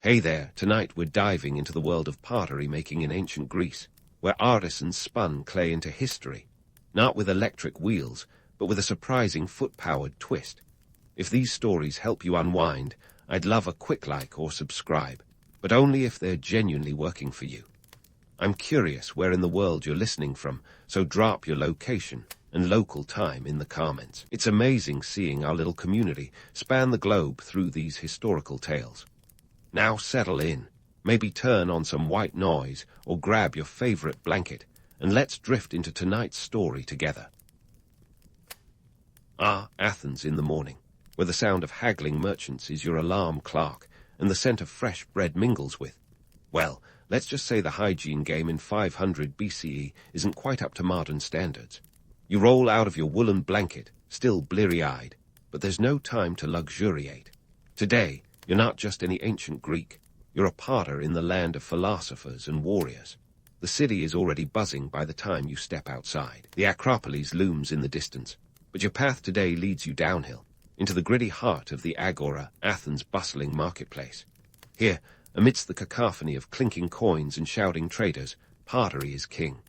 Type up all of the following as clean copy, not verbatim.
Hey there, tonight we're diving into the world of pottery making in ancient Greece, where artisans spun clay into history, not with electric wheels, but with a surprising foot-powered twist. If these stories help you unwind, I'd love a quick like or subscribe, but only if they're genuinely working for you. I'm curious where in the world you're listening from, so drop your location and local time in the comments. It's amazing seeing our little community span the globe through these historical tales. Now settle in, maybe turn on some white noise or grab your favorite blanket, and let's drift into tonight's story together. Athens in the morning, where the sound of haggling merchants is your alarm clock and the scent of fresh bread mingles with. Well, let's just say the hygiene game in 500 BCE isn't quite up to modern standards. You roll out of your woolen blanket, still bleary-eyed, but there's no time to luxuriate. Today, you're not just any ancient Greek. You're a potter in the land of philosophers and warriors. The city is already buzzing by the time you step outside. The Acropolis looms in the distance, but your path today leads you downhill, into the gritty heart of the Agora, Athens' bustling marketplace. Here, amidst the cacophony of clinking coins and shouting traders, pottery is king.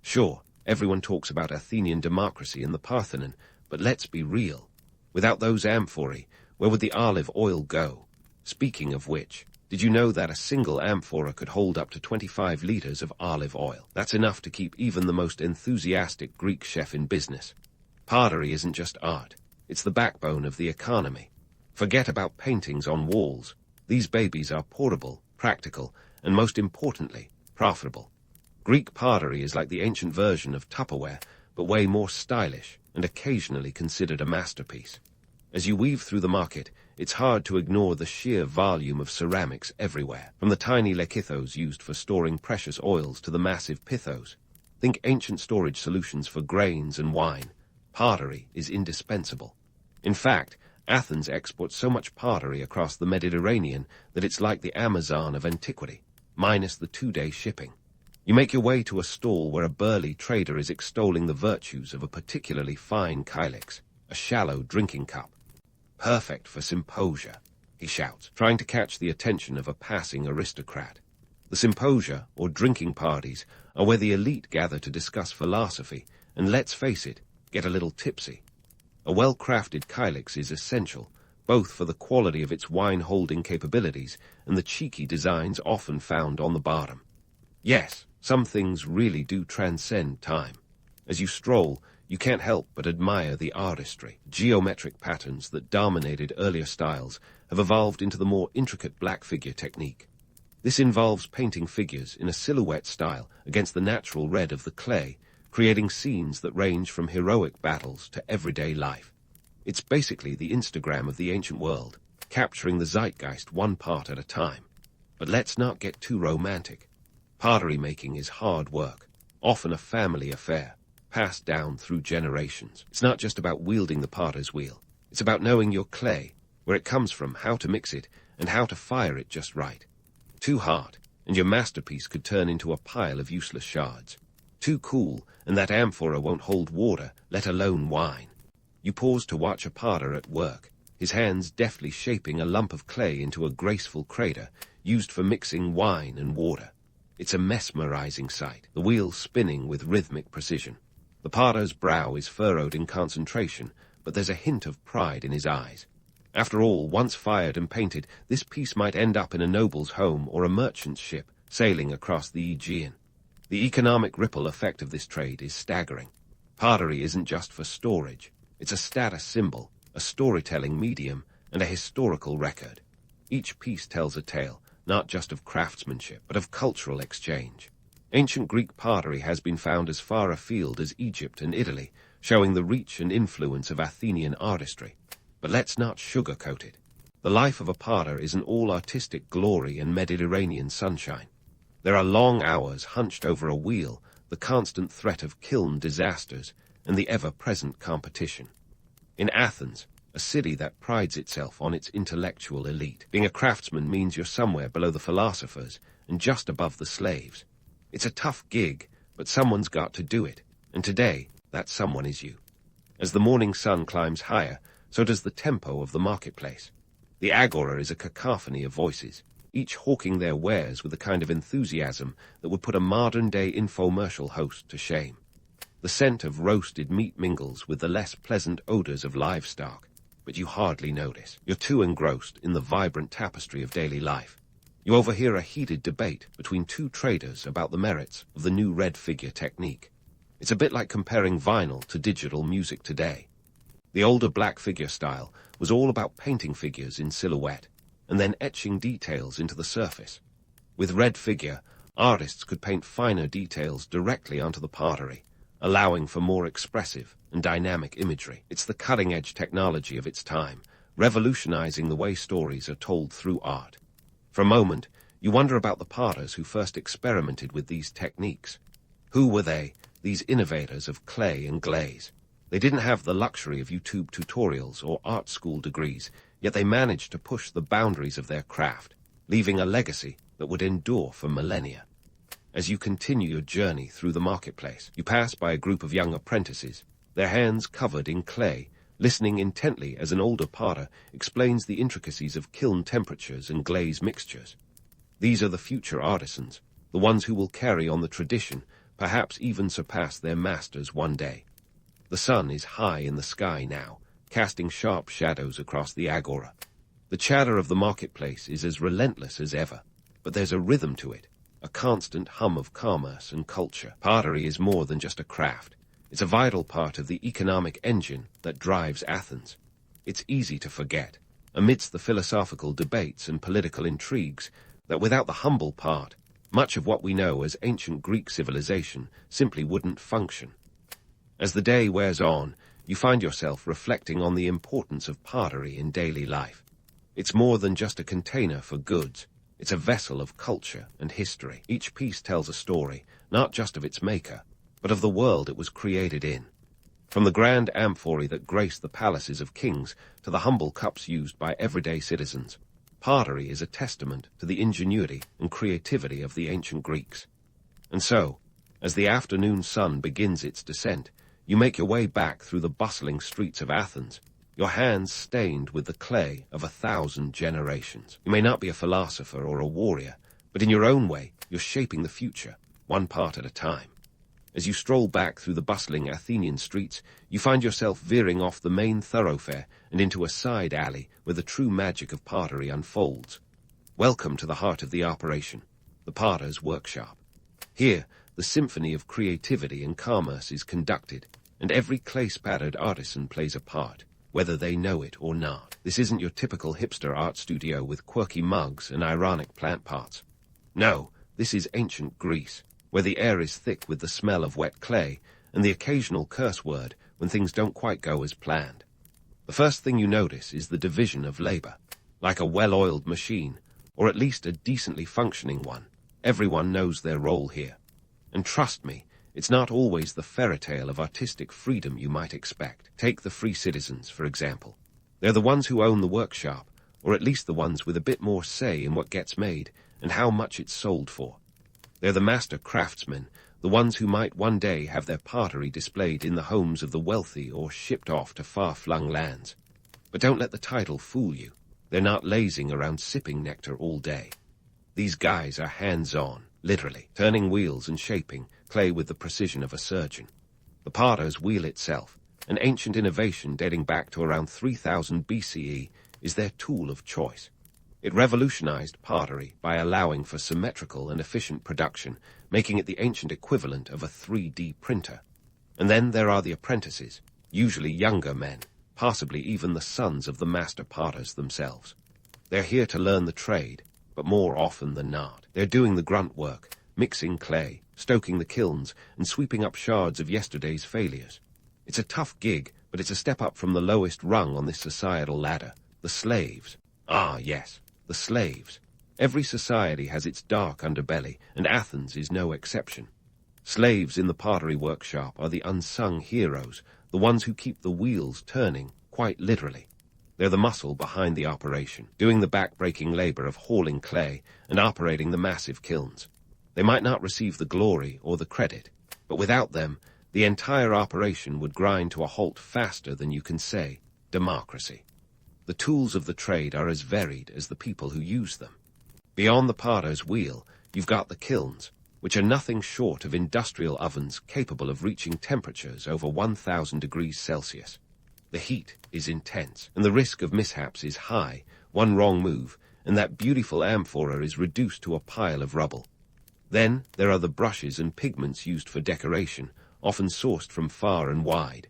Sure, everyone talks about Athenian democracy and the Parthenon, but let's be real. Without those amphorae, where would the olive oil go? Speaking of which, did you know that a single amphora could hold up to 25 liters of olive oil? That's enough to keep even the most enthusiastic Greek chef in business. Pottery isn't just art. It's the backbone of the economy. Forget about paintings on walls. These babies are portable, practical, and most importantly, profitable. Greek pottery is like the ancient version of Tupperware, but way more stylish and occasionally considered a masterpiece. As you weave through the market, it's hard to ignore the sheer volume of ceramics everywhere, from the tiny lekithos used for storing precious oils to the massive pithos. Think ancient storage solutions for grains and wine. Pottery is indispensable. In fact, Athens exports so much pottery across the Mediterranean that it's like the Amazon of antiquity, minus the 2-day shipping. You make your way to a stall where a burly trader is extolling the virtues of a particularly fine kylix, a shallow drinking cup. Perfect for symposia, he shouts, trying to catch the attention of a passing aristocrat. The symposia, or drinking parties, are where the elite gather to discuss philosophy, and let's face it, get a little tipsy. A well-crafted kylix is essential, both for the quality of its wine-holding capabilities and the cheeky designs often found on the bottom. Yes, some things really do transcend time. As you stroll, you can't help but admire the artistry. Geometric patterns that dominated earlier styles have evolved into the more intricate black figure technique. This involves painting figures in a silhouette style against the natural red of the clay, creating scenes that range from heroic battles to everyday life. It's basically the Instagram of the ancient world, capturing the zeitgeist one part at a time. But let's not get too romantic. Pottery making is hard work, often a family affair, passed down through generations. It's not just about wielding the potter's wheel. It's about knowing your clay, where it comes from, how to mix it, and how to fire it just right. Too hard, and your masterpiece could turn into a pile of useless shards. Too cool, and that amphora won't hold water, let alone wine. You pause to watch a potter at work, his hands deftly shaping a lump of clay into a graceful crater used for mixing wine and water. It's a mesmerizing sight, the wheel spinning with rhythmic precision. The potter's brow is furrowed in concentration, but there's a hint of pride in his eyes. After all, once fired and painted, this piece might end up in a noble's home or a merchant's ship sailing across the Aegean. The economic ripple effect of this trade is staggering. Pottery isn't just for storage. It's a status symbol, a storytelling medium, and a historical record. Each piece tells a tale, not just of craftsmanship, but of cultural exchange. Ancient Greek pottery has been found as far afield as Egypt and Italy, showing the reach and influence of Athenian artistry. But let's not sugarcoat it. The life of a potter isn't all artistic glory and Mediterranean sunshine. There are long hours hunched over a wheel, the constant threat of kiln disasters, and the ever-present competition. In Athens, a city that prides itself on its intellectual elite, being a craftsman means you're somewhere below the philosophers and just above the slaves. It's a tough gig, but someone's got to do it, and today, that someone is you. As the morning sun climbs higher, so does the tempo of the marketplace. The agora is a cacophony of voices, each hawking their wares with a kind of enthusiasm that would put a modern-day infomercial host to shame. The scent of roasted meat mingles with the less pleasant odors of livestock, but you hardly notice. You're too engrossed in the vibrant tapestry of daily life. You overhear a heated debate between two traders about the merits of the new red figure technique. It's a bit like comparing vinyl to digital music today. The older black figure style was all about painting figures in silhouette, and then etching details into the surface. With red figure, artists could paint finer details directly onto the pottery, allowing for more expressive and dynamic imagery. It's the cutting-edge technology of its time, revolutionizing the way stories are told through art. For a moment, you wonder about the potters who first experimented with these techniques. Who were they, these innovators of clay and glaze? They didn't have the luxury of YouTube tutorials or art school degrees, yet they managed to push the boundaries of their craft, leaving a legacy that would endure for millennia. As you continue your journey through the marketplace, you pass by a group of young apprentices, their hands covered in clay, listening intently as an older potter explains the intricacies of kiln temperatures and glaze mixtures. These are the future artisans, the ones who will carry on the tradition, perhaps even surpass their masters one day. The sun is high in the sky now, casting sharp shadows across the agora. The chatter of the marketplace is as relentless as ever, but there's a rhythm to it, a constant hum of commerce and culture. Pottery is more than just a craft. It's a vital part of the economic engine that drives Athens. It's easy to forget, amidst the philosophical debates and political intrigues, that without the humble part, much of what we know as ancient Greek civilization simply wouldn't function. As the day wears on, you find yourself reflecting on the importance of pottery in daily life. It's more than just a container for goods. It's a vessel of culture and history. Each piece tells a story, not just of its maker, but of the world it was created in. From the grand amphorae that grace the palaces of kings to the humble cups used by everyday citizens, pottery is a testament to the ingenuity and creativity of the ancient Greeks. And so, as the afternoon sun begins its descent, you make your way back through the bustling streets of Athens, your hands stained with the clay of 1,000 generations. You may not be a philosopher or a warrior, but in your own way, you're shaping the future, one part at a time. As you stroll back through the bustling Athenian streets, you find yourself veering off the main thoroughfare and into a side alley where the true magic of pottery unfolds. Welcome to the heart of the operation, the potter's workshop. Here, the symphony of creativity and commerce is conducted, and every clay-spattered artisan plays a part, whether they know it or not. This isn't your typical hipster art studio with quirky mugs and ironic plant pots. No, this is ancient Greece, where the air is thick with the smell of wet clay and the occasional curse word when things don't quite go as planned. The first thing you notice is the division of labor. Like a well-oiled machine, or at least a decently functioning one, everyone knows their role here. And trust me, it's not always the fairy tale of artistic freedom you might expect. Take the free citizens, for example. They're the ones who own the workshop, or at least the ones with a bit more say in what gets made and how much it's sold for. They're the master craftsmen, the ones who might one day have their pottery displayed in the homes of the wealthy or shipped off to far-flung lands. But don't let the title fool you. They're not lazing around sipping nectar all day. These guys are hands-on, literally, turning wheels and shaping clay with the precision of a surgeon. The potter's wheel itself, an ancient innovation dating back to around 3000 BCE, is their tool of choice. It revolutionized pottery by allowing for symmetrical and efficient production, making it the ancient equivalent of a 3D printer. And then there are the apprentices, usually younger men, possibly even the sons of the master potters themselves. They're here to learn the trade, but more often than not, they're doing the grunt work, mixing clay, stoking the kilns, and sweeping up shards of yesterday's failures. It's a tough gig, but it's a step up from the lowest rung on this societal ladder, the slaves. Ah, yes. The slaves. Every society has its dark underbelly, and Athens is no exception. Slaves in the pottery workshop are the unsung heroes, the ones who keep the wheels turning, quite literally. They're the muscle behind the operation, doing the back-breaking labor of hauling clay and operating the massive kilns. They might not receive the glory or the credit, but without them, the entire operation would grind to a halt faster than you can say, democracy. The tools of the trade are as varied as the people who use them. Beyond the potter's wheel, you've got the kilns, which are nothing short of industrial ovens capable of reaching temperatures over 1,000 degrees Celsius. The heat is intense, and the risk of mishaps is high. One wrong move, and that beautiful amphora is reduced to a pile of rubble. Then there are the brushes and pigments used for decoration, often sourced from far and wide.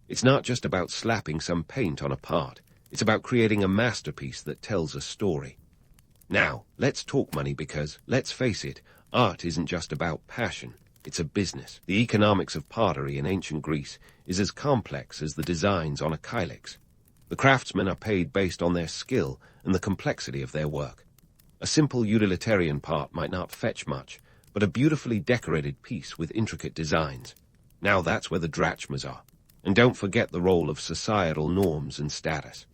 It's not just about slapping some paint on a part. It's about creating a masterpiece that tells a story. Now, let's talk money because, let's face it, art isn't just about passion. It's a business. The economics of pottery in ancient Greece is as complex as the designs on a kylix. The craftsmen are paid based on their skill and the complexity of their work. A simple utilitarian part might not fetch much, but a beautifully decorated piece with intricate designs. Now that's where the drachmas are. And don't forget the role of societal norms and status.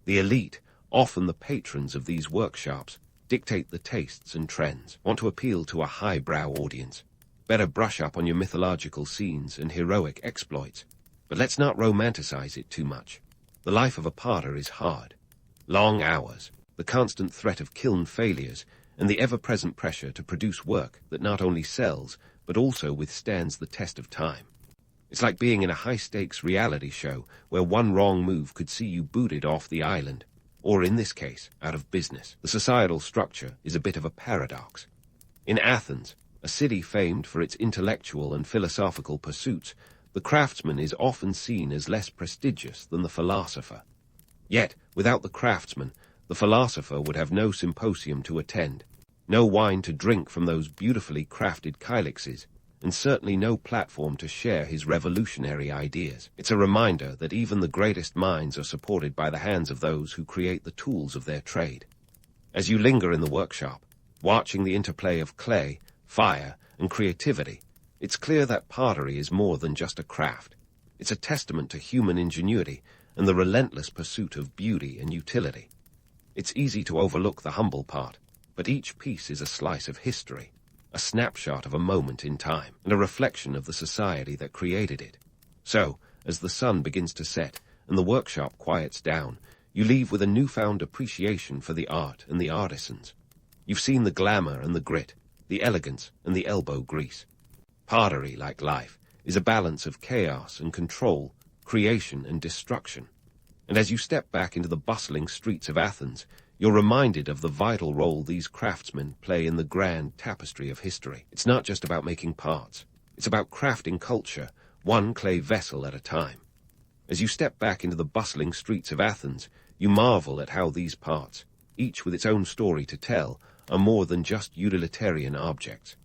The elite, often the patrons of these workshops, dictate the tastes and trends, want to appeal to a highbrow audience. Better brush up on your mythological scenes and heroic exploits. But let's not romanticize it too much. The life of a potter is hard. Long hours, the constant threat of kiln failures, and the ever-present pressure to produce work that not only sells, but also withstands the test of time. It's like being in a high-stakes reality show where one wrong move could see you booted off the island, or in this case, out of business. The societal structure is a bit of a paradox. In Athens, a city famed for its intellectual and philosophical pursuits, the craftsman is often seen as less prestigious than the philosopher. Yet, without the craftsman, the philosopher would have no symposium to attend, no wine to drink from those beautifully crafted kylixes, and certainly no platform to share his revolutionary ideas. It's a reminder that even the greatest minds are supported by the hands of those who create the tools of their trade. As you linger in the workshop, watching the interplay of clay, fire, and creativity, it's clear that pottery is more than just a craft. It's a testament to human ingenuity and the relentless pursuit of beauty and utility. It's easy to overlook the humble part, but each piece is a slice of history, a snapshot of a moment in time, and a reflection of the society that created it. So, as the sun begins to set and the workshop quiets down, you leave with a newfound appreciation for the art and the artisans. You've seen the glamour and the grit, the elegance and the elbow grease. Pottery, like life, is a balance of chaos and control, creation and destruction. And as you step back into the bustling streets of Athens, you're reminded of the vital role these craftsmen play in the grand tapestry of history. It's not just about making parts. It's about crafting culture, one clay vessel at a time. As you step back into the bustling streets of Athens, you marvel at how these parts, each with its own story to tell, are more than just utilitarian objects.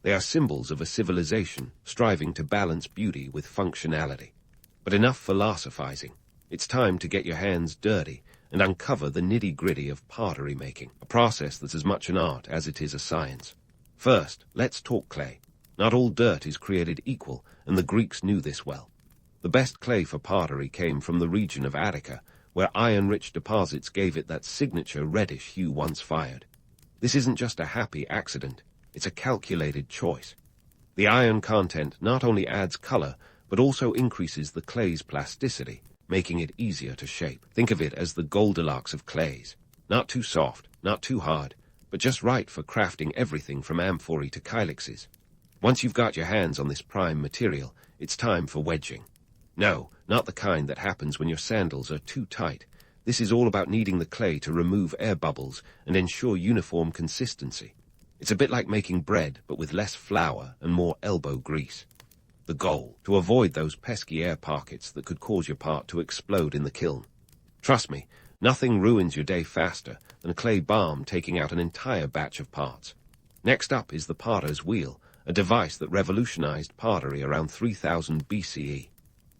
They are symbols of a civilization striving to balance beauty with functionality. But enough philosophizing. It's time to get your hands dirty and uncover the nitty-gritty of pottery making, a process that's as much an art as it is a science. First, let's talk clay. Not all dirt is created equal, and the Greeks knew this well. The best clay for pottery came from the region of Attica, where iron-rich deposits gave it that signature reddish hue once fired. This isn't just a happy accident, it's a calculated choice. The iron content not only adds color, but also increases the clay's plasticity, making it easier to shape. Think of it as the Goldilocks of clays. Not too soft, not too hard, but just right for crafting everything from amphorae to kylixes. Once you've got your hands on this prime material, it's time for wedging. No, not the kind that happens when your sandals are too tight. This is all about kneading the clay to remove air bubbles and ensure uniform consistency. It's a bit like making bread, but with less flour and more elbow grease. The goal, to avoid those pesky air pockets that could cause your part to explode in the kiln. Trust me, nothing ruins your day faster than a clay bomb taking out an entire batch of parts. Next up is the potter's wheel, a device that revolutionized pottery around 3000 BCE.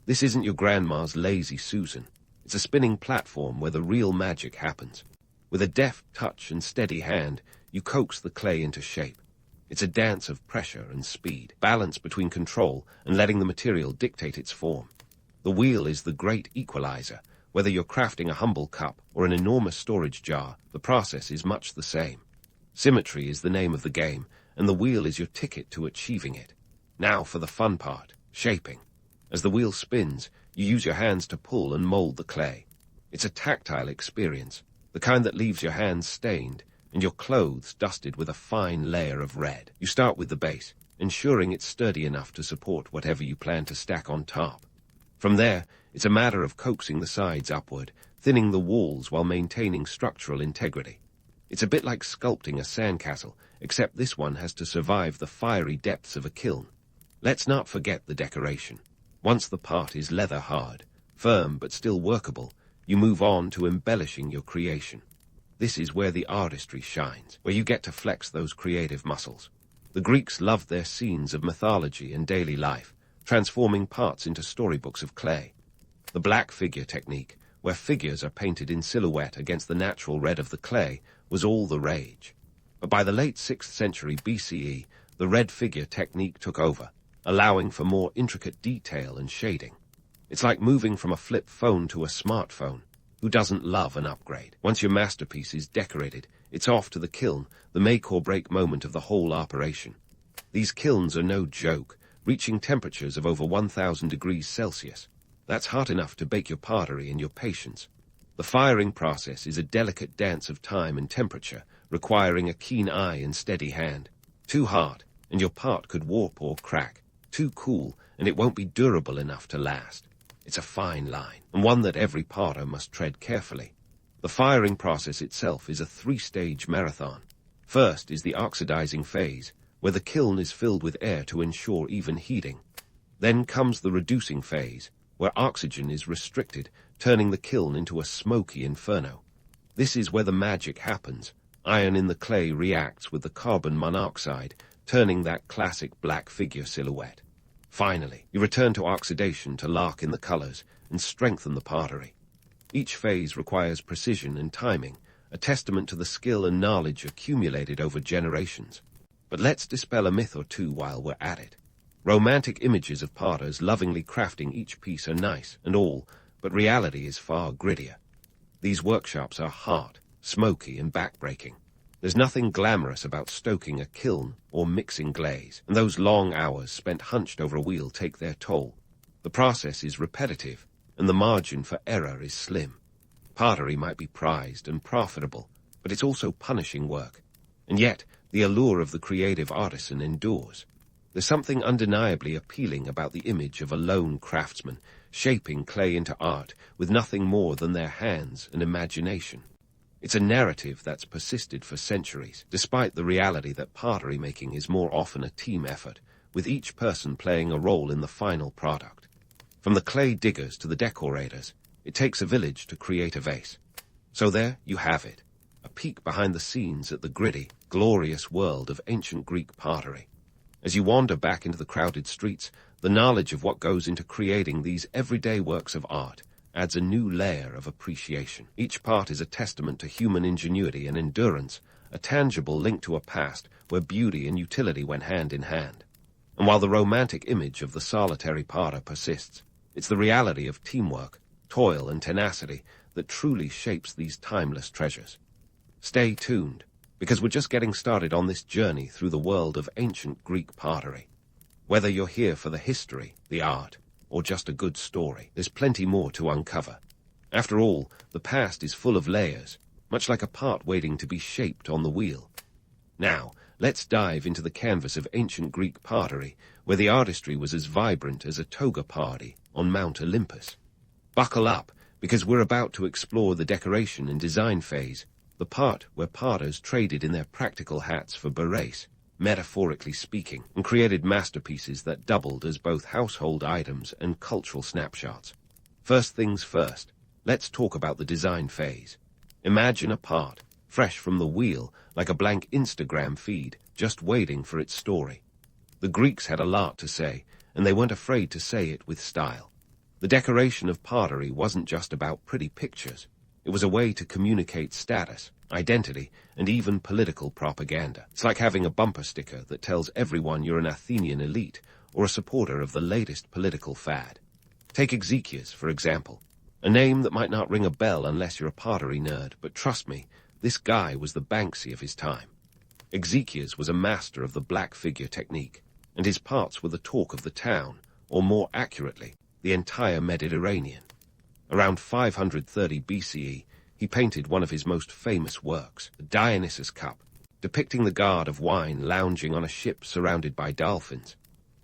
This isn't your grandma's lazy Susan. It's a spinning platform where the real magic happens. With a deft touch and steady hand, you coax the clay into shape. It's a dance of pressure and speed, balance between control and letting the material dictate its form. The wheel is the great equalizer. Whether you're crafting a humble cup or an enormous storage jar, the process is much the same. Symmetry is the name of the game, and the wheel is your ticket to achieving it. Now for the fun part, shaping. As the wheel spins, you use your hands to pull and mold the clay. It's a tactile experience, the kind that leaves your hands stained, and your clothes dusted with a fine layer of red. You start with the base, ensuring it's sturdy enough to support whatever you plan to stack on top. From there, it's a matter of coaxing the sides upward, thinning the walls while maintaining structural integrity. It's a bit like sculpting a sandcastle, except this one has to survive the fiery depths of a kiln. Let's not forget the decoration. Once the part is leather hard, firm but still workable, you move on to embellishing your creation. This is where the artistry shines, where you get to flex those creative muscles. The Greeks loved their scenes of mythology and daily life, transforming parts into storybooks of clay. The black figure technique, where figures are painted in silhouette against the natural red of the clay, was all the rage. But by the late 6th century BCE, the red figure technique took over, allowing for more intricate detail and shading. It's like moving from a flip phone to a smartphone. Who doesn't love an upgrade? Once your masterpiece is decorated, it's off to the kiln, the make-or-break moment of the whole operation. These kilns are no joke, reaching temperatures of over 1,000 degrees Celsius. That's hot enough to bake your pottery and your patience. The firing process is a delicate dance of time and temperature, requiring a keen eye and steady hand. Too hot, and your part could warp or crack. Too cool, and it won't be durable enough to last. It's a fine line, and one that every potter must tread carefully. The firing process itself is a 3-stage marathon. First is the oxidizing phase, where the kiln is filled with air to ensure even heating. Then comes the reducing phase, where oxygen is restricted, turning the kiln into a smoky inferno. This is where the magic happens. Iron in the clay reacts with the carbon monoxide, turning that classic black figure silhouette. Finally, you return to oxidation to lock in the colors and strengthen the pottery. Each phase requires precision and timing, a testament to the skill and knowledge accumulated over generations. But let's dispel a myth or two while we're at it. Romantic images of potters lovingly crafting each piece are nice and all, but reality is far grittier. These workshops are hot, smoky, and backbreaking. There's nothing glamorous about stoking a kiln or mixing glaze, and those long hours spent hunched over a wheel take their toll. The process is repetitive, and the margin for error is slim. Pottery might be prized and profitable, but it's also punishing work. And yet, the allure of the creative artisan endures. There's something undeniably appealing about the image of a lone craftsman, shaping clay into art with nothing more than their hands and imagination. It's a narrative that's persisted for centuries, despite the reality that pottery making is more often a team effort, with each person playing a role in the final product. From the clay diggers to the decorators, it takes a village to create a vase. So there you have it, a peek behind the scenes at the gritty, glorious world of ancient Greek pottery. As you wander back into the crowded streets, the knowledge of what goes into creating these everyday works of art adds a new layer of appreciation. Each part is a testament to human ingenuity and endurance, a tangible link to a past where beauty and utility went hand in hand. And while the romantic image of the solitary potter persists, it's the reality of teamwork, toil, and tenacity that truly shapes these timeless treasures. Stay tuned, because we're just getting started on this journey through the world of ancient Greek pottery. Whether you're here for the history, the art, or just a good story, there's plenty more to uncover. After all, the past is full of layers, much like a part waiting to be shaped on the wheel. Now, let's dive into the canvas of ancient Greek pottery, where the artistry was as vibrant as a toga party on Mount Olympus. Buckle up, because we're about to explore the decoration and design phase, the part where potters traded in their practical hats for berets, metaphorically speaking, and created masterpieces that doubled as both household items and cultural snapshots. First things first, let's talk about the design phase. Imagine a part, fresh from the wheel, like a blank Instagram feed, just waiting for its story. The Greeks had a lot to say, and they weren't afraid to say it with style. The decoration of pottery wasn't just about pretty pictures. It was a way to communicate status, identity, and even political propaganda. It's like having a bumper sticker that tells everyone you're an Athenian elite or a supporter of the latest political fad. Take Exekias, for example, a name that might not ring a bell unless you're a pottery nerd, but trust me, this guy was the Banksy of his time. Exekias was a master of the black figure technique, and his parts were the talk of the town, or more accurately, the entire Mediterranean. Around 530 BCE, He painted one of his most famous works, the Dionysus Cup, depicting the god of wine lounging on a ship surrounded by dolphins.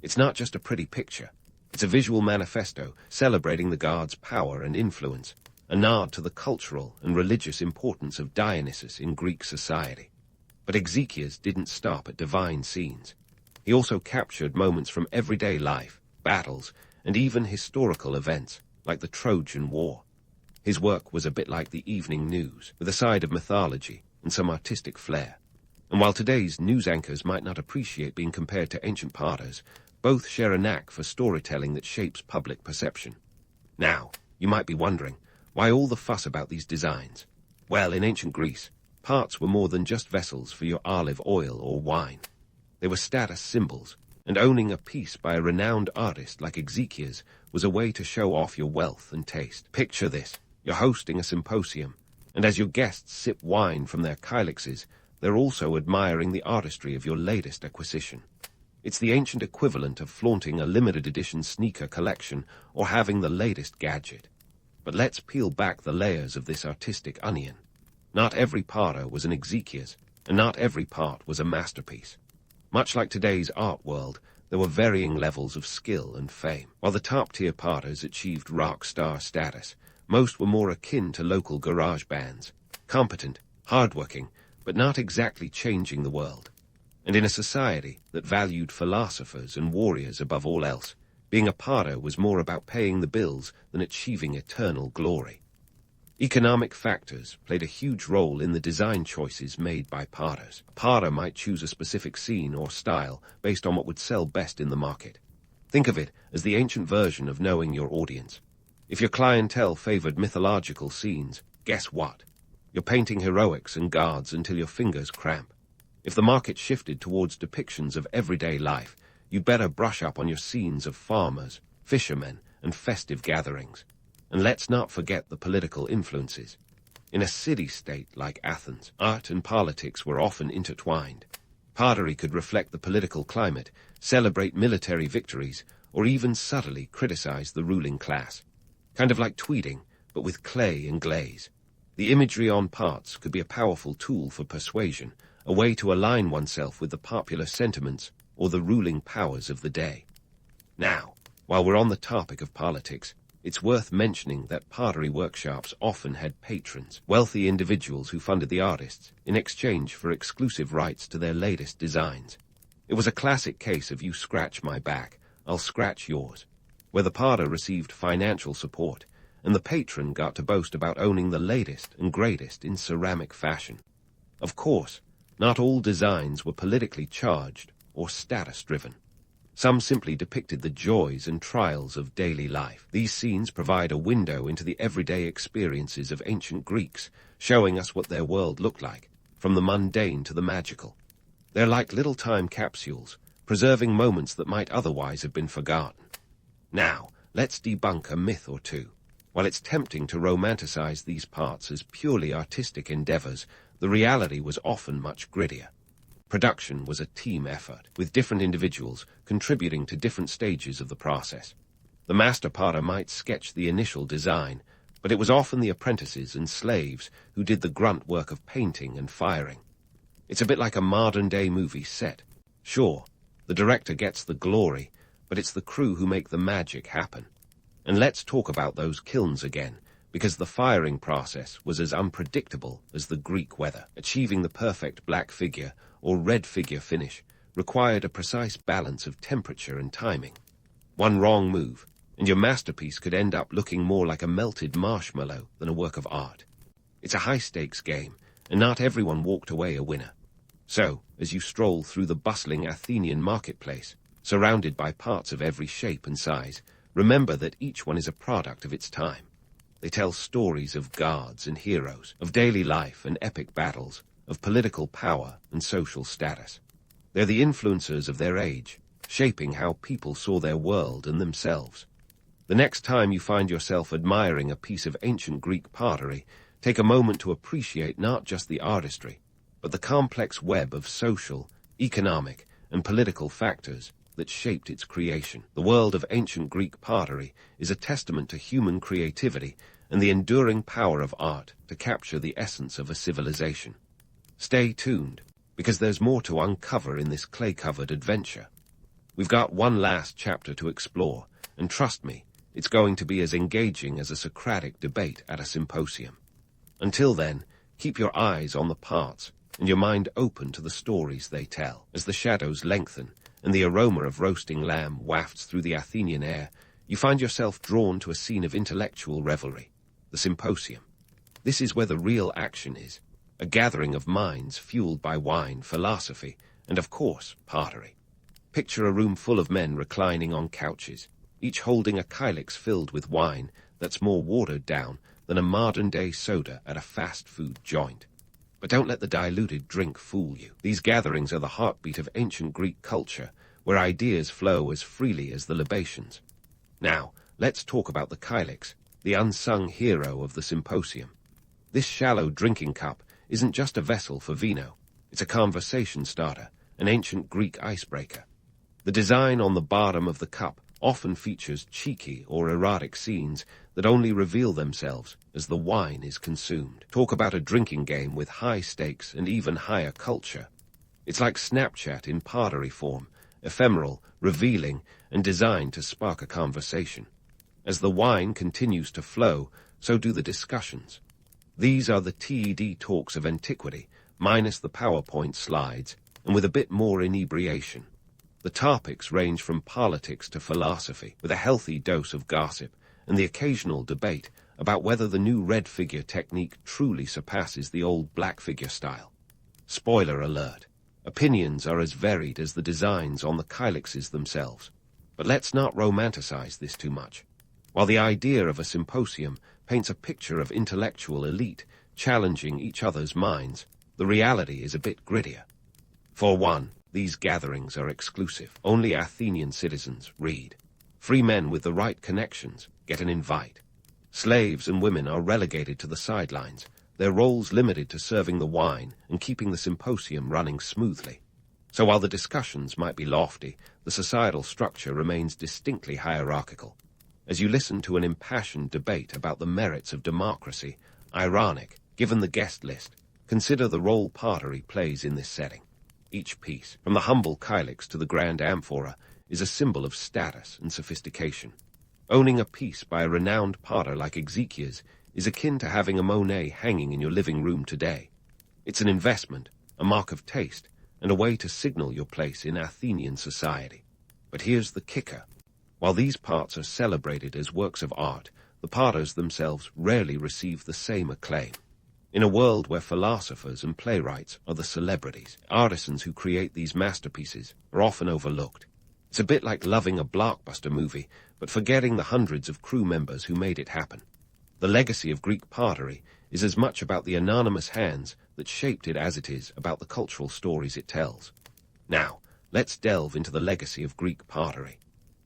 It's not just a pretty picture. It's a visual manifesto celebrating the god's power and influence, a nod to the cultural and religious importance of Dionysus in Greek society. But Ezekias didn't stop at divine scenes. He also captured moments from everyday life, battles, and even historical events, like the Trojan War. His work was a bit like the evening news, with a side of mythology and some artistic flair. And while today's news anchors might not appreciate being compared to ancient potters, both share a knack for storytelling that shapes public perception. Now, you might be wondering, why all the fuss about these designs? Well, in ancient Greece, pots were more than just vessels for your olive oil or wine. They were status symbols, and owning a piece by a renowned artist like Ezekias was a way to show off your wealth and taste. Picture this. You're hosting a symposium, and as your guests sip wine from their kylixes, they're also admiring the artistry of your latest acquisition. It's the ancient equivalent of flaunting a limited edition sneaker collection or having the latest gadget. But let's peel back the layers of this artistic onion. Not every potter was an Ezekias, and not every part was a masterpiece. Much like today's art world, there were varying levels of skill and fame. While the top-tier potters achieved rock star status, most were more akin to local garage bands, competent, hardworking, but not exactly changing the world. And in a society that valued philosophers and warriors above all else, being a potter was more about paying the bills than achieving eternal glory. Economic factors played a huge role in the design choices made by potters. A potter might choose a specific scene or style based on what would sell best in the market. Think of it as the ancient version of knowing your audience. If your clientele favored mythological scenes, guess what? You're painting heroics and gods until your fingers cramp. If the market shifted towards depictions of everyday life, you'd better brush up on your scenes of farmers, fishermen, and festive gatherings. And let's not forget the political influences. In a city-state like Athens, art and politics were often intertwined. Pottery could reflect the political climate, celebrate military victories, or even subtly criticize the ruling class. Kind of like tweeding, but with clay and glaze. The imagery on pots could be a powerful tool for persuasion, a way to align oneself with the popular sentiments or the ruling powers of the day. Now, while we're on the topic of politics, it's worth mentioning that pottery workshops often had patrons, wealthy individuals who funded the artists in exchange for exclusive rights to their latest designs. It was a classic case of you scratch my back, I'll scratch yours, where the potter received financial support and the patron got to boast about owning the latest and greatest in ceramic fashion. Of course, not all designs were politically charged or status-driven. Some simply depicted the joys and trials of daily life. These scenes provide a window into the everyday experiences of ancient Greeks, showing us what their world looked like, from the mundane to the magical. They're like little time capsules, preserving moments that might otherwise have been forgotten. Now, let's debunk a myth or two. While it's tempting to romanticize these parts as purely artistic endeavors, the reality was often much grittier. Production was a team effort, with different individuals contributing to different stages of the process. The master potter might sketch the initial design, but it was often the apprentices and slaves who did the grunt work of painting and firing. It's a bit like a modern-day movie set. Sure, the director gets the glory, but it's the crew who make the magic happen. And let's talk about those kilns again, because the firing process was as unpredictable as the Greek weather. Achieving the perfect black figure or red figure finish required a precise balance of temperature and timing. One wrong move, and your masterpiece could end up looking more like a melted marshmallow than a work of art. It's a high-stakes game, and not everyone walked away a winner. So, as you stroll through the bustling Athenian marketplace, surrounded by parts of every shape and size, remember that each one is a product of its time. They tell stories of gods and heroes, of daily life and epic battles, of political power and social status. They're the influencers of their age, shaping how people saw their world and themselves. The next time you find yourself admiring a piece of ancient Greek pottery, take a moment to appreciate not just the artistry, but the complex web of social, economic, and political factors that shaped its creation. The world of ancient Greek pottery is a testament to human creativity and the enduring power of art to capture the essence of a civilization. Stay tuned, because there's more to uncover in this clay-covered adventure. We've got one last chapter to explore, and trust me, it's going to be as engaging as a Socratic debate at a symposium. Until then, keep your eyes on the parts and your mind open to the stories they tell. As the shadows lengthen and the aroma of roasting lamb wafts through the Athenian air, you find yourself drawn to a scene of intellectual revelry, the symposium. This is where the real action is, a gathering of minds fueled by wine, philosophy, and of course, pottery. Picture a room full of men reclining on couches, each holding a kylix filled with wine that's more watered down than a modern-day soda at a fast-food joint. But don't let the diluted drink fool you. These gatherings are the heartbeat of ancient Greek culture, where ideas flow as freely as the libations. Now, let's talk about the kylix, the unsung hero of the symposium. This shallow drinking cup isn't just a vessel for vino. It's a conversation starter, an ancient Greek icebreaker. The design on the bottom of the cup often features cheeky or erotic scenes that only reveal themselves as the wine is consumed. Talk about a drinking game with high stakes and even higher culture. It's like Snapchat in pottery form, ephemeral, revealing, and designed to spark a conversation. As the wine continues to flow, so do the discussions. These are the TED talks of antiquity, minus the PowerPoint slides, and with a bit more inebriation. The topics range from politics to philosophy, with a healthy dose of gossip and the occasional debate about whether the new red figure technique truly surpasses the old black figure style. Spoiler alert, opinions are as varied as the designs on the kylixes themselves. But let's not romanticize this too much. While the idea of a symposium paints a picture of intellectual elite challenging each other's minds, the reality is a bit grittier. For one, these gatherings are exclusive. Only Athenian citizens read. Free men with the right connections get an invite. Slaves and women are relegated to the sidelines, their roles limited to serving the wine and keeping the symposium running smoothly. So while the discussions might be lofty, the societal structure remains distinctly hierarchical. As you listen to an impassioned debate about the merits of democracy, ironic, given the guest list, consider the role pottery plays in this setting. Each piece, from the humble kylix to the grand amphora, is a symbol of status and sophistication. Owning a piece by a renowned potter like Exekias is akin to having a Monet hanging in your living room today. It's an investment, a mark of taste, and a way to signal your place in Athenian society. But here's the kicker. While these parts are celebrated as works of art, the potters themselves rarely receive the same acclaim. In a world where philosophers and playwrights are the celebrities, artisans who create these masterpieces are often overlooked. It's a bit like loving a blockbuster movie, but forgetting the hundreds of crew members who made it happen. The legacy of Greek pottery is as much about the anonymous hands that shaped it as it is about the cultural stories it tells. Now, let's delve into the legacy of Greek pottery.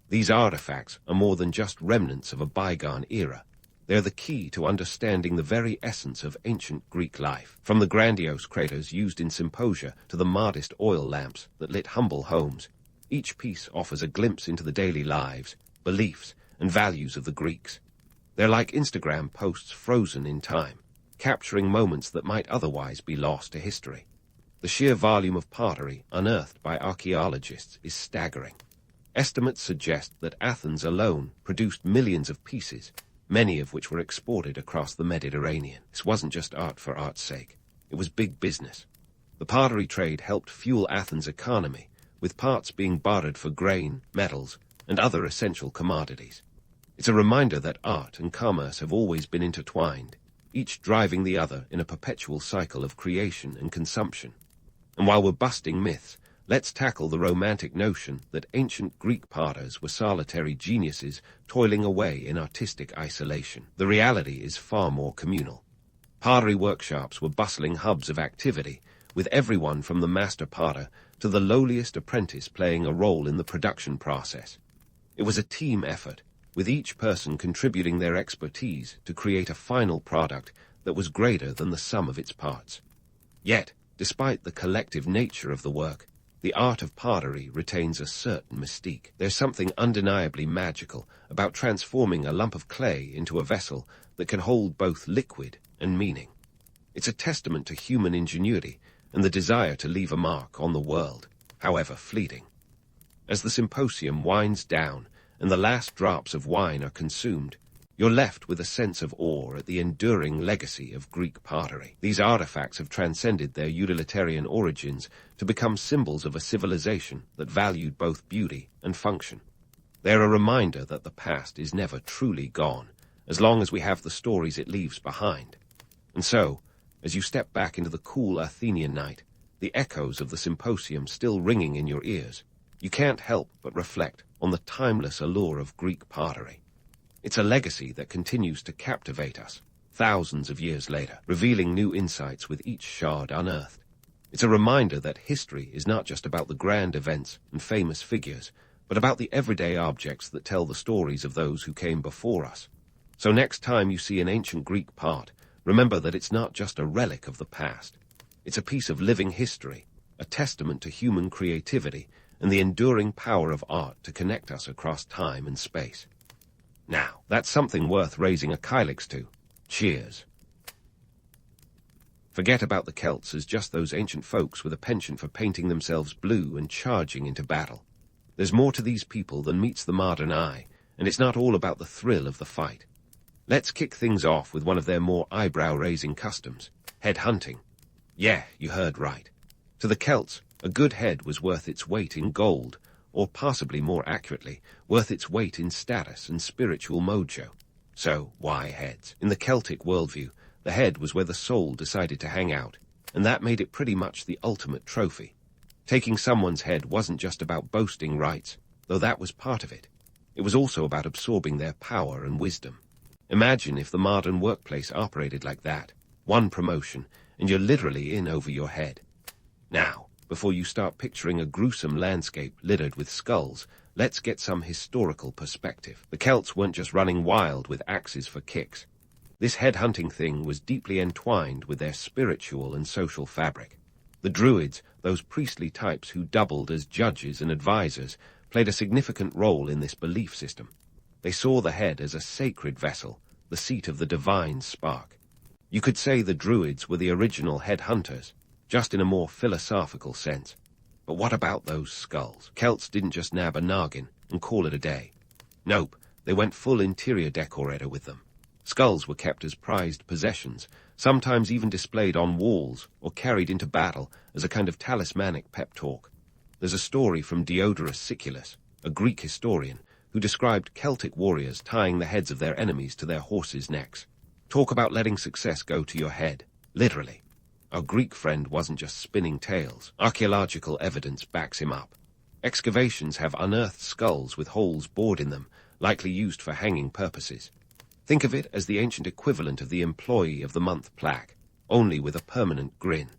These artifacts are more than just remnants of a bygone era. They're the key to understanding the very essence of ancient Greek life, from the grandiose craters used in symposia to the modest oil lamps that lit humble homes. Each piece offers a glimpse into the daily lives, beliefs, and values of the Greeks. They're like Instagram posts frozen in time, capturing moments that might otherwise be lost to history. The sheer volume of pottery unearthed by archaeologists is staggering. Estimates suggest that Athens alone produced millions of pieces, many of which were exported across the Mediterranean. This wasn't just art for art's sake. It was big business. The pottery trade helped fuel Athens' economy, with parts being bartered for grain, metals, and other essential commodities. It's a reminder that art and commerce have always been intertwined, each driving the other in a perpetual cycle of creation and consumption. And while we're busting myths, let's tackle the romantic notion that ancient Greek potters were solitary geniuses toiling away in artistic isolation. The reality is far more communal. Pottery workshops were bustling hubs of activity, with everyone from the master potter to the lowliest apprentice playing a role in the production process. It was a team effort, with each person contributing their expertise to create a final product that was greater than the sum of its parts. Yet, despite the collective nature of the work, the art of pottery retains a certain mystique. There's something undeniably magical about transforming a lump of clay into a vessel that can hold both liquid and meaning. It's a testament to human ingenuity and the desire to leave a mark on the world, however fleeting. As the symposium winds down and the last drops of wine are consumed, you're left with a sense of awe at the enduring legacy of Greek pottery. These artifacts have transcended their utilitarian origins to become symbols of a civilization that valued both beauty and function. They're a reminder that the past is never truly gone, as long as we have the stories it leaves behind. And so, as you step back into the cool Athenian night, the echoes of the symposium still ringing in your ears, you can't help but reflect on the timeless allure of Greek pottery. It's a legacy that continues to captivate us thousands of years later, revealing new insights with each shard unearthed. It's a reminder that history is not just about the grand events and famous figures, but about the everyday objects that tell the stories of those who came before us. So next time you see an ancient Greek pot, remember that it's not just a relic of the past. It's a piece of living history, a testament to human creativity and the enduring power of art to connect us across time and space. Now, that's something worth raising a kylix to. Cheers. Forget about the Celts as just those ancient folks with a penchant for painting themselves blue and charging into battle. There's more to these people than meets the modern eye, and it's not all about the thrill of the fight. Let's kick things off with one of their more eyebrow-raising customs, head hunting. Yeah, you heard right. To the Celts, a good head was worth its weight in gold, or possibly more accurately, worth its weight in status and spiritual mojo. So, why heads? In the Celtic worldview, the head was where the soul decided to hang out, and that made it pretty much the ultimate trophy. Taking someone's head wasn't just about boasting rights, though that was part of it. It was also about absorbing their power and wisdom. Imagine if the modern workplace operated like that. One promotion, and you're literally in over your head. Now, before you start picturing a gruesome landscape littered with skulls, let's get some historical perspective. The Celts weren't just running wild with axes for kicks. This head-hunting thing was deeply entwined with their spiritual and social fabric. The Druids, those priestly types who doubled as judges and advisors, played a significant role in this belief system. They saw the head as a sacred vessel, the seat of the divine spark. You could say the Druids were the original head-hunters, just in a more philosophical sense. But what about those skulls? Celts didn't just nab a noggin and call it a day. Nope, they went full interior decorator with them. Skulls were kept as prized possessions, sometimes even displayed on walls or carried into battle as a kind of talismanic pep talk. There's a story from Diodorus Siculus, a Greek historian, who described Celtic warriors tying the heads of their enemies to their horses' necks. Talk about letting success go to your head, literally. Our Greek friend wasn't just spinning tales. Archaeological evidence backs him up. Excavations have unearthed skulls with holes bored in them, likely used for hanging purposes. Think of it as the ancient equivalent of the Employee of the Month plaque, only with a permanent grin.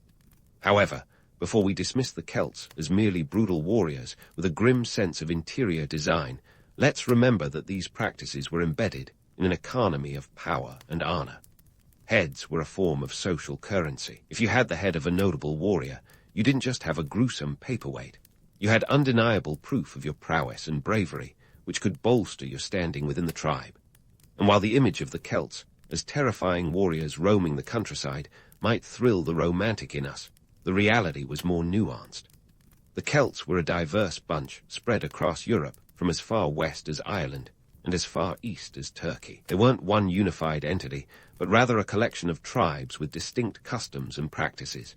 However, before we dismiss the Celts as merely brutal warriors with a grim sense of interior design, let's remember that these practices were embedded in an economy of power and honor. Heads were a form of social currency. If you had the head of a notable warrior, you didn't just have a gruesome paperweight. You had undeniable proof of your prowess and bravery, which could bolster your standing within the tribe. And while the image of the Celts, as terrifying warriors roaming the countryside, might thrill the romantic in us, the reality was more nuanced. The Celts were a diverse bunch spread across Europe, from as far west as Ireland and as far east as Turkey. They weren't one unified entity, but rather a collection of tribes with distinct customs and practices.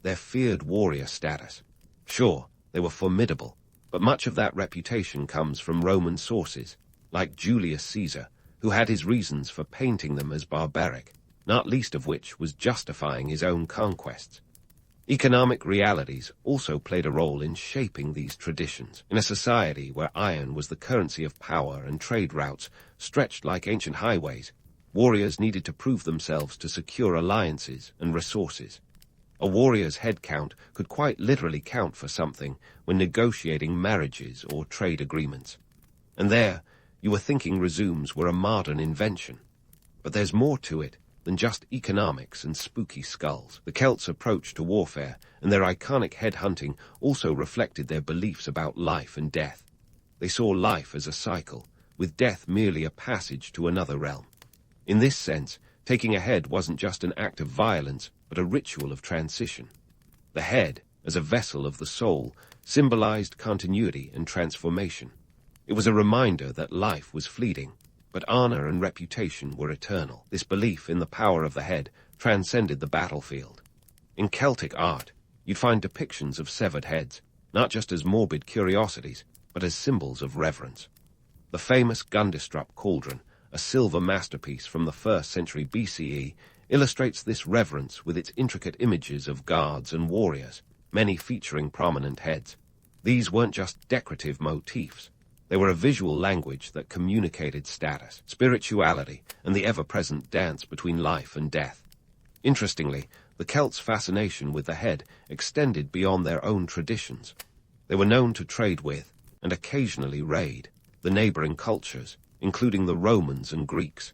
Their feared warrior status. Sure, they were formidable, but much of that reputation comes from Roman sources, like Julius Caesar, who had his reasons for painting them as barbaric, not least of which was justifying his own conquests. Economic realities also played a role in shaping these traditions. In a society where iron was the currency of power and trade routes stretched like ancient highways, warriors needed to prove themselves to secure alliances and resources. A warrior's head count could quite literally count for something when negotiating marriages or trade agreements. And there, you were thinking resumes were a modern invention. But there's more to it than just economics and spooky skulls. The Celts' approach to warfare and their iconic head hunting also reflected their beliefs about life and death. They saw life as a cycle, with death merely a passage to another realm. In this sense, taking a head wasn't just an act of violence, but a ritual of transition. The head, as a vessel of the soul, symbolized continuity and transformation. It was a reminder that life was fleeting, but honor and reputation were eternal. This belief in the power of the head transcended the battlefield. In Celtic art, you'd find depictions of severed heads, not just as morbid curiosities, but as symbols of reverence. The famous Gundestrup cauldron, a silver masterpiece from the 1st century BCE, illustrates this reverence with its intricate images of gods and warriors, many featuring prominent heads. These weren't just decorative motifs. They were a visual language that communicated status, spirituality, and the ever-present dance between life and death. Interestingly, the Celts' fascination with the head extended beyond their own traditions. They were known to trade with, and occasionally raid, the neighboring cultures, including the Romans and Greeks.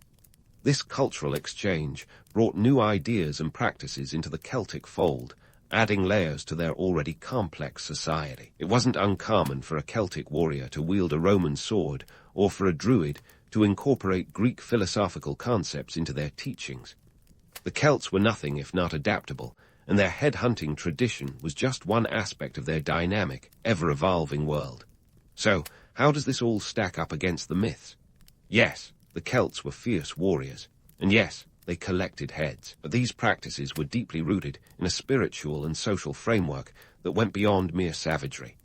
This cultural exchange brought new ideas and practices into the Celtic fold, adding layers to their already complex society. It wasn't uncommon for a Celtic warrior to wield a Roman sword, or for a druid to incorporate Greek philosophical concepts into their teachings. The Celts were nothing if not adaptable, and their head-hunting tradition was just one aspect of their dynamic, ever-evolving world. So, how does this all stack up against the myths? Yes, the Celts were fierce warriors, and yes, they collected heads, but these practices were deeply rooted in a spiritual and social framework that went beyond mere savagery.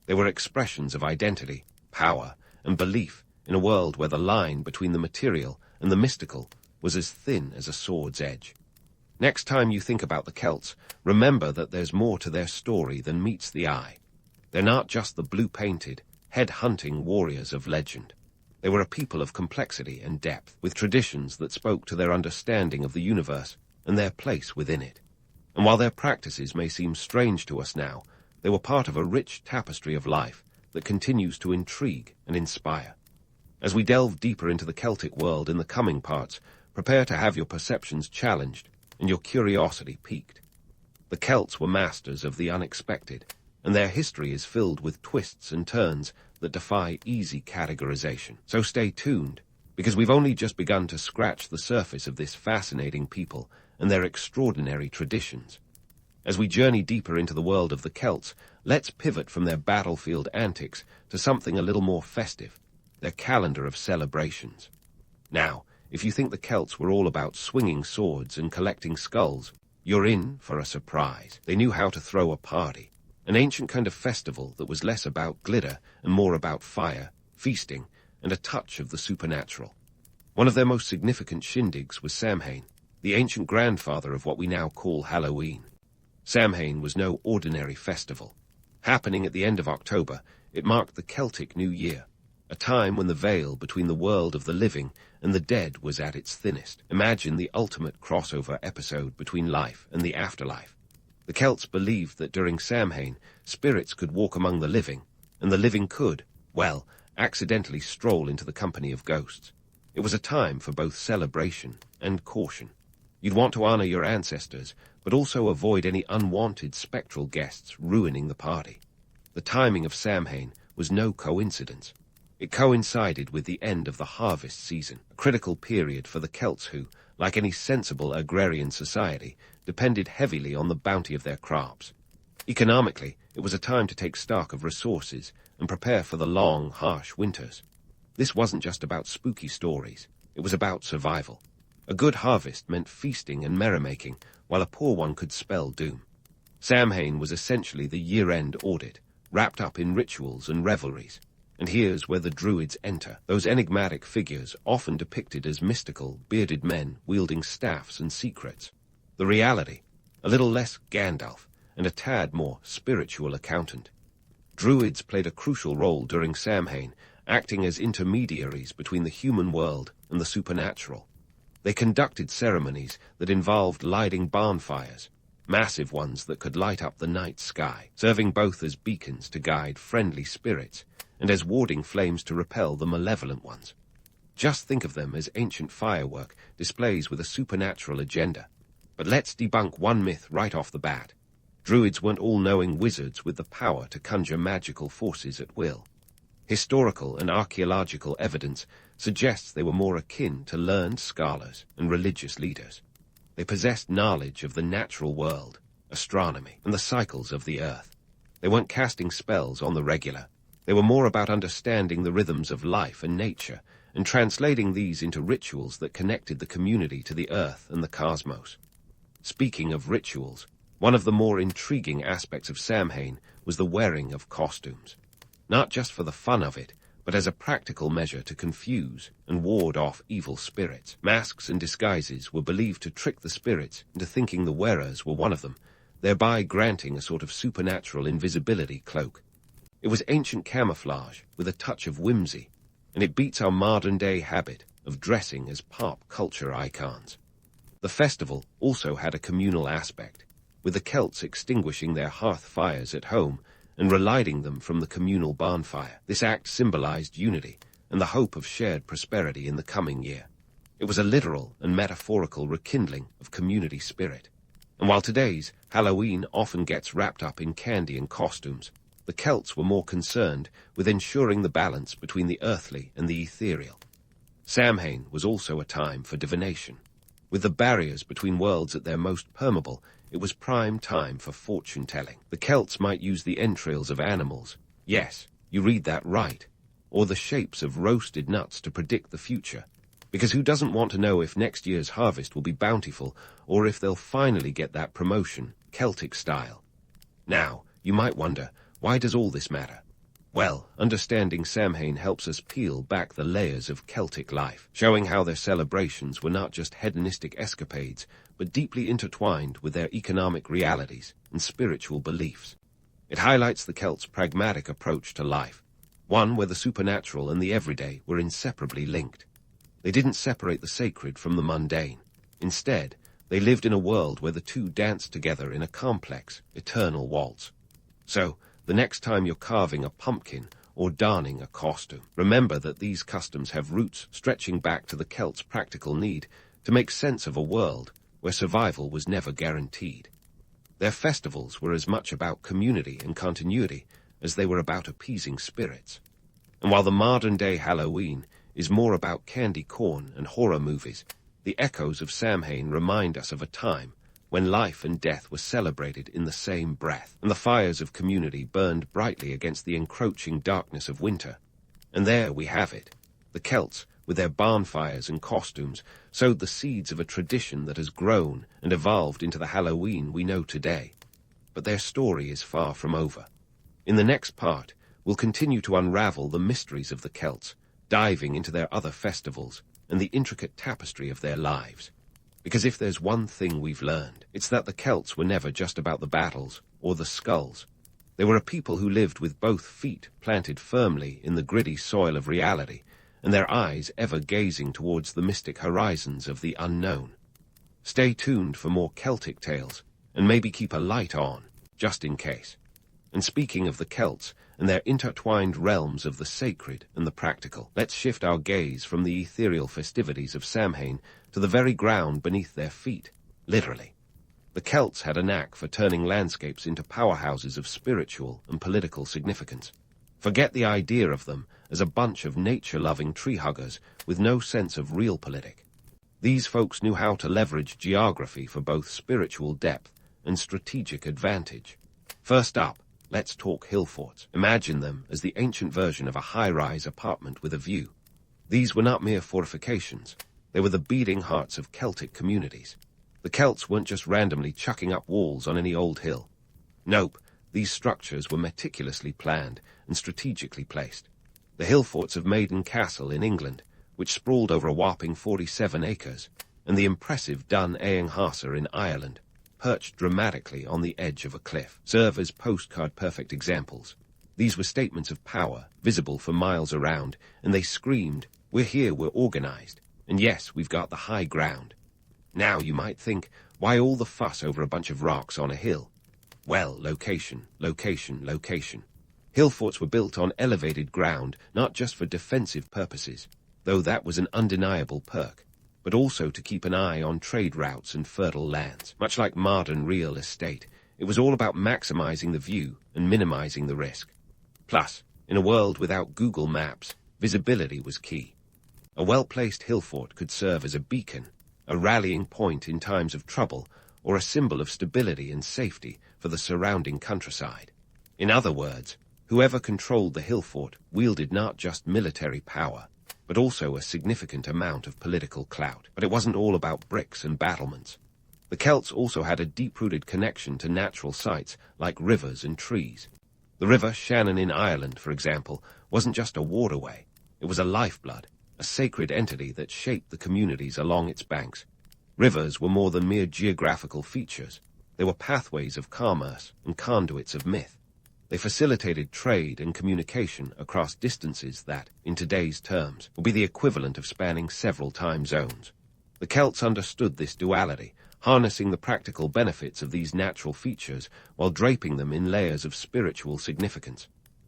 They were expressions of identity, power, and belief in a world where the line between the material and the mystical was as thin as a sword's edge. Next time you think about the Celts, remember that there's more to their story than meets the eye. They're not just the blue-painted, head-hunting warriors of legend. They were a people of complexity and depth, with traditions that spoke to their understanding of the universe and their place within it. And while their practices may seem strange to us now, they were part of a rich tapestry of life that continues to intrigue and inspire. As we delve deeper into the Celtic world in the coming parts, prepare to have your perceptions challenged and your curiosity piqued. The Celts were masters of the unexpected, and their history is filled with twists and turns that defy easy categorization. So stay tuned, because we've only just begun to scratch the surface of this fascinating people and their extraordinary traditions. As we journey deeper into the world of the Celts, let's pivot from their battlefield antics to something a little more festive, their calendar of celebrations. Now, if you think the Celts were all about swinging swords and collecting skulls, you're in for a surprise. They knew how to throw a party. An ancient kind of festival that was less about glitter and more about fire, feasting, and a touch of the supernatural. One of their most significant shindigs was Samhain, the ancient grandfather of what we now call Halloween. Samhain was no ordinary festival. Happening at the end of October, it marked the Celtic New Year, a time when the veil between the world of the living and the dead was at its thinnest. Imagine the ultimate crossover episode between life and the afterlife. The Celts believed that during Samhain, spirits could walk among the living, and the living could, well, accidentally stroll into the company of ghosts. It was a time for both celebration and caution. You'd want to honor your ancestors, but also avoid any unwanted spectral guests ruining the party. The timing of Samhain was no coincidence. It coincided with the end of the harvest season, a critical period for the Celts who, like any sensible agrarian society, depended heavily on the bounty of their crops. Economically, it was a time to take stock of resources and prepare for the long, harsh winters. This wasn't just about spooky stories. It was about survival. A good harvest meant feasting and merrymaking, while a poor one could spell doom. Samhain was essentially the year-end audit, wrapped up in rituals and revelries. And here's where the Druids enter, those enigmatic figures often depicted as mystical, bearded men wielding staffs and secrets. The reality, a little less Gandalf and a tad more spiritual accountant. Druids played a crucial role during Samhain, acting as intermediaries between the human world and the supernatural. They conducted ceremonies that involved lighting bonfires, massive ones that could light up the night sky, serving both as beacons to guide friendly spirits and as warding flames to repel the malevolent ones. Just think of them as ancient firework displays with a supernatural agenda. But let's debunk one myth right off the bat. Druids weren't all-knowing wizards with the power to conjure magical forces at will. Historical and archaeological evidence suggests they were more akin to learned scholars and religious leaders. They possessed knowledge of the natural world, astronomy, and the cycles of the earth. They weren't casting spells on the regular. They were more about understanding the rhythms of life and nature and translating these into rituals that connected the community to the earth and the cosmos. Speaking of rituals, one of the more intriguing aspects of Samhain was the wearing of costumes. Not just for the fun of it, but as a practical measure to confuse and ward off evil spirits. Masks and disguises were believed to trick the spirits into thinking the wearers were one of them, thereby granting a sort of supernatural invisibility cloak. It was ancient camouflage with a touch of whimsy, and it beats our modern-day habit of dressing as pop culture icons. The festival also had a communal aspect, with the Celts extinguishing their hearth fires at home and relighting them from the communal bonfire. This act symbolized unity and the hope of shared prosperity in the coming year. It was a literal and metaphorical rekindling of community spirit. And while today's Halloween often gets wrapped up in candy and costumes, the Celts were more concerned with ensuring the balance between the earthly and the ethereal. Samhain was also a time for divination. With the barriers between worlds at their most permeable, it was prime time for fortune-telling. The Celts might use the entrails of animals, yes, you read that right, or the shapes of roasted nuts to predict the future, because who doesn't want to know if next year's harvest will be bountiful or if they'll finally get that promotion, Celtic style? Now, you might wonder, why does all this matter? Well, understanding Samhain helps us peel back the layers of Celtic life, showing how their celebrations were not just hedonistic escapades, but deeply intertwined with their economic realities and spiritual beliefs. It highlights the Celts' pragmatic approach to life, one where the supernatural and the everyday were inseparably linked. They didn't separate the sacred from the mundane. Instead, they lived in a world where the two danced together in a complex, eternal waltz. So, the next time you're carving a pumpkin or donning a costume, remember that these customs have roots stretching back to the Celts' practical need to make sense of a world where survival was never guaranteed. Their festivals were as much about community and continuity as they were about appeasing spirits. And while the modern-day Halloween is more about candy corn and horror movies, the echoes of Samhain remind us of a time when life and death were celebrated in the same breath, and the fires of community burned brightly against the encroaching darkness of winter. And there we have it. The Celts, with their bonfires and costumes, sowed the seeds of a tradition that has grown and evolved into the Halloween we know today. But their story is far from over. In the next part, we'll continue to unravel the mysteries of the Celts, diving into their other festivals and the intricate tapestry of their lives. Because if there's one thing we've learned, it's that the Celts were never just about the battles or the skulls. They were a people who lived with both feet planted firmly in the gritty soil of reality, and their eyes ever gazing towards the mystic horizons of the unknown. Stay tuned for more Celtic tales, and maybe keep a light on, just in case. And speaking of the Celts and their intertwined realms of the sacred and the practical, let's shift our gaze from the ethereal festivities of Samhain to the very ground beneath their feet, literally. The Celts had a knack for turning landscapes into powerhouses of spiritual and political significance. Forget the idea of them as a bunch of nature-loving tree-huggers with no sense of realpolitik. These folks knew how to leverage geography for both spiritual depth and strategic advantage. First up, let's talk hill forts. Imagine them as the ancient version of a high-rise apartment with a view. These were not mere fortifications. They were the beating hearts of Celtic communities. The Celts weren't just randomly chucking up walls on any old hill. Nope, these structures were meticulously planned and strategically placed. The hill forts of Maiden Castle in England, which sprawled over a whopping 47 acres, and the impressive Dun Eanghasa in Ireland, perched dramatically on the edge of a cliff, serve as postcard-perfect examples. These were statements of power, visible for miles around, and they screamed, "We're here, we're organized. And yes, we've got the high ground." Now you might think, why all the fuss over a bunch of rocks on a hill? Well, location, location, location. Hill forts were built on elevated ground, not just for defensive purposes. though that was an undeniable perk, but also to keep an eye on trade routes and fertile lands. Much like modern real estate, it was all about maximizing the view and minimizing the risk. Plus, in a world without Google Maps, visibility was key. A well-placed hill fort could serve as a beacon, a rallying point in times of trouble, or a symbol of stability and safety for the surrounding countryside. In other words, whoever controlled the hill fort wielded not just military power, but also a significant amount of political clout. But it wasn't all about bricks and battlements. The Celts also had a deep-rooted connection to natural sites like rivers and trees. The river Shannon in Ireland, for example, wasn't just a waterway. It was a lifeblood, a sacred entity that shaped the communities along its banks. Rivers were more than mere geographical features. They were pathways of commerce and conduits of myth. They facilitated trade and communication across distances that, in today's terms, would be the equivalent of spanning several time zones. The Celts understood this duality, harnessing the practical benefits of these natural features while draping them in layers of spiritual significance.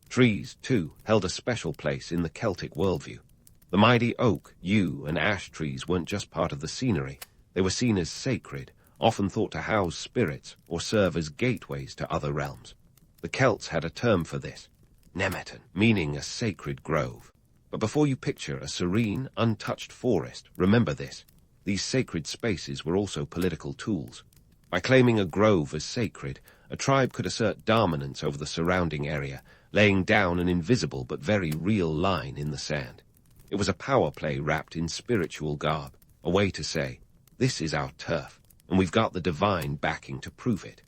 Trees, too, held a special place in the Celtic worldview. The mighty oak, yew, and ash trees weren't just part of the scenery. They were seen as sacred, often thought to house spirits or serve as gateways to other realms. The Celts had a term for this, nemeton, meaning a sacred grove. But before you picture a serene, untouched forest, remember this. These sacred spaces were also political tools. By claiming a grove as sacred, a tribe could assert dominance over the surrounding area, laying down an invisible but very real line in the sand. It was a power play wrapped in spiritual garb, a way to say, this is our turf, and we've got the divine backing to prove it.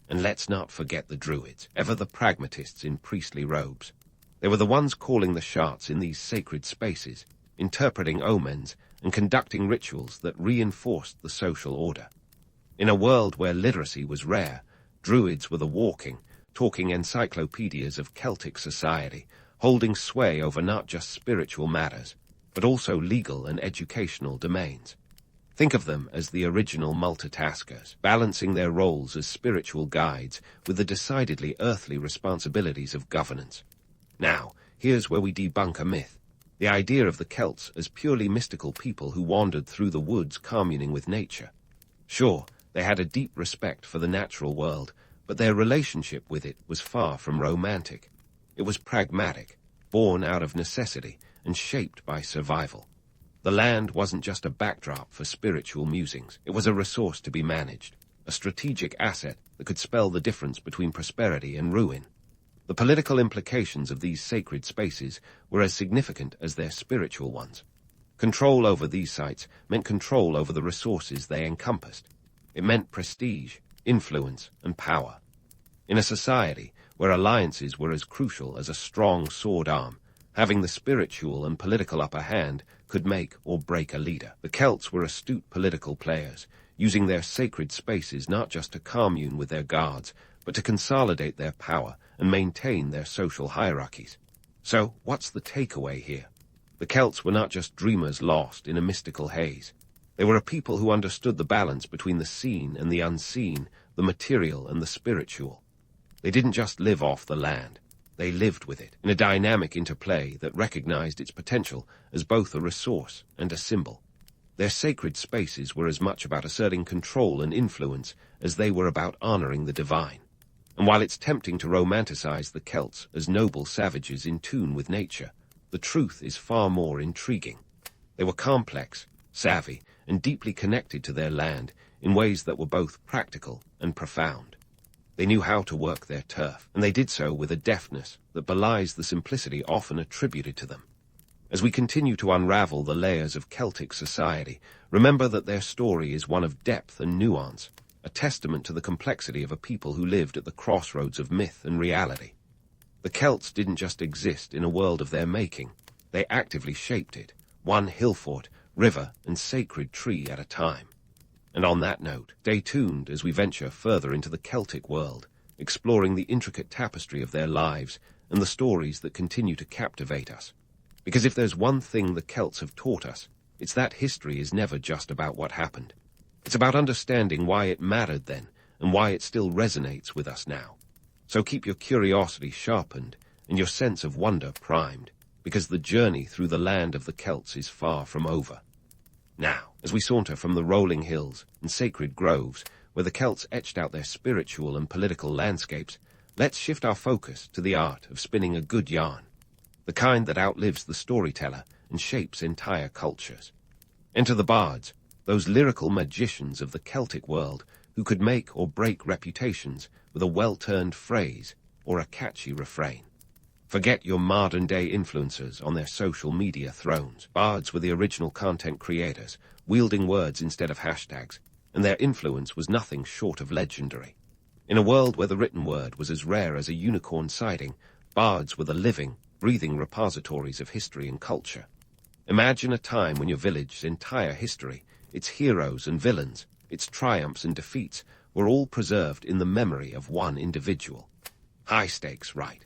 And let's not forget the Druids, ever the pragmatists in priestly robes. They were the ones calling the shots in these sacred spaces, interpreting omens and conducting rituals that reinforced the social order. In a world where literacy was rare, Druids were the walking, talking encyclopedias of Celtic society, holding sway over not just spiritual matters, but also legal and educational domains. Think of them as the original multitaskers, balancing their roles as spiritual guides with the decidedly earthly responsibilities of governance. Now, here's where we debunk a myth. The idea of the Celts as purely mystical people who wandered through the woods communing with nature. Sure, they had a deep respect for the natural world, but their relationship with it was far from romantic. It was pragmatic, born out of necessity, and shaped by survival. The land wasn't just a backdrop for spiritual musings. It was a resource to be managed, a strategic asset that could spell the difference between prosperity and ruin. The political implications of these sacred spaces were as significant as their spiritual ones. Control over these sites meant control over the resources they encompassed. It meant prestige, influence, and power. In a society where alliances were as crucial as a strong sword arm, having the spiritual and political upper hand could make or break a leader. The Celts were astute political players, using their sacred spaces not just to commune with their gods, but to consolidate their power and maintain their social hierarchies. So, what's the takeaway here? The Celts were not just dreamers lost in a mystical haze. They were a people who understood the balance between the seen and the unseen, the material and the spiritual. They didn't just live off the land. They lived with it, in a dynamic interplay that recognized its potential as both a resource and a symbol. Their sacred spaces were as much about asserting control and influence as they were about honoring the divine. And while it's tempting to romanticize the Celts as noble savages in tune with nature, the truth is far more intriguing. They were complex, savvy, and deeply connected to their land in ways that were both practical and profound. They knew how to work their turf, and they did so with a deftness that belies the simplicity often attributed to them. As we continue to unravel the layers of Celtic society, remember that their story is one of depth and nuance, a testament to the complexity of a people who lived at the crossroads of myth and reality. The Celts didn't just exist in a world of their making. They actively shaped it, one hill fort, river, and sacred tree at a time. And on that note, stay tuned as we venture further into the Celtic world, exploring the intricate tapestry of their lives and the stories that continue to captivate us. Because if there's one thing the Celts have taught us, it's that history is never just about what happened. It's about understanding why it mattered then and why it still resonates with us now. So keep your curiosity sharpened and your sense of wonder primed. because the journey through the land of the Celts is far from over. Now, as we saunter from the rolling hills and sacred groves where the Celts etched out their spiritual and political landscapes, let's shift our focus to the art of spinning a good yarn, the kind that outlives the storyteller and shapes entire cultures. Enter the bards, those lyrical magicians of the Celtic world who could make or break reputations with a well-turned phrase or a catchy refrain. Forget your modern-day influencers on their social media thrones. Bards were the original content creators, wielding words instead of hashtags, and their influence was nothing short of legendary. In a world where the written word was as rare as a unicorn sighting, bards were the living, breathing repositories of history and culture. Imagine a time when your village's entire history, its heroes and villains, its triumphs and defeats, were all preserved in the memory of one individual. High stakes, right?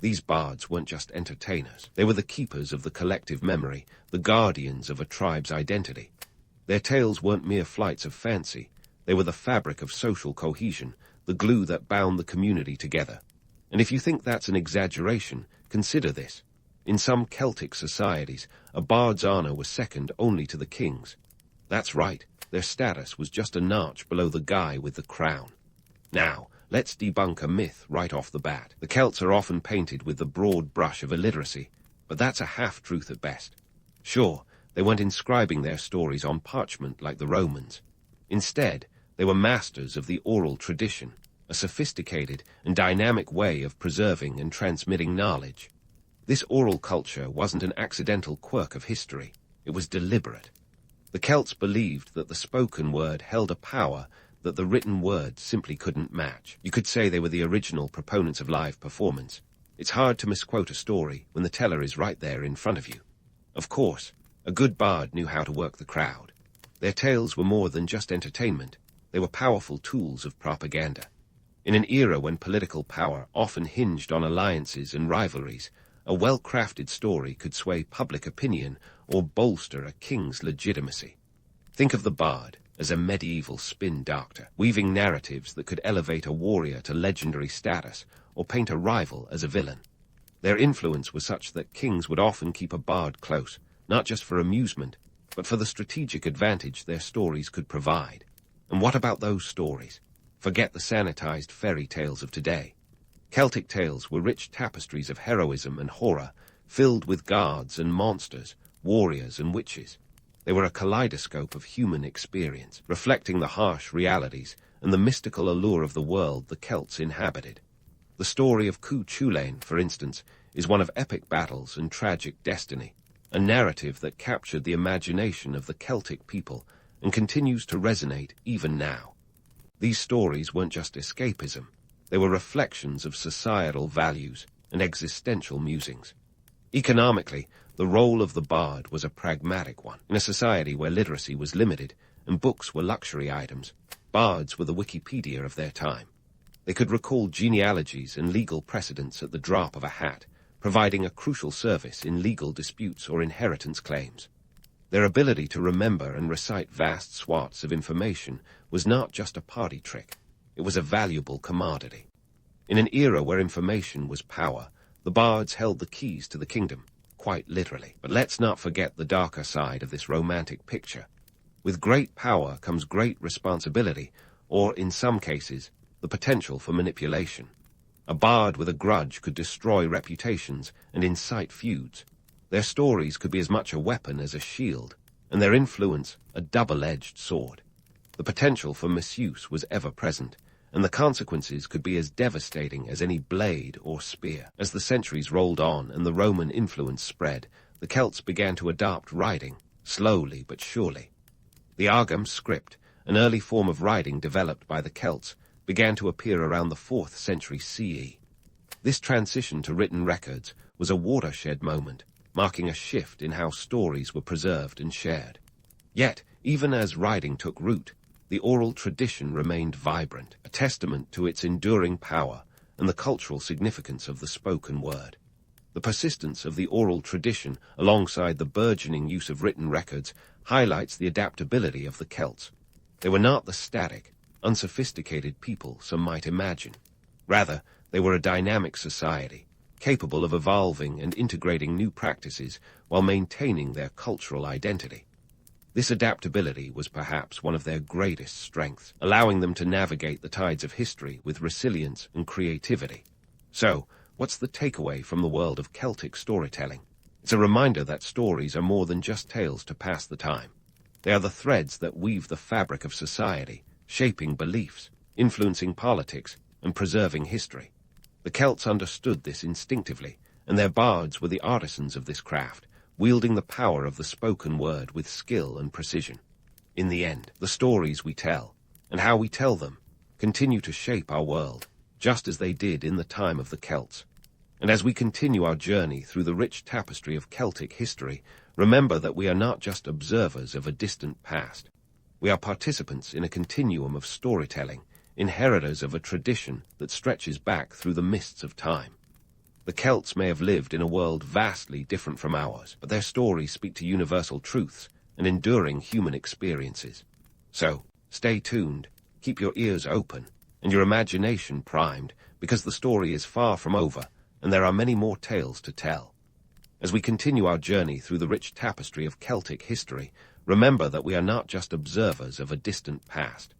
These bards weren't just entertainers. They were the keepers of the collective memory, the guardians of a tribe's identity. Their tales weren't mere flights of fancy. They were the fabric of social cohesion, the glue that bound the community together. And if you think that's an exaggeration, consider this. In some Celtic societies, a bard's honor was second only to the king's. That's right, their status was just a notch below the guy with the crown. Now, let's debunk a myth right off the bat. The Celts are often painted with the broad brush of illiteracy, but that's a half-truth at best. Sure, they weren't inscribing their stories on parchment like the Romans. Instead, they were masters of the oral tradition, a sophisticated and dynamic way of preserving and transmitting knowledge. This oral culture wasn't an accidental quirk of history. It was deliberate. The Celts believed that the spoken word held a power that the written word simply couldn't match. You could say they were the original proponents of live performance. It's hard to misquote a story when the teller is right there in front of you. Of course, a good bard knew how to work the crowd. Their tales were more than just entertainment. They were powerful tools of propaganda. In an era when political power often hinged on alliances and rivalries, a well-crafted story could sway public opinion or bolster a king's legitimacy. Think of the bard as a medieval spin doctor, weaving narratives that could elevate a warrior to legendary status or paint a rival as a villain. Their influence was such that kings would often keep a bard close, not just for amusement, but for the strategic advantage their stories could provide. And what about those stories? Forget the sanitized fairy tales of today. Celtic tales were rich tapestries of heroism and horror, filled with gods and monsters, warriors and witches. They were a kaleidoscope of human experience, reflecting the harsh realities and the mystical allure of the world the Celts inhabited. The story of Cu Chulainn, for instance, is one of epic battles and tragic destiny, a narrative that captured the imagination of the Celtic people and continues to resonate even now. These stories weren't just escapism. They were reflections of societal values and existential musings. Economically, the role of the bard was a pragmatic one. In a society where literacy was limited and books were luxury items, bards were the Wikipedia of their time. They could recall genealogies and legal precedents at the drop of a hat, providing a crucial service in legal disputes or inheritance claims. Their ability to remember and recite vast swaths of information was not just a party trick. It was a valuable commodity. In an era where information was power, the bards held the keys to the kingdom, quite literally. But let's not forget the darker side of this romantic picture. With great power comes great responsibility, or, in some cases, the potential for manipulation. A bard with a grudge could destroy reputations and incite feuds. Their stories could be as much a weapon as a shield, and their influence a double-edged sword. The potential for misuse was ever present, and the consequences could be as devastating as any blade or spear. As the centuries rolled on and the Roman influence spread, the Celts began to adopt writing, slowly but surely. The Agam script, an early form of writing developed by the Celts, began to appear around the 4th century CE. This transition to written records was a watershed moment, marking a shift in how stories were preserved and shared. Yet, even as writing took root, the oral tradition remained vibrant, a testament to its enduring power and the cultural significance of the spoken word. The persistence of the oral tradition, alongside the burgeoning use of written records, highlights the adaptability of the Celts. They were not the static, unsophisticated people some might imagine. Rather, they were a dynamic society, capable of evolving and integrating new practices while maintaining their cultural identity. This adaptability was perhaps one of their greatest strengths, allowing them to navigate the tides of history with resilience and creativity. So, what's the takeaway from the world of Celtic storytelling? It's a reminder that stories are more than just tales to pass the time. They are the threads that weave the fabric of society, shaping beliefs, influencing politics, and preserving history. The Celts understood this instinctively, and their bards were the artisans of this craft, wielding the power of the spoken word with skill and precision. In the end, the stories we tell, and how we tell them, continue to shape our world, just as they did in the time of the Celts. And as we continue our journey through the rich tapestry of Celtic history, remember that we are not just observers of a distant past. We are participants in a continuum of storytelling, inheritors of a tradition that stretches back through the mists of time. The Celts may have lived in a world vastly different from ours, but their stories speak to universal truths and enduring human experiences. So, stay tuned, keep your ears open, and your imagination primed, because the story is far from over, and there are many more tales to tell. As we continue our journey through the rich tapestry of Celtic history, remember that we are not just observers of a distant past.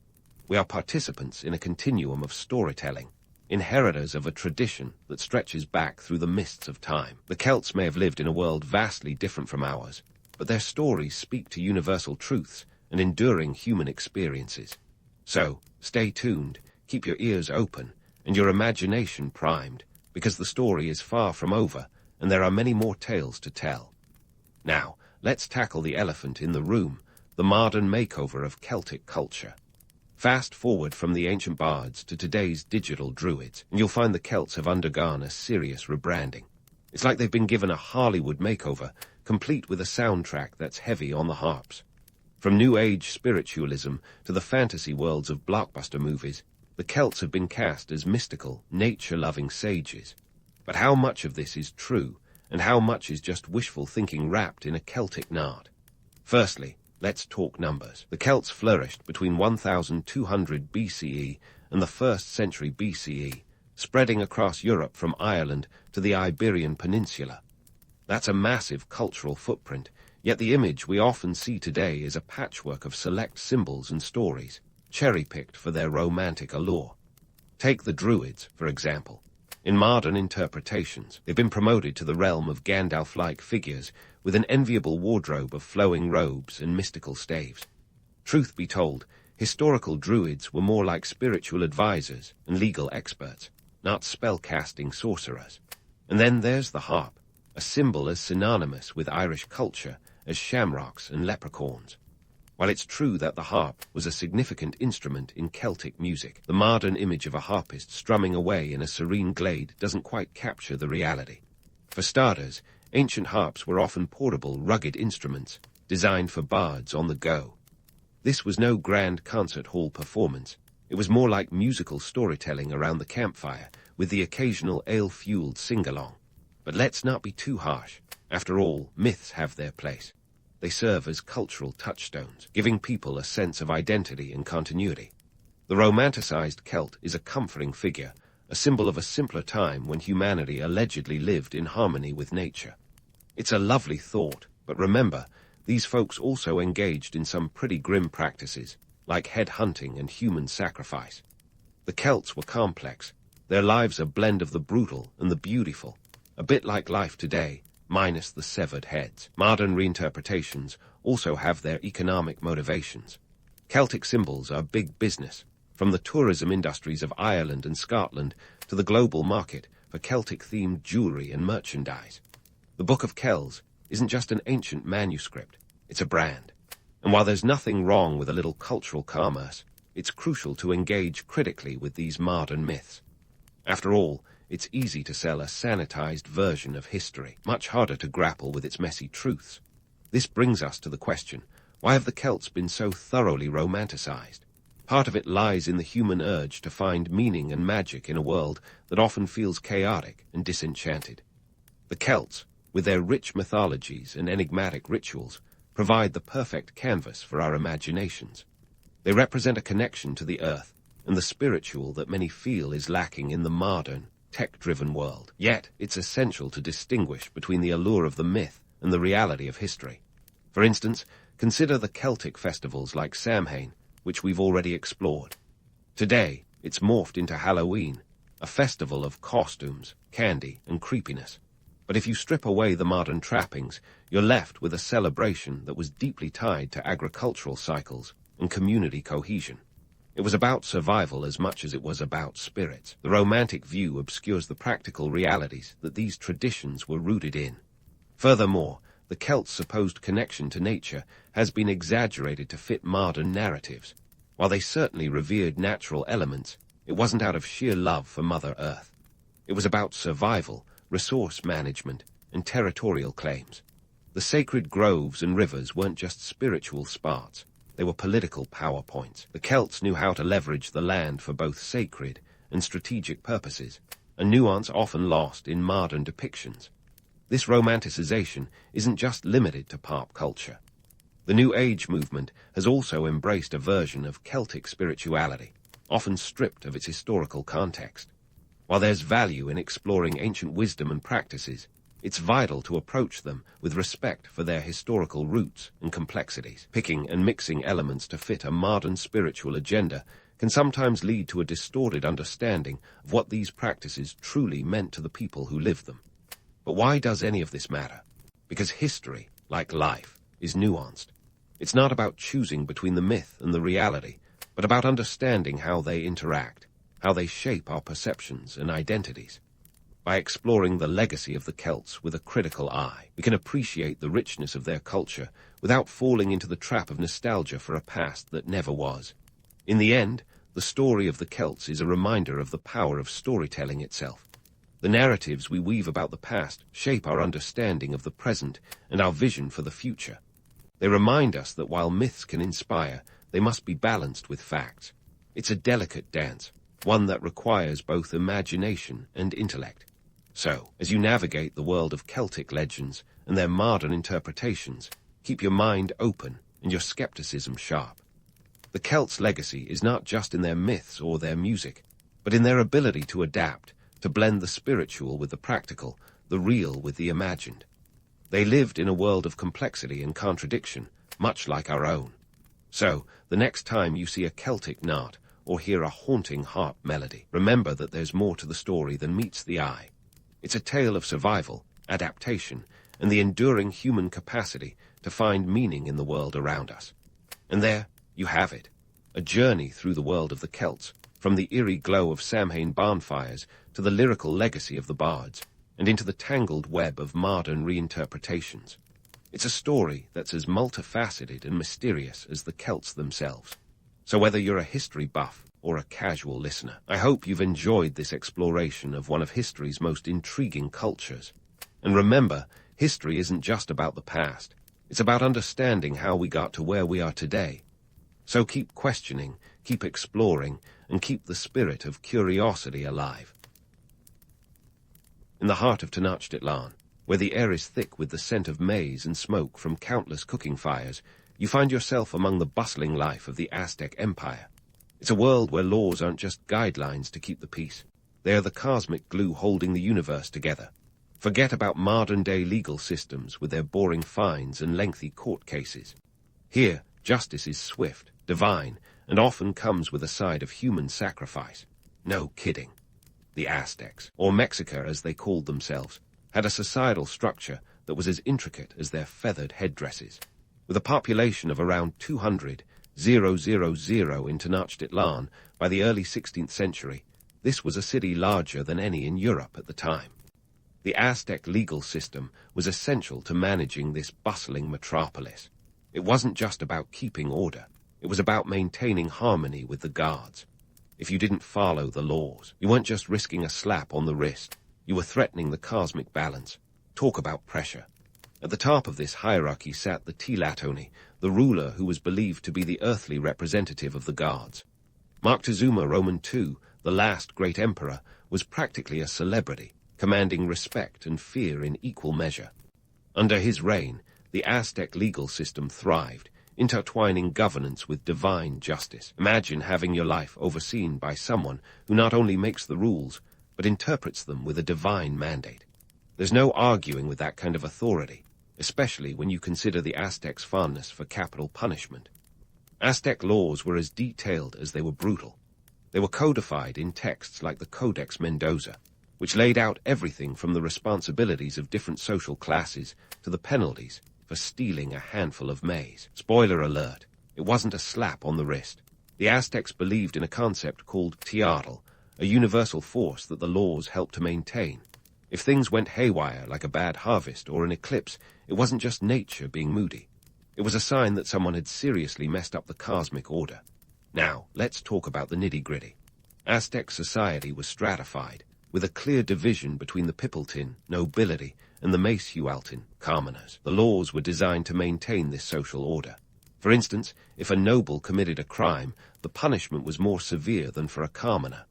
We are participants in a continuum of storytelling, inheritors of a tradition that stretches back through the mists of time. The Celts may have lived in a world vastly different from ours, but their stories speak to universal truths and enduring human experiences. So, stay tuned, keep your ears open, and your imagination primed, because the story is far from over, and there are many more tales to tell. Now, let's tackle the elephant in the room, the modern makeover of Celtic culture. Fast forward from the ancient bards to today's digital druids, and you'll find the Celts have undergone a serious rebranding. It's like they've been given a Hollywood makeover, complete with a soundtrack that's heavy on the harps. From New Age spiritualism to the fantasy worlds of blockbuster movies, the Celts have been cast as mystical, nature-loving sages. But how much of this is true, and how much is just wishful thinking wrapped in a Celtic knot? Firstly, let's talk numbers. The Celts flourished between 1200 BCE and the 1st century BCE, spreading across Europe from Ireland to the Iberian Peninsula. That's a massive cultural footprint, yet the image we often see today is a patchwork of select symbols and stories, cherry-picked for their romantic allure. Take the Druids, for example. In modern interpretations, they've been promoted to the realm of Gandalf-like figures with an enviable wardrobe of flowing robes and mystical staves. Truth be told, historical Druids were more like spiritual advisors and legal experts, not spell-casting sorcerers. And then there's the harp, a symbol as synonymous with Irish culture as shamrocks and leprechauns. While it's true that the harp was a significant instrument in Celtic music, the modern image of a harpist strumming away in a serene glade doesn't quite capture the reality. For starters, ancient harps were often portable, rugged instruments designed for bards on the go. This was no grand concert hall performance. It was more like musical storytelling around the campfire, with the occasional ale-fueled sing-along. But let's not be too harsh. After all, myths have their place. They serve as cultural touchstones, giving people a sense of identity and continuity. The romanticized Celt is a comforting figure, a symbol of a simpler time when humanity allegedly lived in harmony with nature. It's a lovely thought, but remember, these folks also engaged in some pretty grim practices, like head-hunting and human sacrifice. The Celts were complex. Their lives a blend of the brutal and the beautiful, a bit like life today, minus the severed heads. Modern reinterpretations also have their economic motivations. Celtic symbols are big business, from the tourism industries of Ireland and Scotland to the global market for Celtic-themed jewelry and merchandise. The Book of Kells isn't just an ancient manuscript, it's a brand. And while there's nothing wrong with a little cultural commerce, it's crucial to engage critically with these modern myths. After all, it's easy to sell a sanitized version of history, much harder to grapple with its messy truths. This brings us to the question, why have the Celts been so thoroughly romanticized? Part of it lies in the human urge to find meaning and magic in a world that often feels chaotic and disenchanted. The Celts, with their rich mythologies and enigmatic rituals, provide the perfect canvas for our imaginations. They represent a connection to the earth and the spiritual that many feel is lacking in the modern, tech-driven world. Yet, it's essential to distinguish between the allure of the myth and the reality of history. For instance, consider the Celtic festivals like Samhain, which we've already explored. Today, it's morphed into Halloween, a festival of costumes, candy, and creepiness. But if you strip away the modern trappings, you're left with a celebration that was deeply tied to agricultural cycles and community cohesion. It was about survival as much as it was about spirits. The romantic view obscures the practical realities that these traditions were rooted in. Furthermore, the Celts' supposed connection to nature has been exaggerated to fit modern narratives. While they certainly revered natural elements, it wasn't out of sheer love for Mother Earth. It was about survival, resource management, and territorial claims. The sacred groves and rivers weren't just spiritual spots. They were political power points. The Celts knew how to leverage the land for both sacred and strategic purposes, a nuance often lost in modern depictions. This romanticization isn't just limited to pop culture. The New Age movement has also embraced a version of Celtic spirituality, often stripped of its historical context. While there's value in exploring ancient wisdom and practices, it's vital to approach them with respect for their historical roots and complexities. Picking and mixing elements to fit a modern spiritual agenda can sometimes lead to a distorted understanding of what these practices truly meant to the people who lived them. But why does any of this matter? Because history, like life, is nuanced. It's not about choosing between the myth and the reality, but about understanding how they interact, how they shape our perceptions and identities. By exploring the legacy of the Celts with a critical eye, we can appreciate the richness of their culture without falling into the trap of nostalgia for a past that never was. In the end, the story of the Celts is a reminder of the power of storytelling itself. The narratives we weave about the past shape our understanding of the present and our vision for the future. They remind us that while myths can inspire, they must be balanced with facts. It's a delicate dance, one that requires both imagination and intellect. So, as you navigate the world of Celtic legends and their modern interpretations, keep your mind open and your skepticism sharp. The Celts' legacy is not just in their myths or their music, but in their ability to adapt, to blend the spiritual with the practical, the real with the imagined. They lived in a world of complexity and contradiction, much like our own. So, the next time you see a Celtic knot or hear a haunting harp melody, remember that there's more to the story than meets the eye. It's a tale of survival, adaptation, and the enduring human capacity to find meaning in the world around us. And there you have it, a journey through the world of the Celts, from the eerie glow of Samhain bonfires to the lyrical legacy of the bards, and into the tangled web of modern reinterpretations. It's a story that's as multifaceted and mysterious as the Celts themselves. So whether you're a history buff or a casual listener, I hope you've enjoyed this exploration of one of history's most intriguing cultures. And remember, history isn't just about the past. It's about understanding how we got to where we are today. So keep questioning, keep exploring, and keep the spirit of curiosity alive. In the heart of Tenochtitlan, where the air is thick with the scent of maize and smoke from countless cooking fires, you find yourself among the bustling life of the Aztec Empire. It's a world where laws aren't just guidelines to keep the peace. They are the cosmic glue holding the universe together. Forget about modern-day legal systems with their boring fines and lengthy court cases. Here, justice is swift, divine, and often comes with a side of human sacrifice. No kidding. The Aztecs, or Mexica as they called themselves, had a societal structure that was as intricate as their feathered headdresses. With a population of around 200,000 in Tenochtitlan by the early 16th century, this was a city larger than any in Europe at the time. The Aztec legal system was essential to managing this bustling metropolis. It wasn't just about keeping order. It was about maintaining harmony with the guards. If you didn't follow the laws, you weren't just risking a slap on the wrist. You were threatening the cosmic balance. Talk about pressure. At the top of this hierarchy sat the Tlatoni, the ruler who was believed to be the earthly representative of the gods. Moctezuma Roman II, the last great emperor, was practically a celebrity, commanding respect and fear in equal measure. Under his reign, the Aztec legal system thrived, intertwining governance with divine justice. Imagine having your life overseen by someone who not only makes the rules, but but interprets them with a divine mandate. There's no arguing with that kind of authority, especially when you consider the Aztecs' fondness for capital punishment. Aztec laws were as detailed as they were brutal. They were codified in texts like the Codex Mendoza, which laid out everything from the responsibilities of different social classes to the penalties for stealing a handful of maize. Spoiler alert, it wasn't a slap on the wrist. The Aztecs believed in a concept called teatl, a universal force that the laws helped to maintain. If things went haywire like a bad harvest or an eclipse, it wasn't just nature being moody. It was a sign that someone had seriously messed up the cosmic order. Now, let's talk about the nitty-gritty. Aztec society was stratified, with a clear division between the Pipiltin, nobility, and the Macehualtin, commoners. The laws were designed to maintain this social order. For instance, if a noble committed a crime, the punishment was more severe than for a commoner.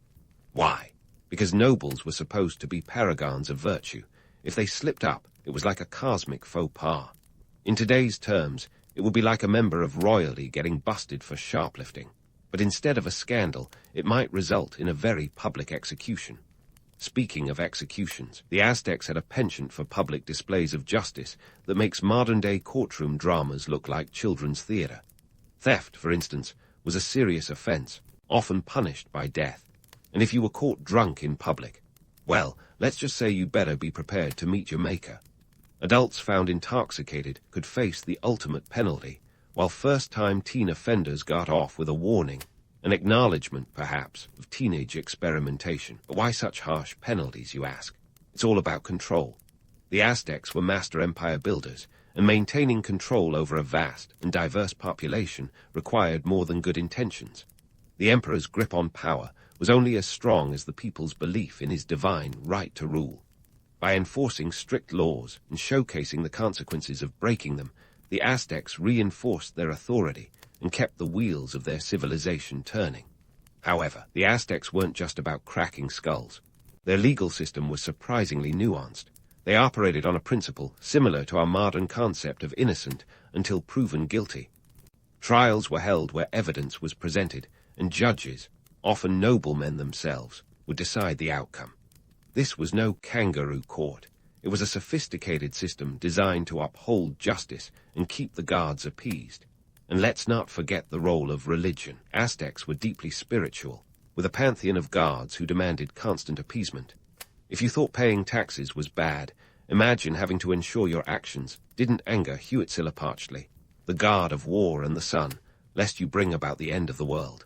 Why? Because nobles were supposed to be paragons of virtue. If they slipped up, it was like a cosmic faux pas. In today's terms, it would be like a member of royalty getting busted for shoplifting. But instead of a scandal, it might result in a very public execution. Speaking of executions, the Aztecs had a penchant for public displays of justice that makes modern-day courtroom dramas look like children's theater. Theft, for instance, was a serious offense, often punished by death. And if you were caught drunk in public, well, let's just say you'd better be prepared to meet your maker. Adults found intoxicated could face the ultimate penalty, while first-time teen offenders got off with a warning, an acknowledgement, perhaps, of teenage experimentation. But why such harsh penalties, you ask? It's all about control. The Aztecs were master empire builders, and maintaining control over a vast and diverse population required more than good intentions. The emperor's grip on power was only as strong as the people's belief in his divine right to rule. By enforcing strict laws and showcasing the consequences of breaking them, the Aztecs reinforced their authority and kept the wheels of their civilization turning. However, the Aztecs weren't just about cracking skulls. Their legal system was surprisingly nuanced. They operated on a principle similar to our modern concept of innocent until proven guilty. Trials were held where evidence was presented, and judges, often noblemen themselves, would decide the outcome. This was no kangaroo court. It was a sophisticated system designed to uphold justice and keep the guards appeased. And let's not forget the role of religion. Aztecs were deeply spiritual, with a pantheon of gods who demanded constant appeasement. If you thought paying taxes was bad, imagine having to ensure your actions didn't anger Huitzilopochtli, the god of war and the sun, lest you bring about the end of the world.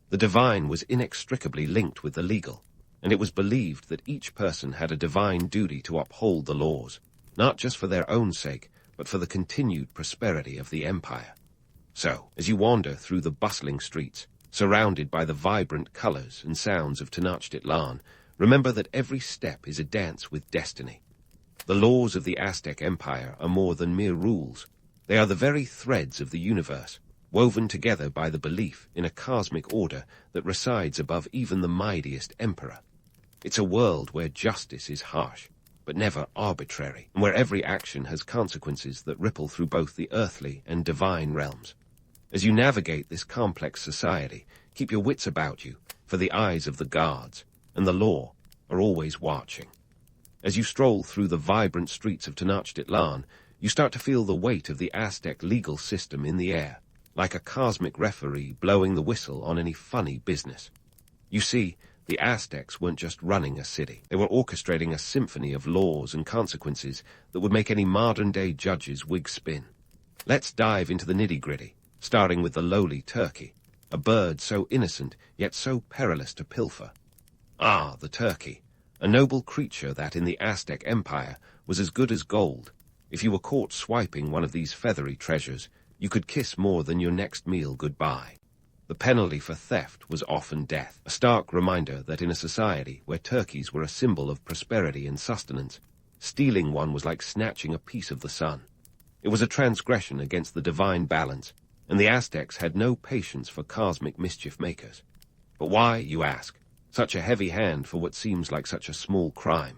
The divine was inextricably linked with the legal, and it was believed that each person had a divine duty to uphold the laws, not just for their own sake, but for the continued prosperity of the empire. So, as you wander through the bustling streets, surrounded by the vibrant colors and sounds of Tenochtitlan, remember that every step is a dance with destiny. The laws of the Aztec Empire are more than mere rules. They are the very threads of the universe, woven together by the belief in a cosmic order that resides above even the mightiest emperor. It's a world where justice is harsh, but never arbitrary, and where every action has consequences that ripple through both the earthly and divine realms. As you navigate this complex society, keep your wits about you, for the eyes of the guards and the law are always watching. As you stroll through the vibrant streets of Tenochtitlan, you start to feel the weight of the Aztec legal system in the air, like a cosmic referee blowing the whistle on any funny business. You see, the Aztecs weren't just running a city. They were orchestrating a symphony of laws and consequences that would make any modern-day judge's wig spin. Let's dive into the nitty-gritty, starting with the lowly turkey, a bird so innocent yet so perilous to pilfer. Ah, the turkey, a noble creature that in the Aztec Empire was as good as gold. If you were caught swiping one of these feathery treasures, you could kiss more than your next meal goodbye. The penalty for theft was often death, a stark reminder that in a society where turkeys were a symbol of prosperity and sustenance, stealing one was like snatching a piece of the sun. It was a transgression against the divine balance, and the Aztecs had no patience for cosmic mischief makers. But why, you ask, such a heavy hand for what seems like such a small crime?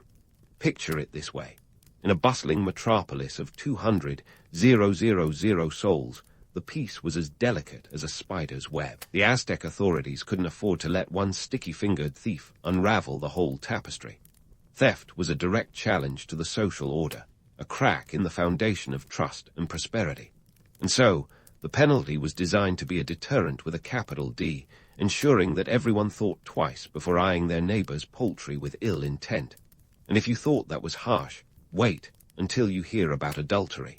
Picture it this way. In a bustling metropolis of 200,000 souls, the peace was as delicate as a spider's web. The Aztec authorities couldn't afford to let one sticky-fingered thief unravel the whole tapestry. Theft was a direct challenge to the social order, a crack in the foundation of trust and prosperity. And so, the penalty was designed to be a deterrent with a capital D, ensuring that everyone thought twice before eyeing their neighbor's poultry with ill intent. And if you thought that was harsh, wait until you hear about adultery.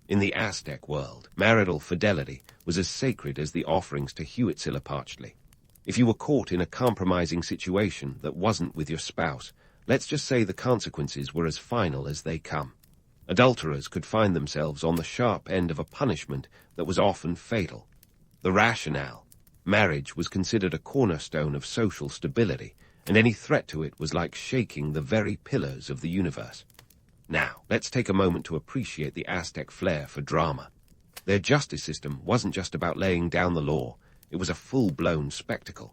In the Aztec world, marital fidelity was as sacred as the offerings to Huitzilopochtli. If you were caught in a compromising situation that wasn't with your spouse, let's just say the consequences were as final as they come. Adulterers could find themselves on the sharp end of a punishment that was often fatal. The rationale: marriage was considered a cornerstone of social stability, and any threat to it was like shaking the very pillars of the universe. Now, let's take a moment to appreciate the Aztec flair for drama. Their justice system wasn't just about laying down the law, it was a full-blown spectacle.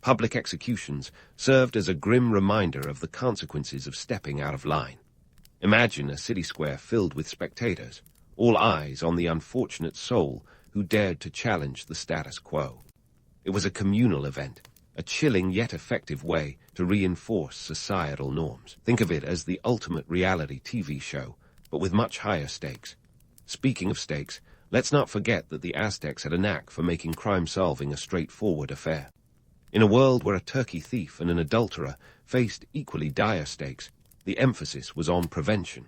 Public executions served as a grim reminder of the consequences of stepping out of line. Imagine a city square filled with spectators, all eyes on the unfortunate soul who dared to challenge the status quo. It was a communal event, a chilling yet effective way to reinforce societal norms. Think of it as the ultimate reality TV show, but with much higher stakes. Speaking of stakes, let's not forget that the Aztecs had a knack for making crime-solving a straightforward affair. In a world where a turkey thief and an adulterer faced equally dire stakes, the emphasis was on prevention.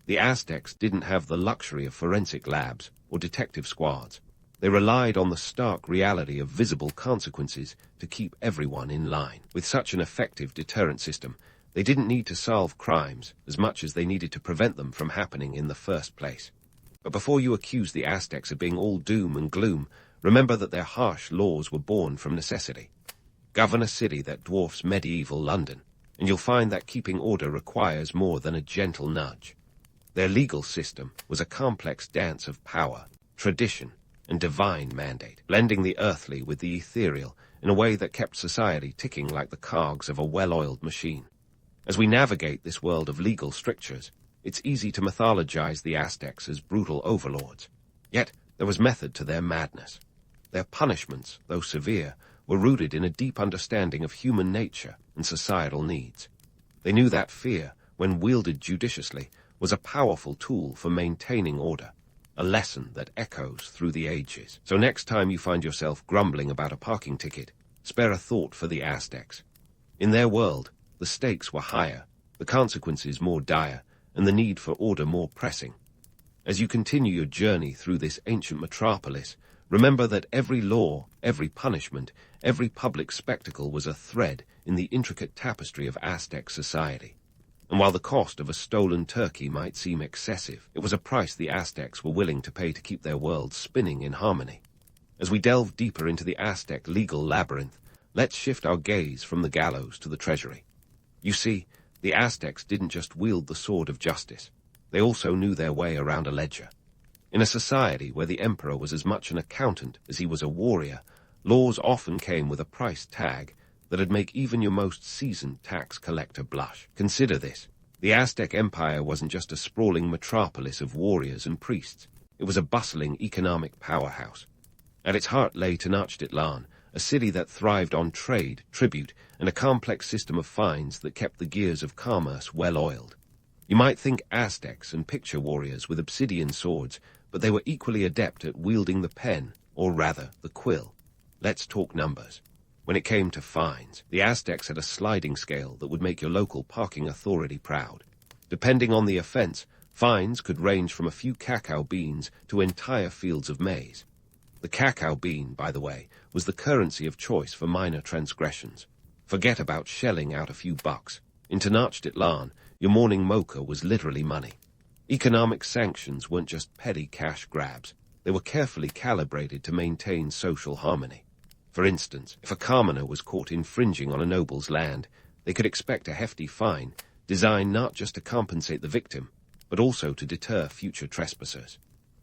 The Aztecs didn't have the luxury of forensic labs or detective squads. They relied on the stark reality of visible consequences to keep everyone in line. With such an effective deterrent system, they didn't need to solve crimes as much as they needed to prevent them from happening in the first place. But before you accuse the Aztecs of being all doom and gloom, remember that their harsh laws were born from necessity. Govern a city that dwarfs medieval London, and you'll find that keeping order requires more than a gentle nudge. Their legal system was a complex dance of power, tradition, and divine mandate, blending the earthly with the ethereal in a way that kept society ticking like the cogs of a well-oiled machine. As we navigate this world of legal strictures, it's easy to mythologize the Aztecs as brutal overlords. Yet there was method to their madness. Their punishments, though severe, were rooted in a deep understanding of human nature and societal needs. They knew that fear, when wielded judiciously, was a powerful tool for maintaining order, a lesson that echoes through the ages. So next time you find yourself grumbling about a parking ticket, spare a thought for the Aztecs. In their world, the stakes were higher, the consequences more dire, and the need for order more pressing. As you continue your journey through this ancient metropolis, remember that every law, every punishment, every public spectacle was a thread in the intricate tapestry of Aztec society. And while the cost of a stolen turkey might seem excessive, it was a price the Aztecs were willing to pay to keep their world spinning in harmony. As we delve deeper into the Aztec legal labyrinth, let's shift our gaze from the gallows to the treasury. You see, the Aztecs didn't just wield the sword of justice. They also knew their way around a ledger. In a society where the emperor was as much an accountant as he was a warrior, laws often came with a price tag that'd make even your most seasoned tax collector blush. Consider this. The Aztec Empire wasn't just a sprawling metropolis of warriors and priests. It was a bustling economic powerhouse. At its heart lay Tenochtitlan, a city that thrived on trade, tribute, and a complex system of fines that kept the gears of commerce well-oiled. You might think Aztecs and picture warriors with obsidian swords, but they were equally adept at wielding the pen, or rather, the quill. Let's talk numbers. When it came to fines, the Aztecs had a sliding scale that would make your local parking authority proud. Depending on the offense, fines could range from a few cacao beans to entire fields of maize. The cacao bean, by the way, was the currency of choice for minor transgressions. Forget about shelling out a few bucks. In Tenochtitlan, your morning mocha was literally money. Economic sanctions weren't just petty cash grabs. They were carefully calibrated to maintain social harmony. For instance, if a commoner was caught infringing on a noble's land, they could expect a hefty fine, designed not just to compensate the victim, but also to deter future trespassers.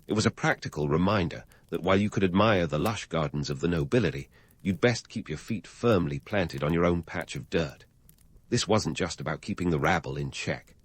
It was a practical reminder that while you could admire the lush gardens of the nobility, you'd best keep your feet firmly planted on your own patch of dirt. This wasn't just about keeping the rabble in check.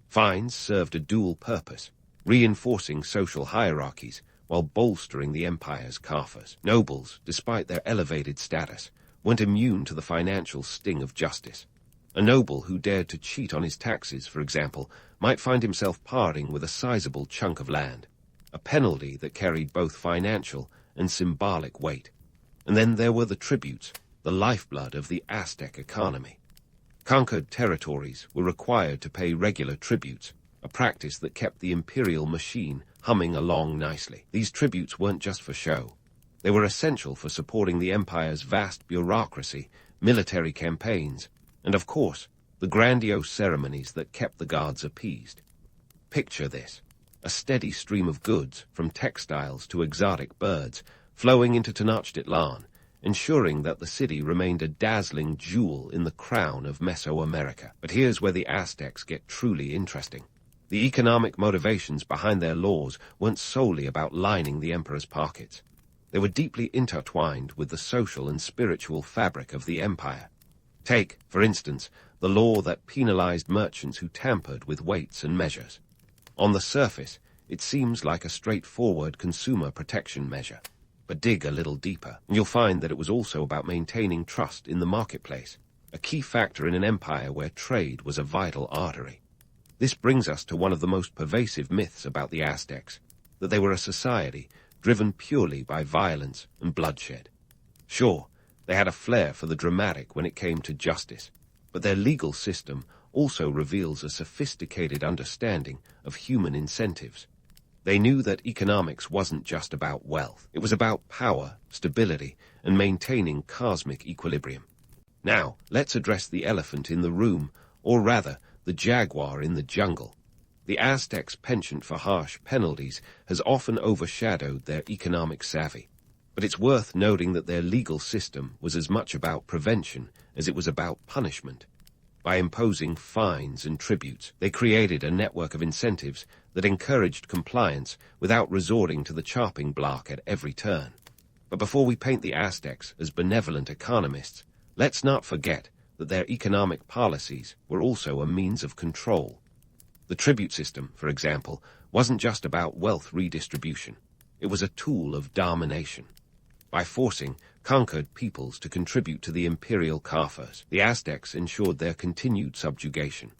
Fines served a dual purpose, reinforcing social hierarchies, while bolstering the empire's coffers. Nobles, despite their elevated status, weren't immune to the financial sting of justice. A noble who dared to cheat on his taxes, for example, might find himself parting with a sizable chunk of land, a penalty that carried both financial and symbolic weight. And then there were the tributes, the lifeblood of the Aztec economy. Conquered territories were required to pay regular tributes, a practice that kept the imperial machine humming along nicely. These tributes weren't just for show. They were essential for supporting the empire's vast bureaucracy, military campaigns, and of course, the grandiose ceremonies that kept the guards appeased. Picture this: a steady stream of goods, from textiles to exotic birds, flowing into Tenochtitlan, ensuring that the city remained a dazzling jewel in the crown of Mesoamerica. But here's where the Aztecs get truly interesting. The economic motivations behind their laws weren't solely about lining the emperor's pockets. They were deeply intertwined with the social and spiritual fabric of the empire. Take, for instance, the law that penalized merchants who tampered with weights and measures. On the surface, it seems like a straightforward consumer protection measure. But dig a little deeper, and you'll find that it was also about maintaining trust in the marketplace, a key factor in an empire where trade was a vital artery. This brings us to one of the most pervasive myths about the Aztecs, that they were a society driven purely by violence and bloodshed. Sure, they had a flair for the dramatic when it came to justice, but their legal system also reveals a sophisticated understanding of human incentives. They knew that economics wasn't just about wealth. It was about power, stability, and maintaining cosmic equilibrium. Now, let's address the elephant in the room, or rather, the jaguar in the jungle. The Aztecs' penchant for harsh penalties has often overshadowed their economic savvy. But it's worth noting that their legal system was as much about prevention as it was about punishment. By imposing fines and tributes, they created a network of incentives that encouraged compliance without resorting to the chopping block at every turn. But before we paint the Aztecs as benevolent economists, let's not forget that their economic policies were also a means of control. The tribute system, for example, wasn't just about wealth redistribution. It was a tool of domination. By forcing conquered peoples to contribute to the imperial coffers, the Aztecs ensured their continued subjugation.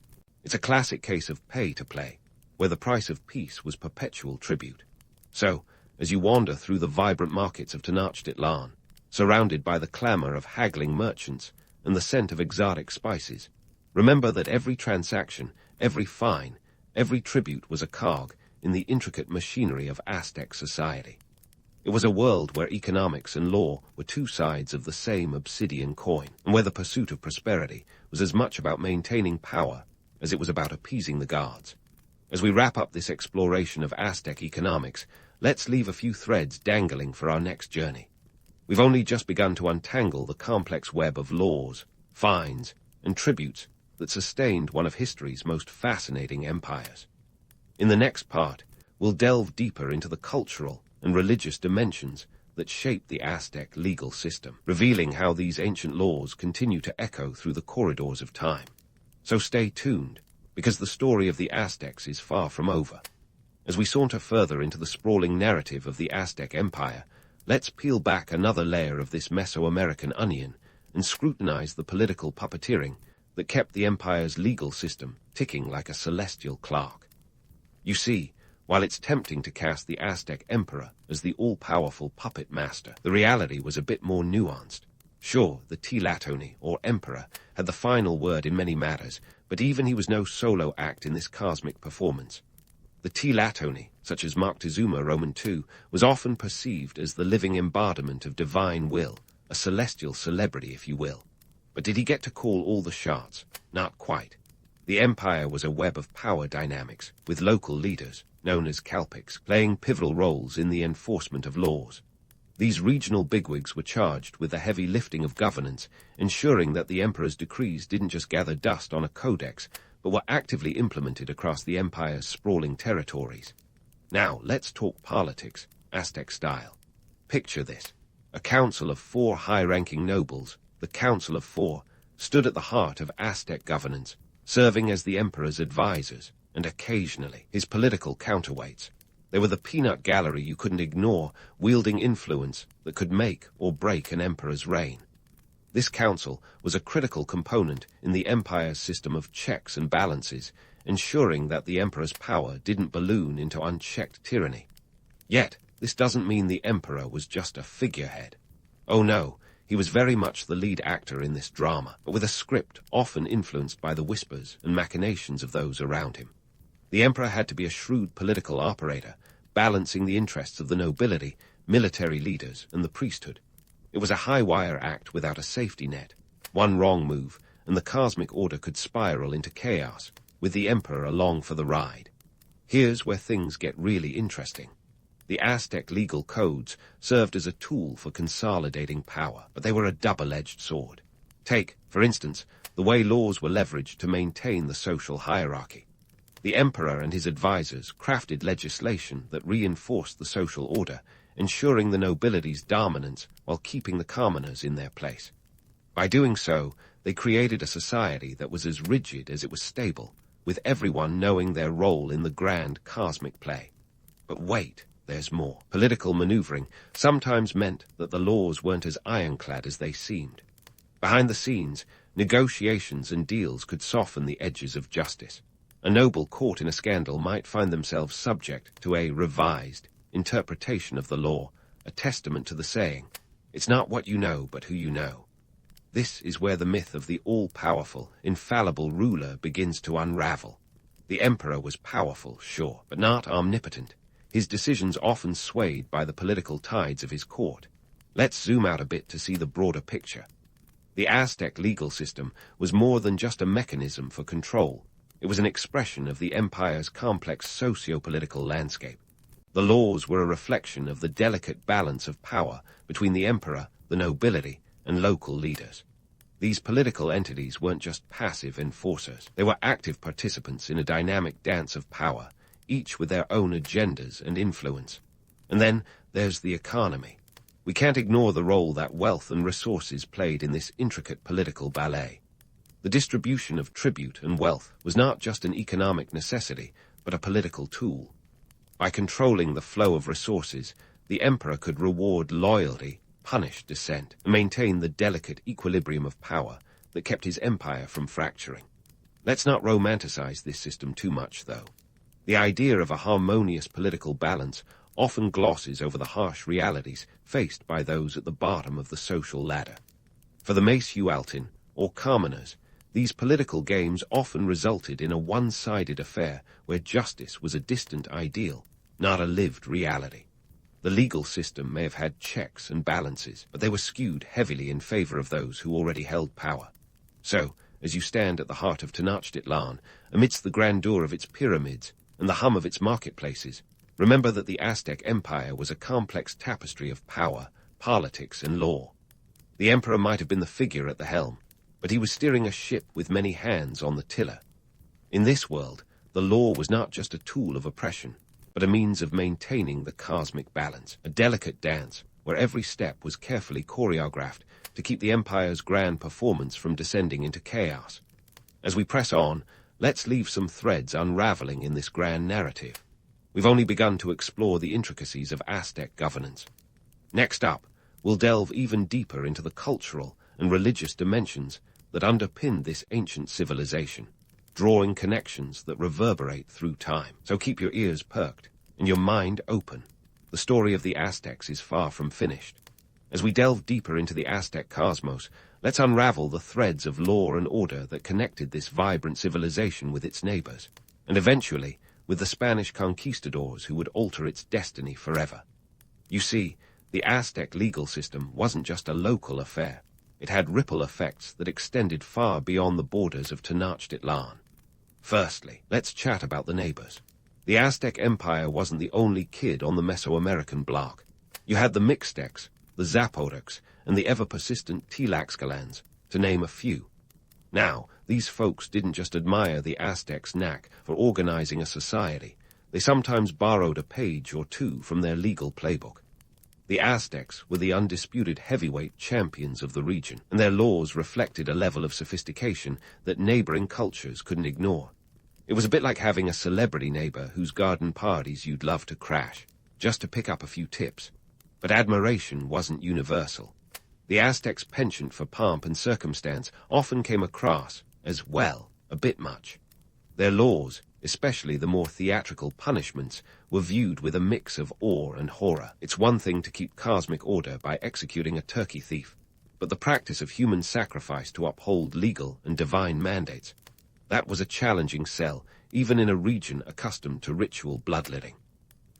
It's a classic case of pay to play, where the price of peace was perpetual tribute. So, as you wander through the vibrant markets of Tenochtitlan, surrounded by the clamor of haggling merchants and the scent of exotic spices, remember that every transaction, every fine, every tribute was a cog in the intricate machinery of Aztec society. It was a world where economics and law were two sides of the same obsidian coin, and where the pursuit of prosperity was as much about maintaining power as it was about appeasing the gods. As we wrap up this exploration of Aztec economics, let's leave a few threads dangling for our next journey. We've only just begun to untangle the complex web of laws, fines, and tributes that sustained one of history's most fascinating empires. In the next part, we'll delve deeper into the cultural and religious dimensions that shape the Aztec legal system, revealing how these ancient laws continue to echo through the corridors of time. So stay tuned, because the story of the Aztecs is far from over. As we saunter further into the sprawling narrative of the Aztec Empire, let's peel back another layer of this Mesoamerican onion and scrutinize the political puppeteering that kept the empire's legal system ticking like a celestial clock. You see, while it's tempting to cast the Aztec emperor as the all-powerful puppet master, the reality was a bit more nuanced. Sure, the Tlatoni, or emperor, had the final word in many matters, but even he was no solo act in this cosmic performance. The Tlatoni, such as Moctezuma Roman II, was often perceived as the living embodiment of divine will, a celestial celebrity, if you will. But did he get to call all the shots? Not quite. The empire was a web of power dynamics, with local leaders, known as Calpics, playing pivotal roles in the enforcement of laws. These regional bigwigs were charged with the heavy lifting of governance, ensuring that the emperor's decrees didn't just gather dust on a codex, but were actively implemented across the empire's sprawling territories. Now, let's talk politics, Aztec style. Picture this. A council of 4 high-ranking nobles, the Council of Four, stood at the heart of Aztec governance, serving as the emperor's advisors, and occasionally his political counterweights. They were the peanut gallery you couldn't ignore, wielding influence that could make or break an emperor's reign. This council was a critical component in the empire's system of checks and balances, ensuring that the emperor's power didn't balloon into unchecked tyranny. Yet, this doesn't mean the emperor was just a figurehead. Oh no, he was very much the lead actor in this drama, but with a script often influenced by the whispers and machinations of those around him. The emperor had to be a shrewd political operator, balancing the interests of the nobility, military leaders, and the priesthood. It was a high-wire act without a safety net. One wrong move, and the cosmic order could spiral into chaos, with the emperor along for the ride. Here's where things get really interesting. The Aztec legal codes served as a tool for consolidating power, but they were a double-edged sword. Take, for instance, the way laws were leveraged to maintain the social hierarchy. The emperor and his advisors crafted legislation that reinforced the social order, ensuring the nobility's dominance while keeping the commoners in their place. By doing so, they created a society that was as rigid as it was stable, with everyone knowing their role in the grand cosmic play. But wait, there's more. Political maneuvering sometimes meant that the laws weren't as ironclad as they seemed. Behind the scenes, negotiations and deals could soften the edges of justice. A noble caught in a scandal might find themselves subject to a revised interpretation of the law, a testament to the saying, "It's not what you know, but who you know." This is where the myth of the all-powerful, infallible ruler begins to unravel. The emperor was powerful, sure, but not omnipotent. His decisions often swayed by the political tides of his court. Let's zoom out a bit to see the broader picture. The Aztec legal system was more than just a mechanism for control. It was an expression of the empire's complex socio-political landscape. The laws were a reflection of the delicate balance of power between the emperor, the nobility, and local leaders. These political entities weren't just passive enforcers. They were active participants in a dynamic dance of power, each with their own agendas and influence. And then there's the economy. We can't ignore the role that wealth and resources played in this intricate political ballet. The distribution of tribute and wealth was not just an economic necessity, but a political tool. By controlling the flow of resources, the emperor could reward loyalty, punish dissent, and maintain the delicate equilibrium of power that kept his empire from fracturing. Let's not romanticize this system too much, though. The idea of a harmonious political balance often glosses over the harsh realities faced by those at the bottom of the social ladder. For the Mace-Ualtin, or commoners, these political games often resulted in a one-sided affair where justice was a distant ideal, not a lived reality. The legal system may have had checks and balances, but they were skewed heavily in favor of those who already held power. So, as you stand at the heart of Tenochtitlan, amidst the grandeur of its pyramids and the hum of its marketplaces, remember that the Aztec Empire was a complex tapestry of power, politics, and law. The emperor might have been the figure at the helm, but he was steering a ship with many hands on the tiller. In this world, the law was not just a tool of oppression, but a means of maintaining the cosmic balance, a delicate dance where every step was carefully choreographed to keep the empire's grand performance from descending into chaos. As we press on, let's leave some threads unraveling in this grand narrative. We've only begun to explore the intricacies of Aztec governance. Next up, we'll delve even deeper into the cultural and religious dimensions that underpinned this ancient civilization, drawing connections that reverberate through time. So keep your ears perked and your mind open. The story of the Aztecs is far from finished. As we delve deeper into the Aztec cosmos, let's unravel the threads of law and order that connected this vibrant civilization with its neighbors, and eventually with the Spanish conquistadors who would alter its destiny forever. You see, the Aztec legal system wasn't just a local affair. It had ripple effects that extended far beyond the borders of Tenochtitlan. Firstly, let's chat about the neighbors. The Aztec Empire wasn't the only kid on the Mesoamerican block. You had the Mixtecs, the Zapotecs, and the ever-persistent Tlaxcalans, to name a few. Now, these folks didn't just admire the Aztecs' knack for organizing a society. They sometimes borrowed a page or two from their legal playbook. The Aztecs were the undisputed heavyweight champions of the region, and their laws reflected a level of sophistication that neighboring cultures couldn't ignore. It was a bit like having a celebrity neighbor whose garden parties you'd love to crash, just to pick up a few tips. But admiration wasn't universal. The Aztecs' penchant for pomp and circumstance often came across as, well, a bit much. Their laws, especially the more theatrical punishments, were viewed with a mix of awe and horror. It's one thing to keep cosmic order by executing a turkey thief, but the practice of human sacrifice to uphold legal and divine mandates, that was a challenging sell, even in a region accustomed to ritual bloodletting.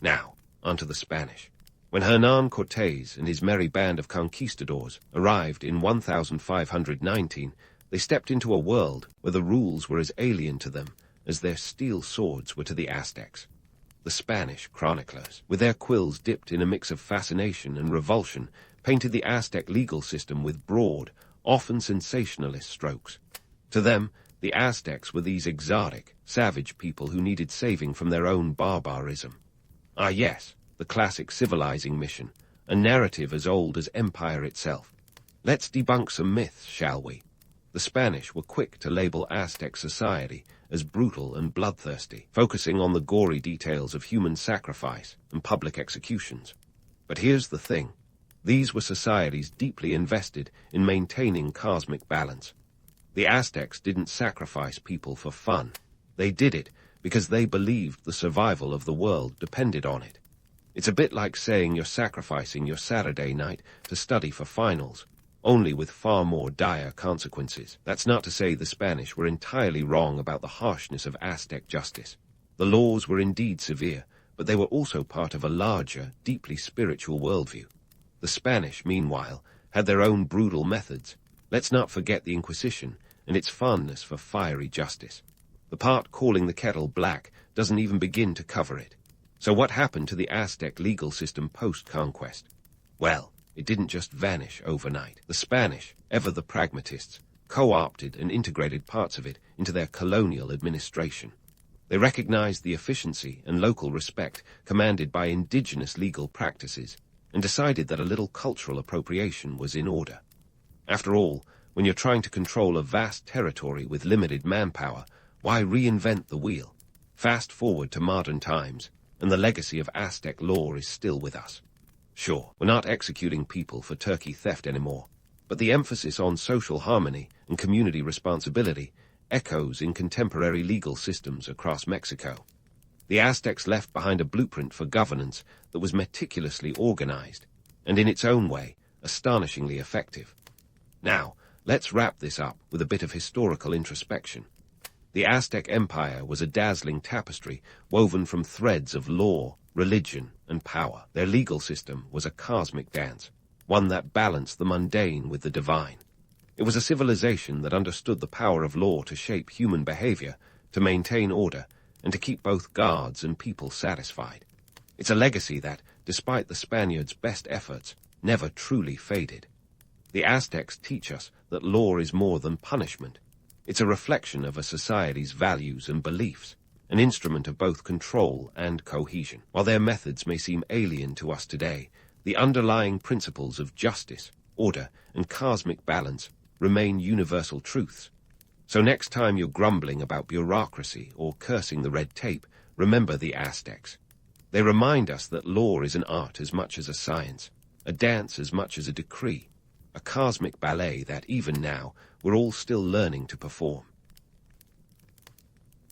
Now, onto the Spanish. When Hernán Cortés and his merry band of conquistadors arrived in 1519, they stepped into a world where the rules were as alien to them as their steel swords were to the Aztecs. The Spanish chroniclers, with their quills dipped in a mix of fascination and revulsion, painted the Aztec legal system with broad, often sensationalist strokes. To them, the Aztecs were these exotic, savage people who needed saving from their own barbarism. Ah yes, the classic civilizing mission, a narrative as old as empire itself. Let's debunk some myths, shall we? The Spanish were quick to label Aztec society as brutal and bloodthirsty, focusing on the gory details of human sacrifice and public executions. But here's the thing. These were societies deeply invested in maintaining cosmic balance. The Aztecs didn't sacrifice people for fun. They did it because they believed the survival of the world depended on it. It's a bit like saying you're sacrificing your Saturday night to study for finals, only with far more dire consequences. That's not to say the Spanish were entirely wrong about the harshness of Aztec justice. The laws were indeed severe, but they were also part of a larger, deeply spiritual worldview. The Spanish, meanwhile, had their own brutal methods. Let's not forget the Inquisition and its fondness for fiery justice. The part calling the kettle black doesn't even begin to cover it. So what happened to the Aztec legal system post-conquest? Well, it didn't just vanish overnight. The Spanish, ever the pragmatists, co-opted and integrated parts of it into their colonial administration. They recognized the efficiency and local respect commanded by indigenous legal practices and decided that a little cultural appropriation was in order. After all, when you're trying to control a vast territory with limited manpower, why reinvent the wheel? Fast forward to modern times, and the legacy of Aztec law is still with us. Sure, we're not executing people for turkey theft anymore, but the emphasis on social harmony and community responsibility echoes in contemporary legal systems across Mexico. The Aztecs left behind a blueprint for governance that was meticulously organized, and in its own way, astonishingly effective. Now, let's wrap this up with a bit of historical introspection. The Aztec Empire was a dazzling tapestry woven from threads of law, religion, and power. Their legal system was a cosmic dance, one that balanced the mundane with the divine. It was a civilization that understood the power of law to shape human behavior, to maintain order, and to keep both gods and people satisfied. It's a legacy that, despite the Spaniards' best efforts, never truly faded. The Aztecs teach us that law is more than punishment. It's a reflection of a society's values and beliefs, an instrument of both control and cohesion. While their methods may seem alien to us today, the underlying principles of justice, order, and cosmic balance remain universal truths. So next time you're grumbling about bureaucracy or cursing the red tape, remember the Aztecs. They remind us that law is an art as much as a science, a dance as much as a decree, a cosmic ballet that even now we're all still learning to perform.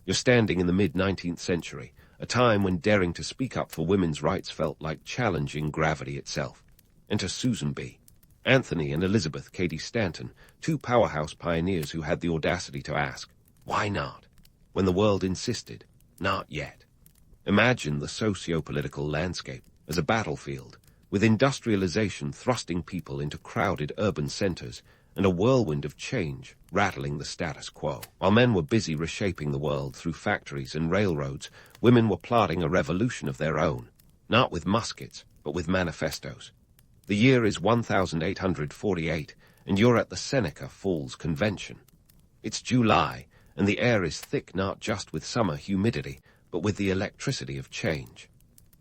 You're standing in the mid-19th century, a time when daring to speak up for women's rights felt like challenging gravity itself. Enter Susan B. Anthony and Elizabeth Cady Stanton, two powerhouse pioneers who had the audacity to ask, why not? When the world insisted, not yet. Imagine the socio-political landscape as a battlefield, with industrialization thrusting people into crowded urban centers and a whirlwind of change rattling the status quo. While men were busy reshaping the world through factories and railroads, women were plotting a revolution of their own, not with muskets, but with manifestos. The year is 1848, and you're at the Seneca Falls Convention. It's July, and the air is thick not just with summer humidity, but with the electricity of change.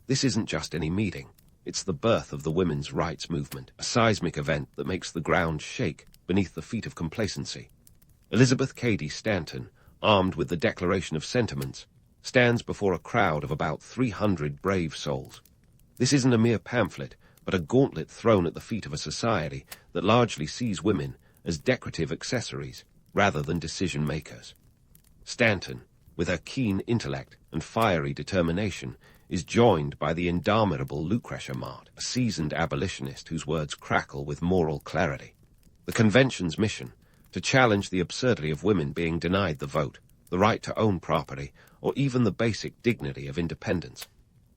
This isn't just any meeting. It's the birth of the women's rights movement, a seismic event that makes the ground shake beneath the feet of complacency. Elizabeth Cady Stanton, armed with the Declaration of Sentiments, stands before a crowd of about 300 brave souls. This isn't a mere pamphlet, but a gauntlet thrown at the feet of a society that largely sees women as decorative accessories rather than decision-makers. Stanton, with her keen intellect and fiery determination, is joined by the indomitable Lucretia Mott, a seasoned abolitionist whose words crackle with moral clarity. The convention's mission, to challenge the absurdity of women being denied the vote, the right to own property, or even the basic dignity of independence.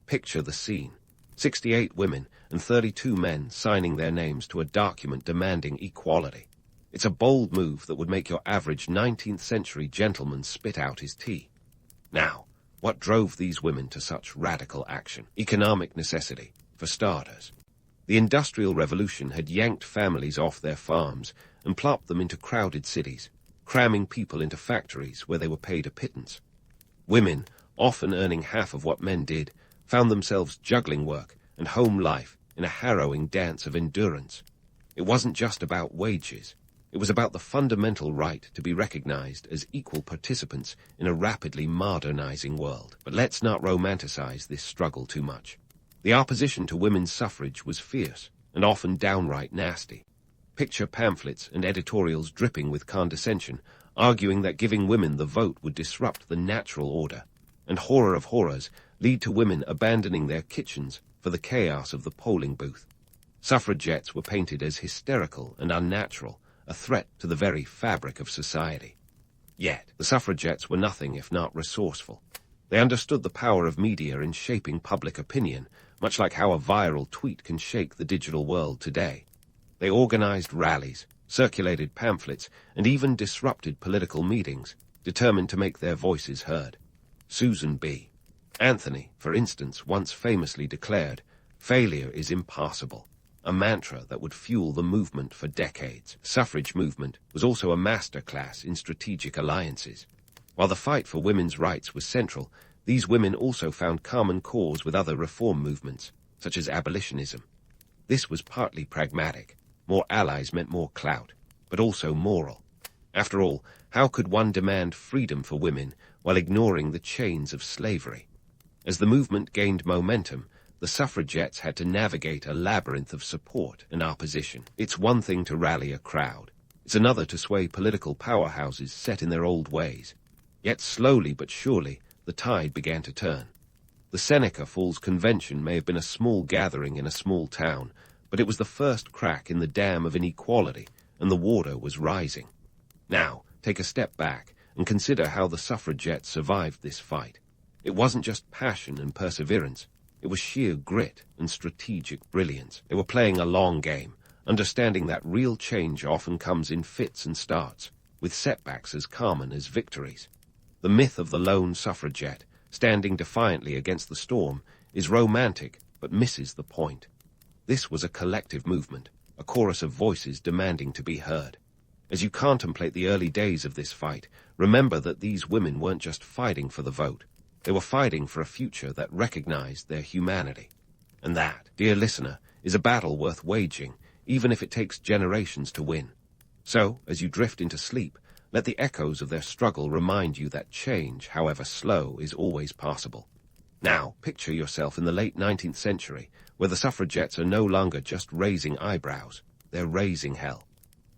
Picture the scene. 68 women and 32 men signing their names to a document demanding equality. It's a bold move that would make your average 19th century gentleman spit out his tea. Now, what drove these women to such radical action? Economic necessity, for starters. The Industrial Revolution had yanked families off their farms and plopped them into crowded cities, cramming people into factories where they were paid a pittance. Women, often earning half of what men did, found themselves juggling work and home life in a harrowing dance of endurance. It wasn't just about wages. It was about the fundamental right to be recognized as equal participants in a rapidly modernizing world. But let's not romanticize this struggle too much. The opposition to women's suffrage was fierce and often downright nasty. Picture pamphlets and editorials dripping with condescension, arguing that giving women the vote would disrupt the natural order, and horror of horrors, lead to women abandoning their kitchens for the chaos of the polling booth. Suffragettes were painted as hysterical and unnatural, a threat to the very fabric of society. Yet, the suffragettes were nothing if not resourceful. They understood the power of media in shaping public opinion, much like how a viral tweet can shake the digital world today. They organized rallies, circulated pamphlets, and even disrupted political meetings, determined to make their voices heard. Susan B. Anthony, for instance, once famously declared, "Failure is impossible," a mantra that would fuel the movement for decades. The suffrage movement was also a masterclass in strategic alliances. While the fight for women's rights was central, these women also found common cause with other reform movements, such as abolitionism. This was partly pragmatic. More allies meant more clout, but also moral. After all, how could one demand freedom for women while ignoring the chains of slavery? As the movement gained momentum, the suffragettes had to navigate a labyrinth of support and opposition. It's one thing to rally a crowd. It's another to sway political powerhouses set in their old ways. Yet slowly but surely, the tide began to turn. The Seneca Falls Convention may have been a small gathering in a small town, but it was the first crack in the dam of inequality, and the water was rising. Now, take a step back and consider how the suffragettes survived this fight. It wasn't just passion and perseverance. It was sheer grit and strategic brilliance. They were playing a long game, understanding that real change often comes in fits and starts, with setbacks as common as victories. The myth of the lone suffragette, standing defiantly against the storm, is romantic but misses the point. This was a collective movement, a chorus of voices demanding to be heard. As you contemplate the early days of this fight, remember that these women weren't just fighting for the vote. They were fighting for a future that recognized their humanity. And that, dear listener, is a battle worth waging, even if it takes generations to win. So, as you drift into sleep, let the echoes of their struggle remind you that change, however slow, is always possible. Now, picture yourself in the late 19th century, where the suffragettes are no longer just raising eyebrows, they're raising hell.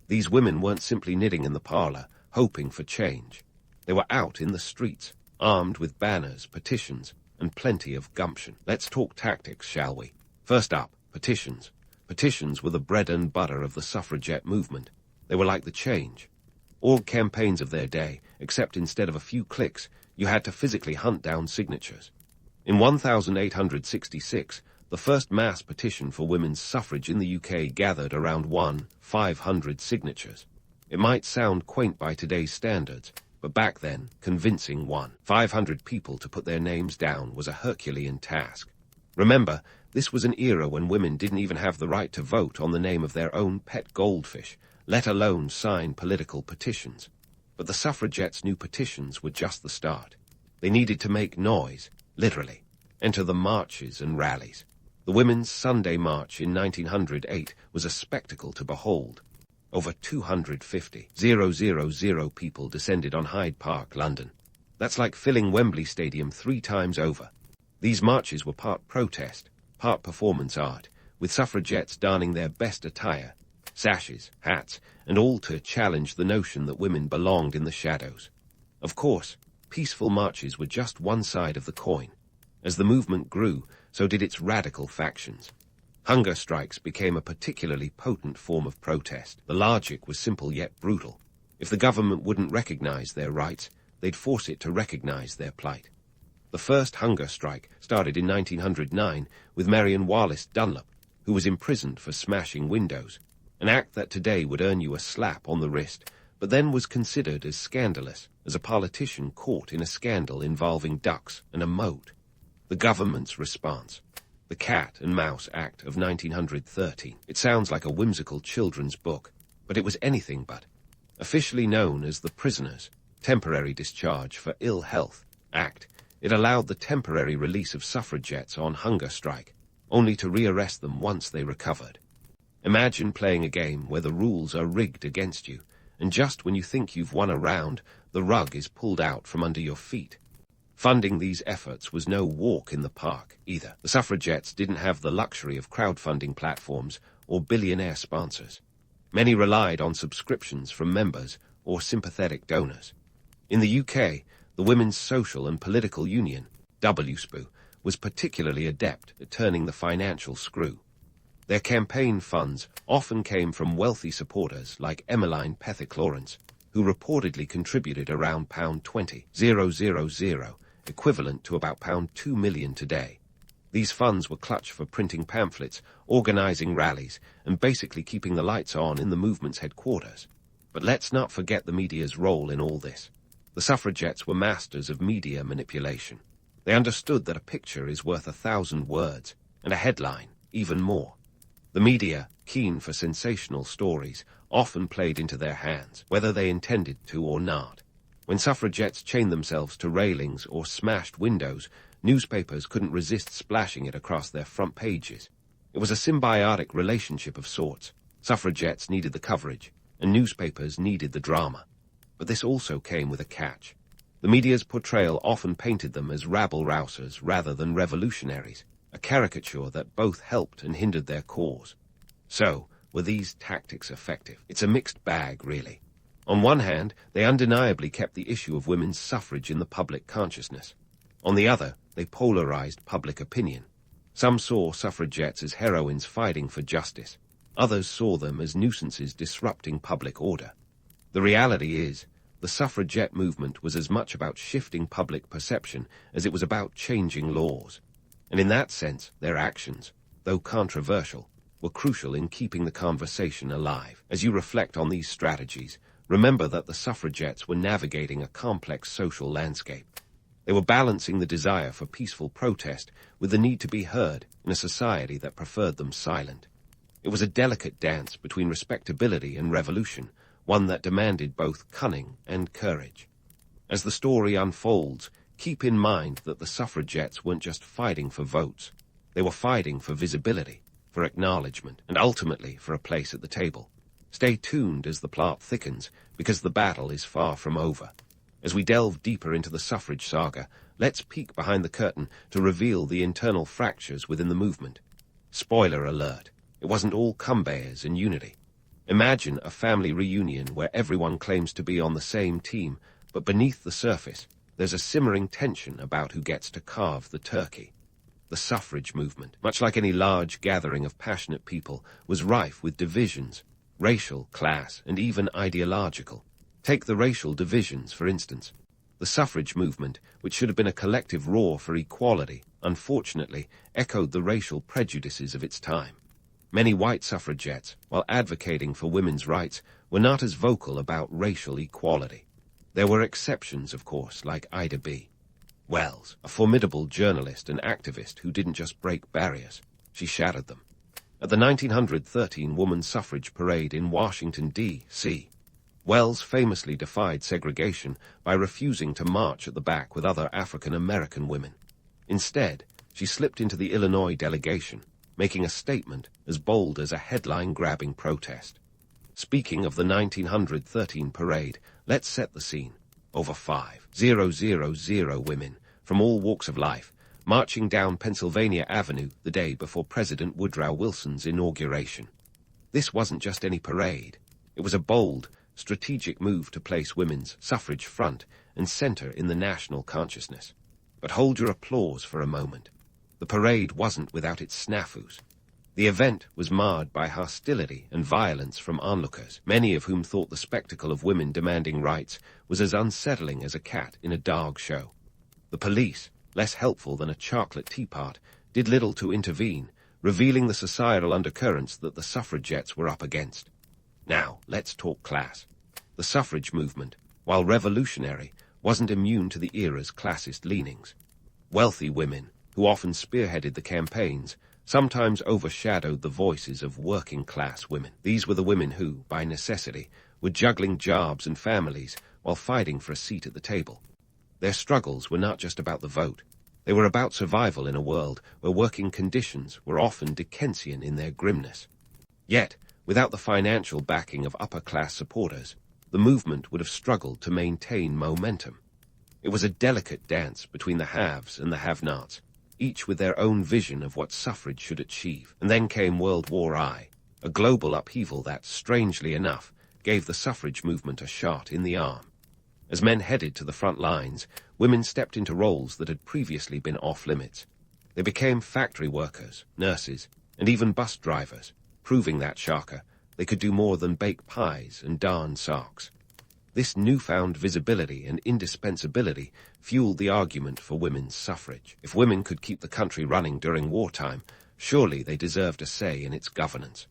These women weren't simply knitting in the parlor, hoping for change. They were out in the streets, armed with banners, petitions, and plenty of gumption. Let's talk tactics, shall we? First up, petitions. Petitions were the bread and butter of the suffragette movement. They were like the change. All campaigns of their day, except instead of a few clicks, you had to physically hunt down signatures. In 1866, the first mass petition for women's suffrage in the UK gathered around 500 signatures. It might sound quaint by today's standards, but back then, convincing 500 people to put their names down was a Herculean task. Remember, this was an era when women didn't even have the right to vote on the name of their own pet goldfish, let alone sign political petitions. But the suffragettes knew petitions were just the start. They needed to make noise, literally, enter the marches and rallies. The Women's Sunday March in 1908 was a spectacle to behold. Over 250,000 people descended on Hyde Park, London. That's like filling Wembley Stadium 3 times over. These marches were part protest, part performance art, with suffragettes donning their best attire, sashes, hats, and all to challenge the notion that women belonged in the shadows. Of course, peaceful marches were just one side of the coin. As the movement grew, so did its radical factions. Hunger strikes became a particularly potent form of protest. The logic was simple yet brutal. If the government wouldn't recognize their rights, they'd force it to recognize their plight. The first hunger strike started in 1909 with Marion Wallace Dunlop, who was imprisoned for smashing windows, an act that today would earn you a slap on the wrist, but then was considered as scandalous as a politician caught in a scandal involving ducks and a moat. The government's response. The Cat and Mouse Act of 1913. It sounds like a whimsical children's book, but it was anything but. Officially known as the Prisoners' Temporary Discharge for Ill Health Act, it allowed the temporary release of suffragettes on hunger strike, only to rearrest them once they recovered. Imagine playing a game where the rules are rigged against you, and just when you think you've won a round, the rug is pulled out from under your feet. Funding these efforts was no walk in the park, either. The suffragettes didn't have the luxury of crowdfunding platforms or billionaire sponsors. Many relied on subscriptions from members or sympathetic donors. In the UK, the Women's Social and Political Union, WSPU, was particularly adept at turning the financial screw. Their campaign funds often came from wealthy supporters like Emmeline Pethick Lawrence, who reportedly contributed around £20,000, equivalent to about £2 million today. These funds were clutch for printing pamphlets, organizing rallies, and basically keeping the lights on in the movement's headquarters. But let's not forget the media's role in all this. The suffragettes were masters of media manipulation. They understood that a picture is worth 1,000 words, and a headline even more. The media, keen for sensational stories, often played into their hands, whether they intended to or not. When suffragettes chained themselves to railings or smashed windows, newspapers couldn't resist splashing it across their front pages. It was a symbiotic relationship of sorts. Suffragettes needed the coverage, and newspapers needed the drama. But this also came with a catch. The media's portrayal often painted them as rabble-rousers rather than revolutionaries, a caricature that both helped and hindered their cause. So, were these tactics effective? It's a mixed bag, really. On one hand, they undeniably kept the issue of women's suffrage in the public consciousness. On the other, they polarized public opinion. Some saw suffragettes as heroines fighting for justice. Others saw them as nuisances disrupting public order. The reality is, the suffragette movement was as much about shifting public perception as it was about changing laws. And in that sense, their actions, though controversial, were crucial in keeping the conversation alive. As you reflect on these strategies, remember that the suffragettes were navigating a complex social landscape. They were balancing the desire for peaceful protest with the need to be heard in a society that preferred them silent. It was a delicate dance between respectability and revolution, one that demanded both cunning and courage. As the story unfolds, keep in mind that the suffragettes weren't just fighting for votes. They were fighting for visibility, for acknowledgement, and ultimately for a place at the table. Stay tuned as the plot thickens, because the battle is far from over. As we delve deeper into the suffrage saga, let's peek behind the curtain to reveal the internal fractures within the movement. Spoiler alert, it wasn't all cumbayers and unity. Imagine a family reunion where everyone claims to be on the same team, but beneath the surface, there's a simmering tension about who gets to carve the turkey. The suffrage movement, much like any large gathering of passionate people, was rife with divisions, racial, class, and even ideological. Take the racial divisions, for instance. The suffrage movement, which should have been a collective roar for equality, unfortunately echoed the racial prejudices of its time. Many white suffragettes, while advocating for women's rights, were not as vocal about racial equality. There were exceptions, of course, like Ida B. Wells, a formidable journalist and activist who didn't just break barriers, she shattered them. At the 1913 Women's Suffrage Parade in Washington, D.C., Wells famously defied segregation by refusing to march at the back with other African American women. Instead, she slipped into the Illinois delegation, making a statement as bold as a headline-grabbing protest. Speaking of the 1913 parade, let's set the scene. Over 5,000 women from all walks of life marching down Pennsylvania Avenue the day before President Woodrow Wilson's inauguration. This wasn't just any parade. It was a bold, strategic move to place women's suffrage front and center in the national consciousness. But hold your applause for a moment. The parade wasn't without its snafus. The event was marred by hostility and violence from onlookers, many of whom thought the spectacle of women demanding rights was as unsettling as a cat in a dog show. The police, less helpful than a chocolate teapot, did little to intervene, revealing the societal undercurrents that the suffragettes were up against. Now, let's talk class. The suffrage movement, while revolutionary, wasn't immune to the era's classist leanings. Wealthy women, who often spearheaded the campaigns, sometimes overshadowed the voices of working-class women. These were the women who, by necessity, were juggling jobs and families while fighting for a seat at the table. Their struggles were not just about the vote. They were about survival in a world where working conditions were often Dickensian in their grimness. Yet, without the financial backing of upper-class supporters, the movement would have struggled to maintain momentum. It was a delicate dance between the haves and the have-nots, each with their own vision of what suffrage should achieve. And then came World War I, a global upheaval that, strangely enough, gave the suffrage movement a shot in the arm. As men headed to the front lines, women stepped into roles that had previously been off-limits. They became factory workers, nurses, and even bus drivers, proving that, shocker, they could do more than bake pies and darn socks. This newfound visibility and indispensability fueled the argument for women's suffrage. If women could keep the country running during wartime, surely they deserved a say in its governance.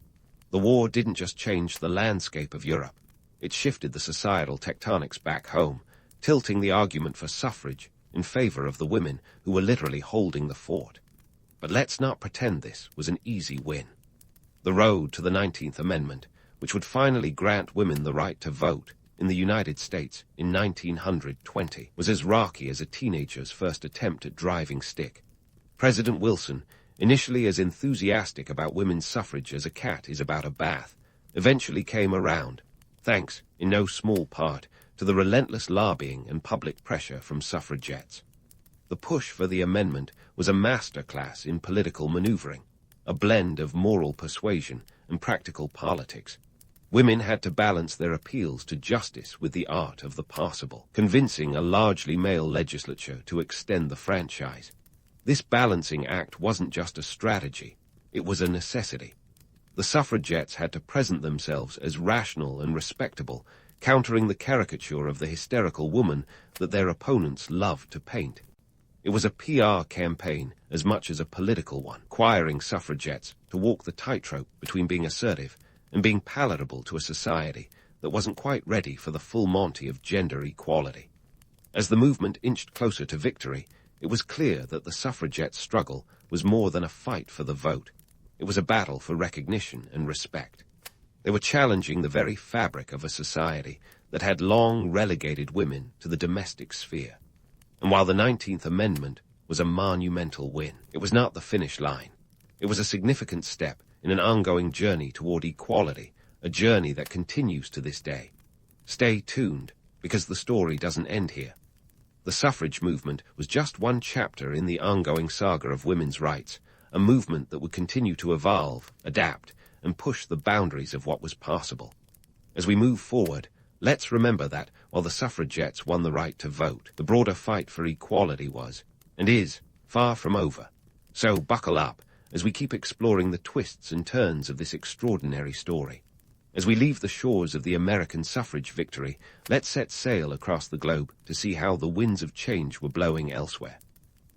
The war didn't just change the landscape of Europe. It shifted the societal tectonics back home, tilting the argument for suffrage in favor of the women who were literally holding the fort. But let's not pretend this was an easy win. The road to the 19th Amendment, which would finally grant women the right to vote in the United States in 1920, was as rocky as a teenager's first attempt at driving stick. President Wilson, initially as enthusiastic about women's suffrage as a cat is about a bath, eventually came around, thanks, in no small part, to the relentless lobbying and public pressure from suffragettes. The push for the amendment was a masterclass in political maneuvering, a blend of moral persuasion and practical politics. Women had to balance their appeals to justice with the art of the possible, convincing a largely male legislature to extend the franchise. This balancing act wasn't just a strategy, it was a necessity. The suffragettes had to present themselves as rational and respectable, countering the caricature of the hysterical woman that their opponents loved to paint. It was a PR campaign as much as a political one, requiring suffragettes to walk the tightrope between being assertive and being palatable to a society that wasn't quite ready for the full Monty of gender equality. As the movement inched closer to victory, it was clear that the suffragette struggle was more than a fight for the vote. It was a battle for recognition and respect. They were challenging the very fabric of a society that had long relegated women to the domestic sphere. And while the 19th Amendment was a monumental win, it was not the finish line. It was a significant step in an ongoing journey toward equality, a journey that continues to this day. Stay tuned, because the story doesn't end here. The suffrage movement was just one chapter in the ongoing saga of women's rights, a movement that would continue to evolve, adapt, and push the boundaries of what was possible. As we move forward, let's remember that while the suffragettes won the right to vote, the broader fight for equality was, and is, far from over. So buckle up as we keep exploring the twists and turns of this extraordinary story. As we leave the shores of the American suffrage victory, let's set sail across the globe to see how the winds of change were blowing elsewhere.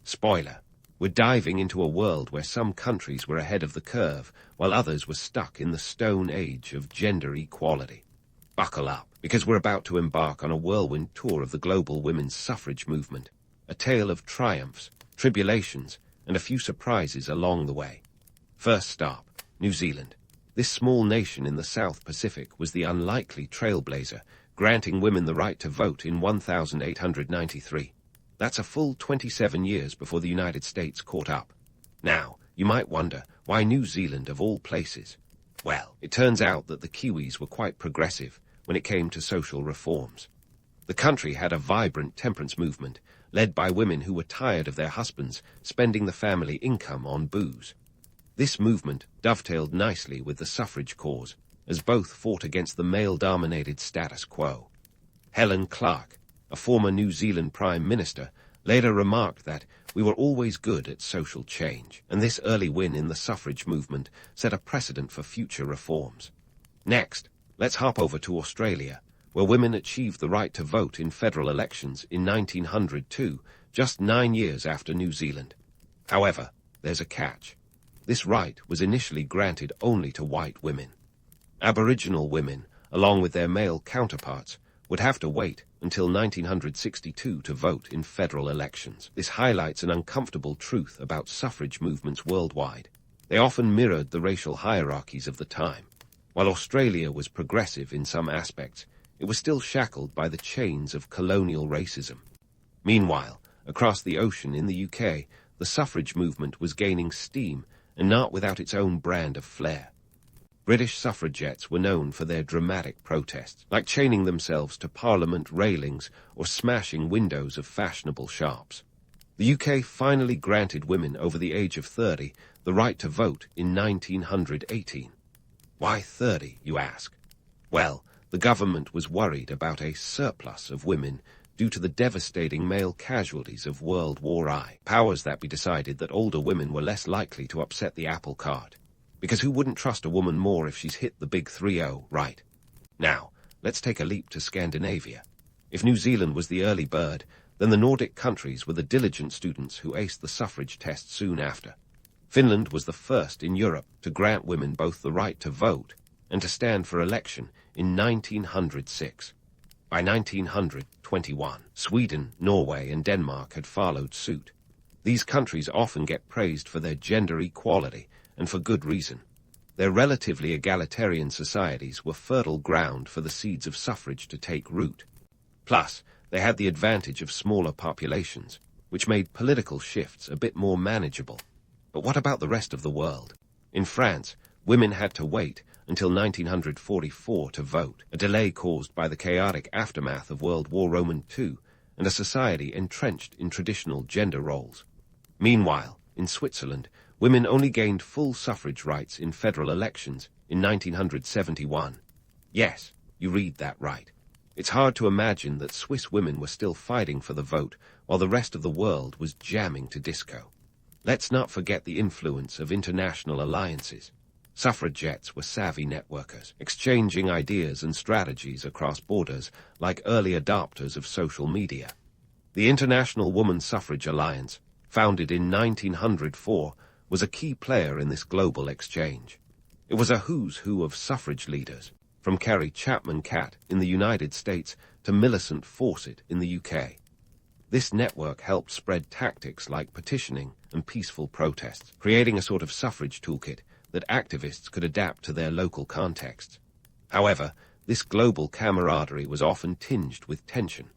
Spoiler, we're diving into a world where some countries were ahead of the curve, while others were stuck in the stone age of gender equality. Buckle up, because we're about to embark on a whirlwind tour of the global women's suffrage movement, a tale of triumphs, tribulations, and a few surprises along the way. First stop, New Zealand. This small nation in the South Pacific was the unlikely trailblazer, granting women the right to vote in 1893. That's a full 27 years before the United States caught up. Now, you might wonder, why New Zealand of all places? Well, it turns out that the Kiwis were quite progressive when it came to social reforms. The country had a vibrant temperance movement, led by women who were tired of their husbands spending the family income on booze. This movement dovetailed nicely with the suffrage cause, as both fought against the male-dominated status quo. Helen Clark, a former New Zealand Prime Minister, later remarked that we were always good at social change, and this early win in the suffrage movement set a precedent for future reforms. Next, let's hop over to Australia, where women achieved the right to vote in federal elections in 1902, just 9 years after New Zealand. However, there's a catch. This right was initially granted only to white women. Aboriginal women, along with their male counterparts, would have to wait until 1962 to vote in federal elections. This highlights an uncomfortable truth about suffrage movements worldwide. They often mirrored the racial hierarchies of the time. While Australia was progressive in some aspects, it was still shackled by the chains of colonial racism. Meanwhile, across the ocean in the UK, the suffrage movement was gaining steam, and not without its own brand of flair. British suffragettes were known for their dramatic protests, like chaining themselves to Parliament railings or smashing windows of fashionable shops. The UK finally granted women over the age of 30 the right to vote in 1918. Why 30, you ask? Well, the government was worried about a surplus of women due to the devastating male casualties of World War I. Powers that be decided that older women were less likely to upset the apple cart. Because who wouldn't trust a woman more if she's hit the big 3-0, right? Now, let's take a leap to Scandinavia. If New Zealand was the early bird, then the Nordic countries were the diligent students who aced the suffrage test soon after. Finland was the first in Europe to grant women both the right to vote and to stand for election in 1906. By 1921, Sweden, Norway, and Denmark had followed suit. These countries often get praised for their gender equality, and for good reason. Their relatively egalitarian societies were fertile ground for the seeds of suffrage to take root. Plus, they had the advantage of smaller populations, which made political shifts a bit more manageable. But what about the rest of the world? In France, women had to wait until 1944 to vote, a delay caused by the chaotic aftermath of World War II and a society entrenched in traditional gender roles. Meanwhile, in Switzerland, women only gained full suffrage rights in federal elections in 1971. Yes, you read that right. It's hard to imagine that Swiss women were still fighting for the vote while the rest of the world was jamming to disco. Let's not forget the influence of international alliances. Suffragettes were savvy networkers, exchanging ideas and strategies across borders like early adopters of social media. The International Woman Suffrage Alliance, founded in 1904, was a key player in this global exchange. It was a who's who of suffrage leaders, from Carrie Chapman Catt in the United States to Millicent Fawcett in the UK. This network helped spread tactics like petitioning and peaceful protests, creating a sort of suffrage toolkit that activists could adapt to their local contexts. However, this global camaraderie was often tinged with tension.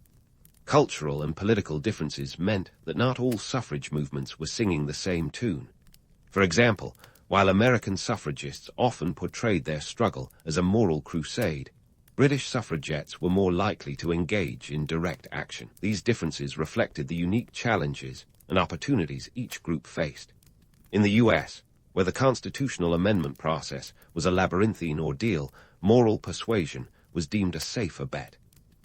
Cultural and political differences meant that not all suffrage movements were singing the same tune. For example, while American suffragists often portrayed their struggle as a moral crusade, British suffragettes were more likely to engage in direct action. These differences reflected the unique challenges and opportunities each group faced. In the US, where the constitutional amendment process was a labyrinthine ordeal, moral persuasion was deemed a safer bet.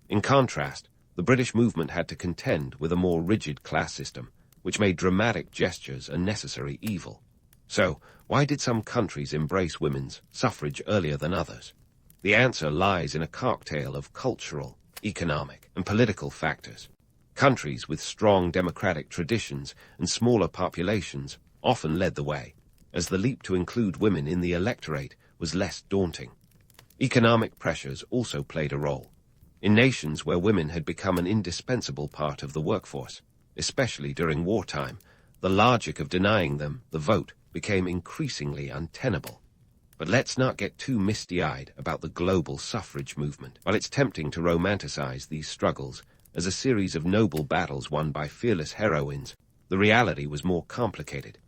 In contrast, the British movement had to contend with a more rigid class system, which made dramatic gestures a necessary evil. So, why did some countries embrace women's suffrage earlier than others? The answer lies in a cocktail of cultural, economic, and political factors. Countries with strong democratic traditions and smaller populations often led the way, as the leap to include women in the electorate was less daunting. Economic pressures also played a role. In nations where women had become an indispensable part of the workforce, especially during wartime, the logic of denying them the vote became increasingly untenable. But let's not get too misty-eyed about the global suffrage movement. While it's tempting to romanticize these struggles as a series of noble battles won by fearless heroines, the reality was more complicated.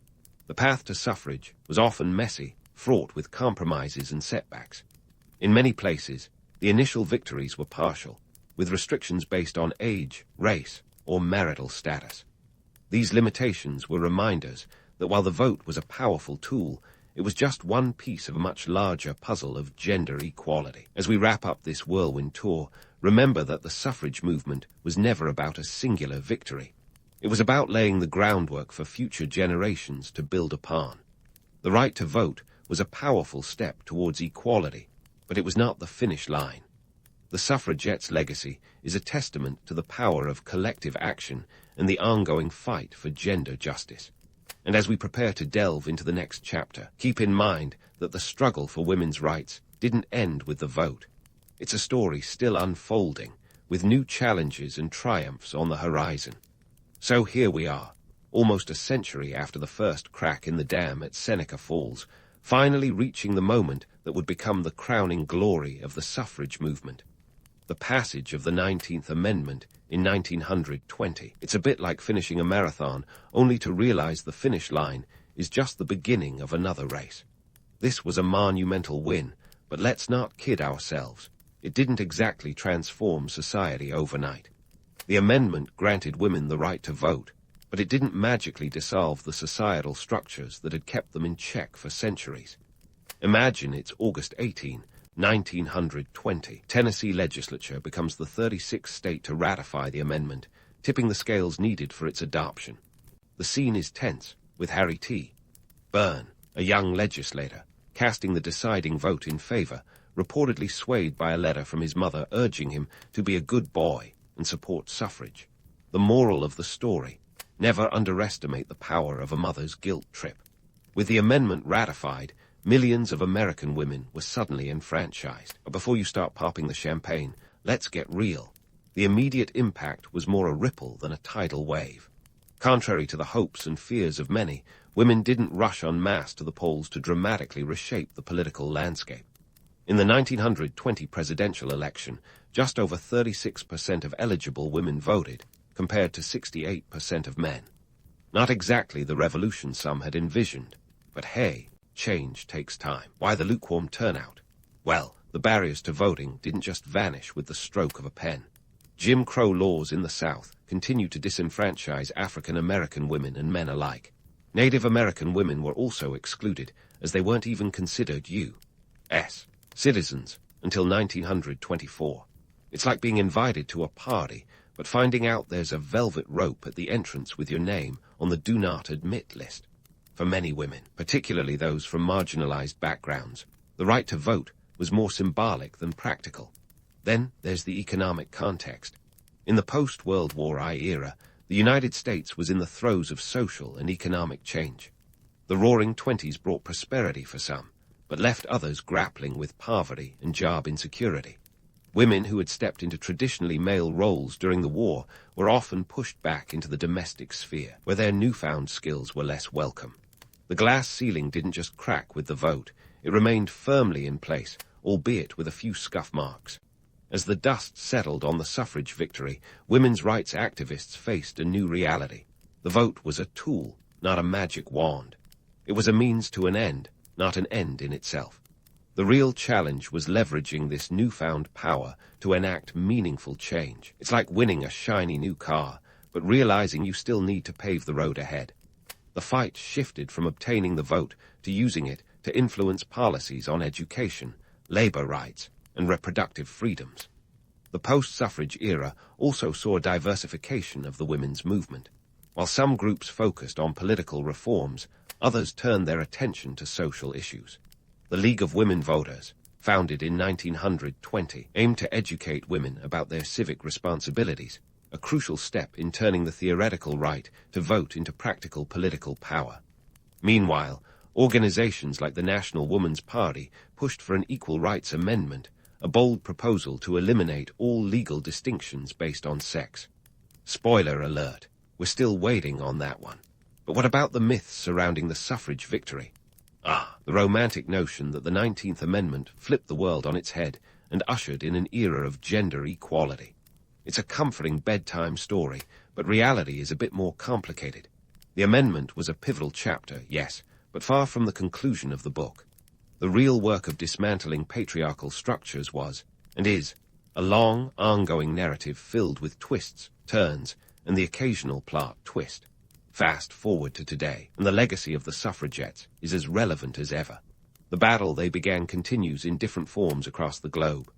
The path to suffrage was often messy, fraught with compromises and setbacks. In many places, the initial victories were partial, with restrictions based on age, race, or marital status. These limitations were reminders that while the vote was a powerful tool, it was just one piece of a much larger puzzle of gender equality. As we wrap up this whirlwind tour, remember that the suffrage movement was never about a singular victory. It was about laying the groundwork for future generations to build upon. The right to vote was a powerful step towards equality, but it was not the finish line. The suffragettes' legacy is a testament to the power of collective action and the ongoing fight for gender justice. And as we prepare to delve into the next chapter, keep in mind that the struggle for women's rights didn't end with the vote. It's a story still unfolding, with new challenges and triumphs on the horizon. So here we are, almost a century after the first crack in the dam at Seneca Falls, finally reaching the moment that would become the crowning glory of the suffrage movement. The passage of the 19th Amendment in 1920. It's a bit like finishing a marathon, only to realize the finish line is just the beginning of another race. This was a monumental win, but let's not kid ourselves. It didn't exactly transform society overnight. The amendment granted women the right to vote, but it didn't magically dissolve the societal structures that had kept them in check for centuries. Imagine it's August 18, 1920. Tennessee legislature becomes the 36th state to ratify the amendment, tipping the scales needed for its adoption. The scene is tense, with Harry T. Byrne, a young legislator, casting the deciding vote in favor, reportedly swayed by a letter from his mother urging him to be a good boy and support suffrage. The moral of the story: never underestimate the power of a mother's guilt trip. With the amendment ratified, millions of American women were suddenly enfranchised. But before you start popping the champagne, let's get real. The immediate impact was more a ripple than a tidal wave. Contrary to the hopes and fears of many, women didn't rush en masse to the polls to dramatically reshape the political landscape. In the 1920 presidential election, just over 36% of eligible women voted, compared to 68% of men. Not exactly the revolution some had envisioned, but hey, change takes time. Why the lukewarm turnout? Well, the barriers to voting didn't just vanish with the stroke of a pen. Jim Crow laws in the South continued to disenfranchise African American women and men alike. Native American women were also excluded, as they weren't even considered U.S. citizens until 1924. It's like being invited to a party, but finding out there's a velvet rope at the entrance with your name on the Do Not Admit list. For many women, particularly those from marginalized backgrounds, the right to vote was more symbolic than practical. Then there's the economic context. In the post-World War I era, the United States was in the throes of social and economic change. The Roaring Twenties brought prosperity for some, but left others grappling with poverty and job insecurity. Women who had stepped into traditionally male roles during the war were often pushed back into the domestic sphere, where their newfound skills were less welcome. The glass ceiling didn't just crack with the vote, it remained firmly in place, albeit with a few scuff marks. As the dust settled on the suffrage victory, women's rights activists faced a new reality. The vote was a tool, not a magic wand. It was a means to an end, not an end in itself. The real challenge was leveraging this newfound power to enact meaningful change. It's like winning a shiny new car, but realizing you still need to pave the road ahead. The fight shifted from obtaining the vote to using it to influence policies on education, labor rights, and reproductive freedoms. The post-suffrage era also saw a diversification of the women's movement. While some groups focused on political reforms, others turned their attention to social issues. The League of Women Voters, founded in 1920, aimed to educate women about their civic responsibilities, a crucial step in turning the theoretical right to vote into practical political power. Meanwhile, organizations like the National Woman's Party pushed for an equal rights amendment, a bold proposal to eliminate all legal distinctions based on sex. Spoiler alert, we're still waiting on that one. But what about the myths surrounding the suffrage victory? The romantic notion that the 19th Amendment flipped the world on its head and ushered in an era of gender equality. It's a comforting bedtime story, but reality is a bit more complicated. The amendment was a pivotal chapter, yes, but far from the conclusion of the book. The real work of dismantling patriarchal structures was, and is, a long, ongoing narrative filled with twists, turns, and the occasional plot twist. Fast forward to today, and the legacy of the Suffragettes is as relevant as ever. The battle they began continues in different forms across the globe.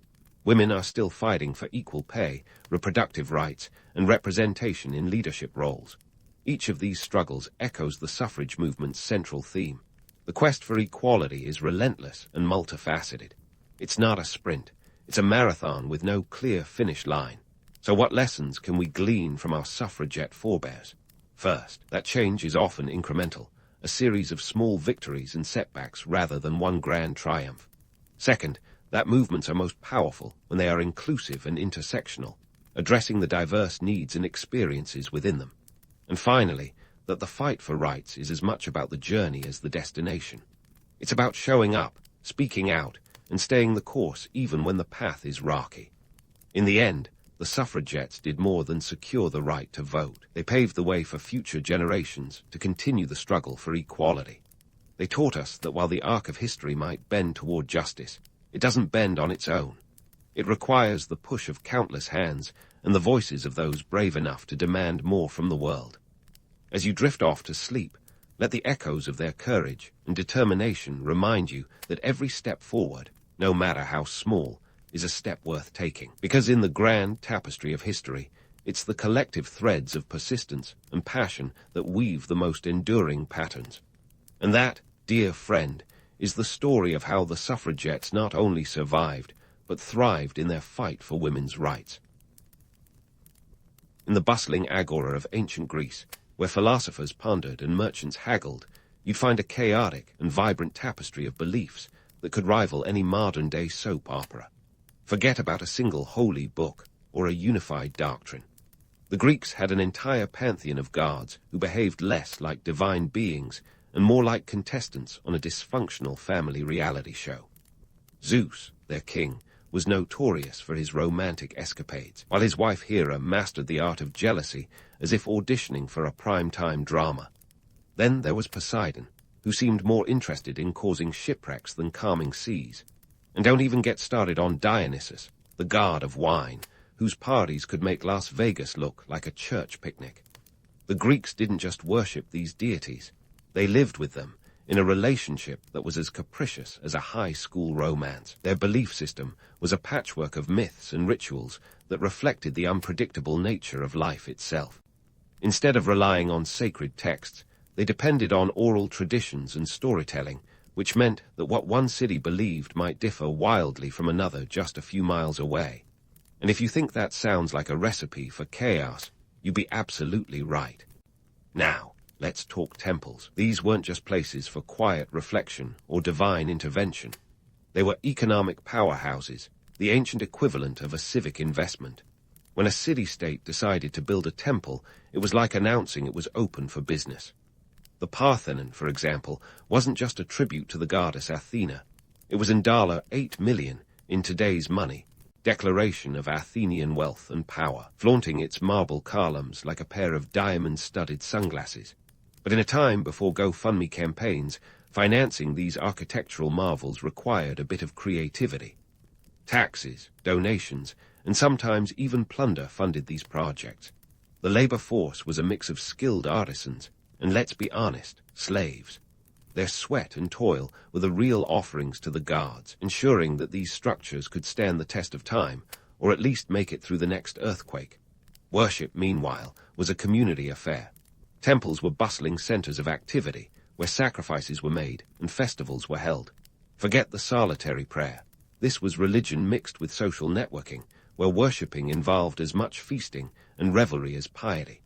Women are still fighting for equal pay, reproductive rights, and representation in leadership roles. Each of these struggles echoes the suffrage movement's central theme. The quest for equality is relentless and multifaceted. It's not a sprint. It's a marathon with no clear finish line. So what lessons can we glean from our suffragette forebears? First, that change is often incremental, a series of small victories and setbacks rather than one grand triumph. Second, that movements are most powerful when they are inclusive and intersectional, addressing the diverse needs and experiences within them. And finally, that the fight for rights is as much about the journey as the destination. It's about showing up, speaking out, and staying the course even when the path is rocky. In the end, the suffragettes did more than secure the right to vote. They paved the way for future generations to continue the struggle for equality. They taught us that while the arc of history might bend toward justice, it doesn't bend on its own. It requires the push of countless hands and the voices of those brave enough to demand more from the world. As you drift off to sleep, let the echoes of their courage and determination remind you that every step forward, no matter how small, is a step worth taking. Because in the grand tapestry of history, it's the collective threads of persistence and passion that weave the most enduring patterns. And that, dear friend, is the story of how the suffragettes not only survived, but thrived in their fight for women's rights. In the bustling agora of ancient Greece, where philosophers pondered and merchants haggled, you'd find a chaotic and vibrant tapestry of beliefs that could rival any modern-day soap opera. Forget about a single holy book or a unified doctrine. The Greeks had an entire pantheon of gods who behaved less like divine beings and more like contestants on a dysfunctional family reality show. Zeus, their king, was notorious for his romantic escapades, while his wife Hera mastered the art of jealousy as if auditioning for a prime-time drama. Then there was Poseidon, who seemed more interested in causing shipwrecks than calming seas. And don't even get started on Dionysus, the god of wine, whose parties could make Las Vegas look like a church picnic. The Greeks didn't just worship these deities. They lived with them in a relationship that was as capricious as a high school romance. Their belief system was a patchwork of myths and rituals that reflected the unpredictable nature of life itself. Instead of relying on sacred texts, they depended on oral traditions and storytelling, which meant that what one city believed might differ wildly from another just a few miles away. And if you think that sounds like a recipe for chaos, you'd be absolutely right. Now, let's talk temples. These weren't just places for quiet reflection or divine intervention. They were economic powerhouses, the ancient equivalent of a civic investment. When a city-state decided to build a temple, it was like announcing it was open for business. The Parthenon, for example, wasn't just a tribute to the goddess Athena. It was in $8 million, in today's money, declaration of Athenian wealth and power, flaunting its marble columns like a pair of diamond-studded sunglasses. But in a time before GoFundMe campaigns, financing these architectural marvels required a bit of creativity. Taxes, donations, and sometimes even plunder funded these projects. The labor force was a mix of skilled artisans, and let's be honest, slaves. Their sweat and toil were the real offerings to the gods, ensuring that these structures could stand the test of time, or at least make it through the next earthquake. Worship, meanwhile, was a community affair. Temples were bustling centers of activity, where sacrifices were made and festivals were held. Forget the solitary prayer. This was religion mixed with social networking, where worshipping involved as much feasting and revelry as piety.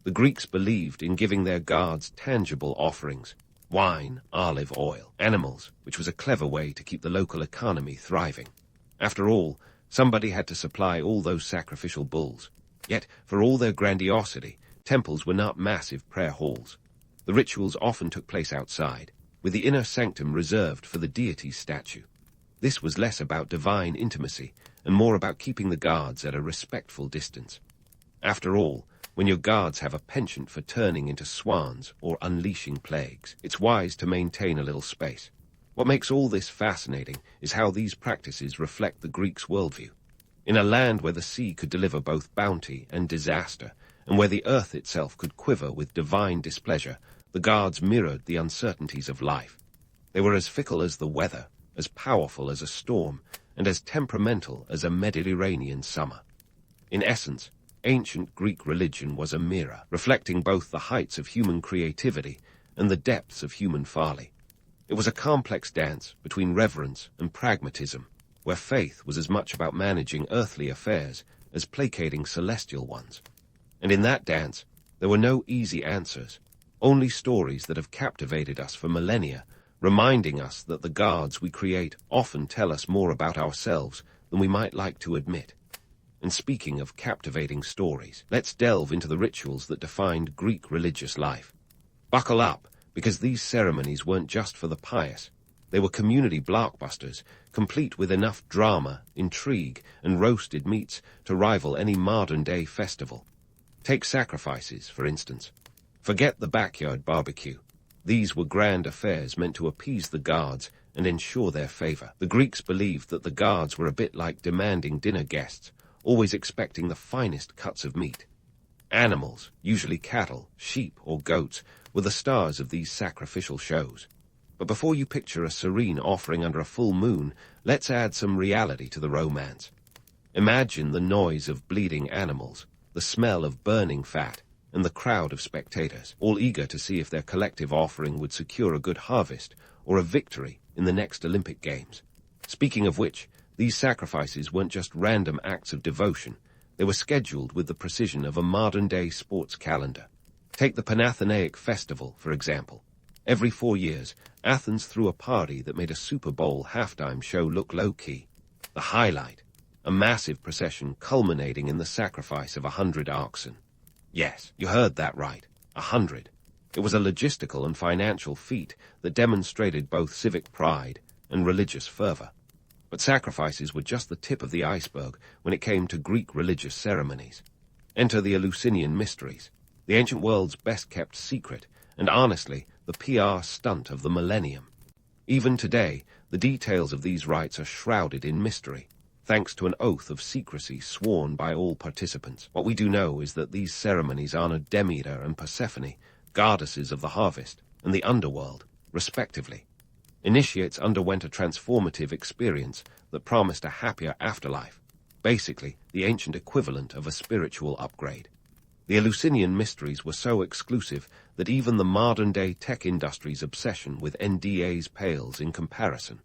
The Greeks believed in giving their gods tangible offerings: wine, olive oil, animals, which was a clever way to keep the local economy thriving. After all, somebody had to supply all those sacrificial bulls. Yet, for all their grandiosity, temples were not massive prayer halls. The rituals often took place outside, with the inner sanctum reserved for the deity's statue. This was less about divine intimacy and more about keeping the gods at a respectful distance. After all, when your gods have a penchant for turning into swans or unleashing plagues, it's wise to maintain a little space. What makes all this fascinating is how these practices reflect the Greeks' worldview. In a land where the sea could deliver both bounty and disaster, and where the earth itself could quiver with divine displeasure, the gods mirrored the uncertainties of life. They were as fickle as the weather, as powerful as a storm, and as temperamental as a Mediterranean summer. In essence, ancient Greek religion was a mirror, reflecting both the heights of human creativity and the depths of human folly. It was a complex dance between reverence and pragmatism, where faith was as much about managing earthly affairs as placating celestial ones. And in that dance, there were no easy answers, only stories that have captivated us for millennia, reminding us that the gods we create often tell us more about ourselves than we might like to admit. And speaking of captivating stories, let's delve into the rituals that defined Greek religious life. Buckle up, because these ceremonies weren't just for the pious. They were community blockbusters, complete with enough drama, intrigue, and roasted meats to rival any modern-day festival. Take sacrifices, for instance. Forget the backyard barbecue. These were grand affairs meant to appease the gods and ensure their favor. The Greeks believed that the gods were a bit like demanding dinner guests, always expecting the finest cuts of meat. Animals, usually cattle, sheep, or goats, were the stars of these sacrificial shows. But before you picture a serene offering under a full moon, let's add some reality to the romance. Imagine the noise of bleeding animals, the smell of burning fat, and the crowd of spectators, all eager to see if their collective offering would secure a good harvest or a victory in the next Olympic Games. Speaking of which, these sacrifices weren't just random acts of devotion. They were scheduled with the precision of a modern-day sports calendar. Take the Panathenaic Festival, for example. Every 4 years, Athens threw a party that made a Super Bowl halftime show look low-key. The highlight, a massive procession culminating in the sacrifice of 100 oxen. Yes, you heard that right, 100. It was a logistical and financial feat that demonstrated both civic pride and religious fervor. But sacrifices were just the tip of the iceberg when it came to Greek religious ceremonies. Enter the Eleusinian Mysteries, the ancient world's best-kept secret, and honestly, the PR stunt of the millennium. Even today, the details of these rites are shrouded in mystery, thanks to an oath of secrecy sworn by all participants. What we do know is that these ceremonies honored Demeter and Persephone, goddesses of the harvest and the underworld, respectively. Initiates underwent a transformative experience that promised a happier afterlife, basically the ancient equivalent of a spiritual upgrade. The Eleusinian Mysteries were so exclusive that even the modern-day tech industry's obsession with NDAs pales in comparison.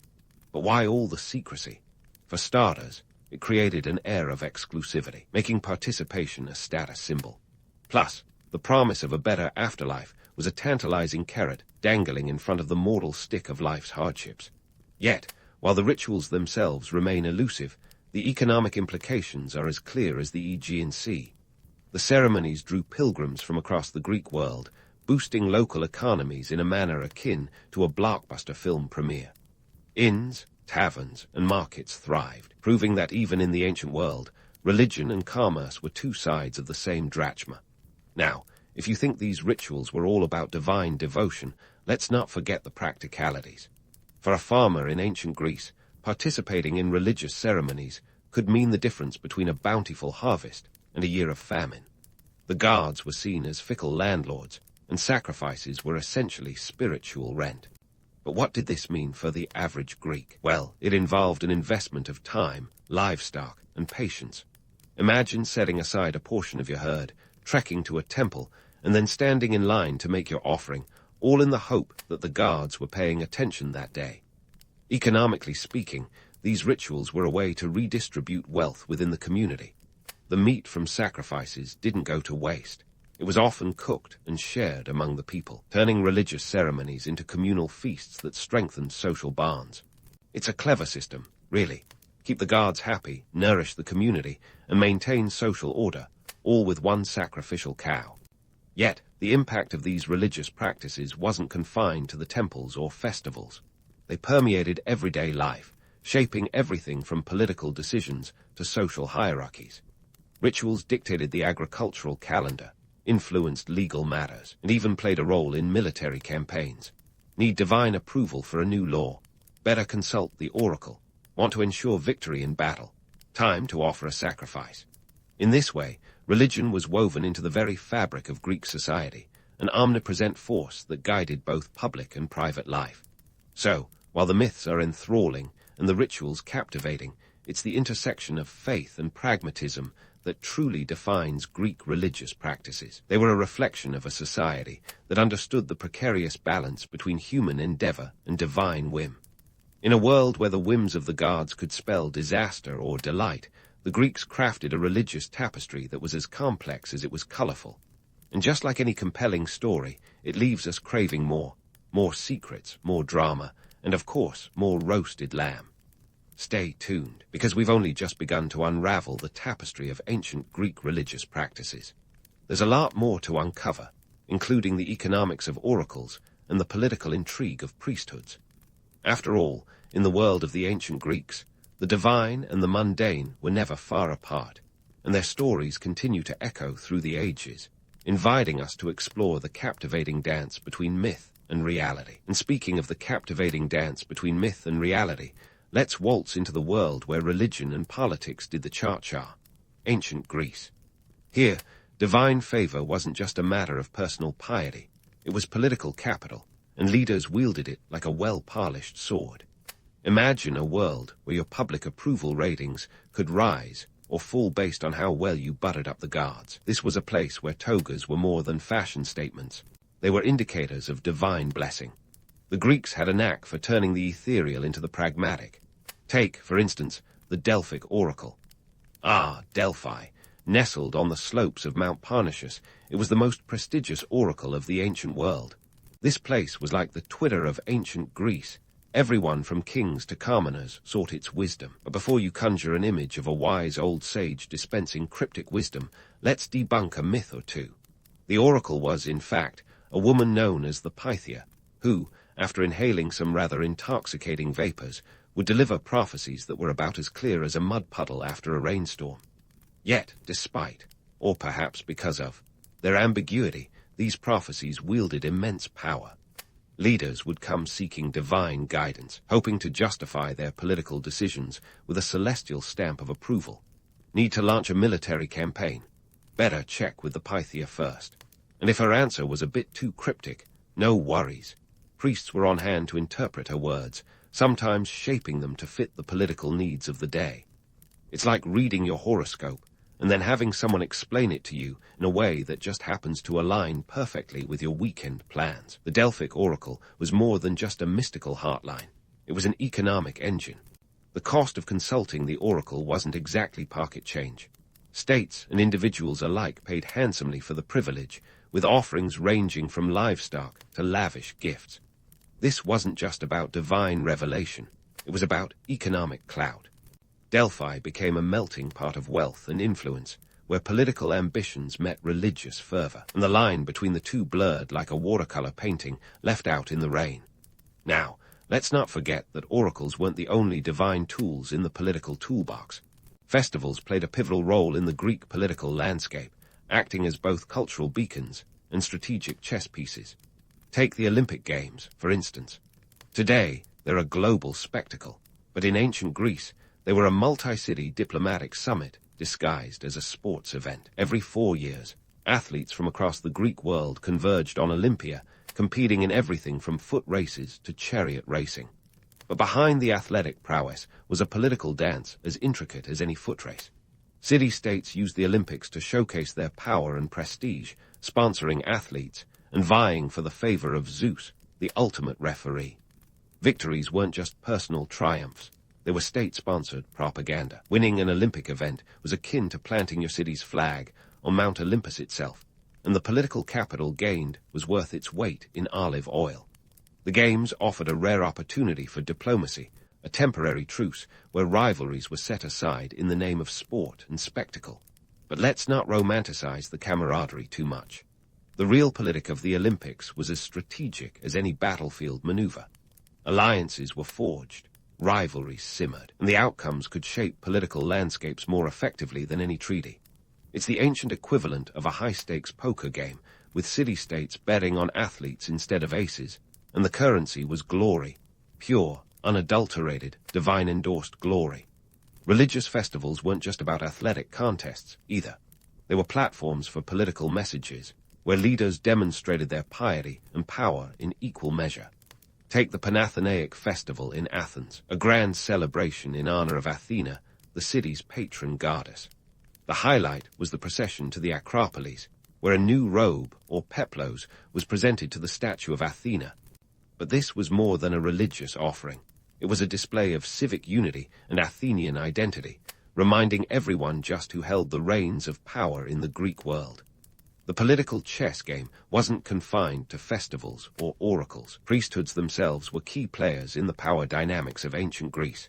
But why all the secrecy? For starters, it created an air of exclusivity, making participation a status symbol. Plus, the promise of a better afterlife was a tantalizing carrot dangling in front of the mortal stick of life's hardships. Yet, while the rituals themselves remain elusive, the economic implications are as clear as the Aegean Sea. The ceremonies drew pilgrims from across the Greek world, boosting local economies in a manner akin to a blockbuster film premiere. Inns, taverns, and markets thrived, proving that even in the ancient world, religion and commerce were two sides of the same drachma. Now, if you think these rituals were all about divine devotion, let's not forget the practicalities. For a farmer in ancient Greece, participating in religious ceremonies could mean the difference between a bountiful harvest and a year of famine. The gods were seen as fickle landlords, and sacrifices were essentially spiritual rent. But what did this mean for the average Greek? Well, it involved an investment of time, livestock, and patience. Imagine setting aside a portion of your herd, trekking to a temple, and then standing in line to make your offering, all in the hope that the gods were paying attention that day. Economically speaking, these rituals were a way to redistribute wealth within the community. The meat from sacrifices didn't go to waste. It was often cooked and shared among the people, turning religious ceremonies into communal feasts that strengthened social bonds. It's a clever system, really. Keep the gods happy, nourish the community, and maintain social order, all with one sacrificial cow. Yet, the impact of these religious practices wasn't confined to the temples or festivals. They permeated everyday life, shaping everything from political decisions to social hierarchies. Rituals dictated the agricultural calendar, influenced legal matters, and even played a role in military campaigns. Need divine approval for a new law? Better consult the oracle. Want to ensure victory in battle. Time to offer a sacrifice. In this way, religion was woven into the very fabric of Greek society, an omnipresent force that guided both public and private life. So, while the myths are enthralling and the rituals captivating, it's the intersection of faith and pragmatism that truly defines Greek religious practices. They were a reflection of a society that understood the precarious balance between human endeavor and divine whim. In a world where the whims of the gods could spell disaster or delight, the Greeks crafted a religious tapestry that was as complex as it was colorful. And just like any compelling story, it leaves us craving more secrets, more drama, and of course, more roasted lamb. Stay tuned, because we've only just begun to unravel the tapestry of ancient Greek religious practices. There's a lot more to uncover, including the economics of oracles and the political intrigue of priesthoods. After all, in the world of the ancient Greeks, the divine and the mundane were never far apart, and their stories continue to echo through the ages, inviting us to explore the captivating dance between myth and reality. And speaking of the captivating dance between myth and reality, let's waltz into the world where religion and politics did the cha-cha, ancient Greece. Here, divine favor wasn't just a matter of personal piety, it was political capital, and leaders wielded it like a well-polished sword. Imagine a world where your public approval ratings could rise or fall based on how well you buttered up the guards. This was a place where togas were more than fashion statements. They were indicators of divine blessing. The Greeks had a knack for turning the ethereal into the pragmatic. Take, for instance, the Delphic oracle. Delphi. Nestled on the slopes of Mount Parnassus, it was the most prestigious oracle of the ancient world. This place was like the Twitter of ancient Greece. Everyone from kings to commoners sought its wisdom. But before you conjure an image of a wise old sage dispensing cryptic wisdom, let's debunk a myth or two. The oracle was, in fact, a woman known as the Pythia, who, after inhaling some rather intoxicating vapors, would deliver prophecies that were about as clear as a mud puddle after a rainstorm. Yet, despite, or perhaps because of, their ambiguity, these prophecies wielded immense power. Leaders would come seeking divine guidance, hoping to justify their political decisions with a celestial stamp of approval. Need to launch a military campaign? Better check with the Pythia first. And if her answer was a bit too cryptic, no worries. Priests were on hand to interpret her words, sometimes shaping them to fit the political needs of the day. It's like reading your horoscope and then having someone explain it to you in a way that just happens to align perfectly with your weekend plans. The Delphic oracle was more than just a mystical heartline. It was an economic engine. The cost of consulting the oracle wasn't exactly pocket change. States and individuals alike paid handsomely for the privilege, with offerings ranging from livestock to lavish gifts. This wasn't just about divine revelation. It was about economic clout. Delphi became a melting pot of wealth and influence, where political ambitions met religious fervor, and the line between the two blurred like a watercolor painting left out in the rain. Now, let's not forget that oracles weren't the only divine tools in the political toolbox. Festivals played a pivotal role in the Greek political landscape, acting as both cultural beacons and strategic chess pieces. Take the Olympic Games, for instance. Today, they're a global spectacle, but in ancient Greece, they were a multi-city diplomatic summit disguised as a sports event. Every 4 years, athletes from across the Greek world converged on Olympia, competing in everything from foot races to chariot racing. But behind the athletic prowess was a political dance as intricate as any foot race. City-states used the Olympics to showcase their power and prestige, sponsoring athletes and vying for the favor of Zeus, the ultimate referee. Victories weren't just personal triumphs. They were state-sponsored propaganda. Winning an Olympic event was akin to planting your city's flag on Mount Olympus itself, and the political capital gained was worth its weight in olive oil. The Games offered a rare opportunity for diplomacy, a temporary truce where rivalries were set aside in the name of sport and spectacle. But let's not romanticize the camaraderie too much. The realpolitik of the Olympics was as strategic as any battlefield maneuver. Alliances were forged, rivalries simmered, and the outcomes could shape political landscapes more effectively than any treaty. It's the ancient equivalent of a high-stakes poker game, with city-states betting on athletes instead of aces, and the currency was glory, pure unadulterated, divine-endorsed glory. Religious festivals weren't just about athletic contests, either. They were platforms for political messages, where leaders demonstrated their piety and power in equal measure. Take the Panathenaic Festival in Athens, a grand celebration in honor of Athena, the city's patron goddess. The highlight was the procession to the Acropolis, where a new robe, or peplos, was presented to the statue of Athena. But this was more than a religious offering. It was a display of civic unity and Athenian identity, reminding everyone just who held the reins of power in the Greek world. The political chess game wasn't confined to festivals or oracles. Priesthoods themselves were key players in the power dynamics of ancient Greece.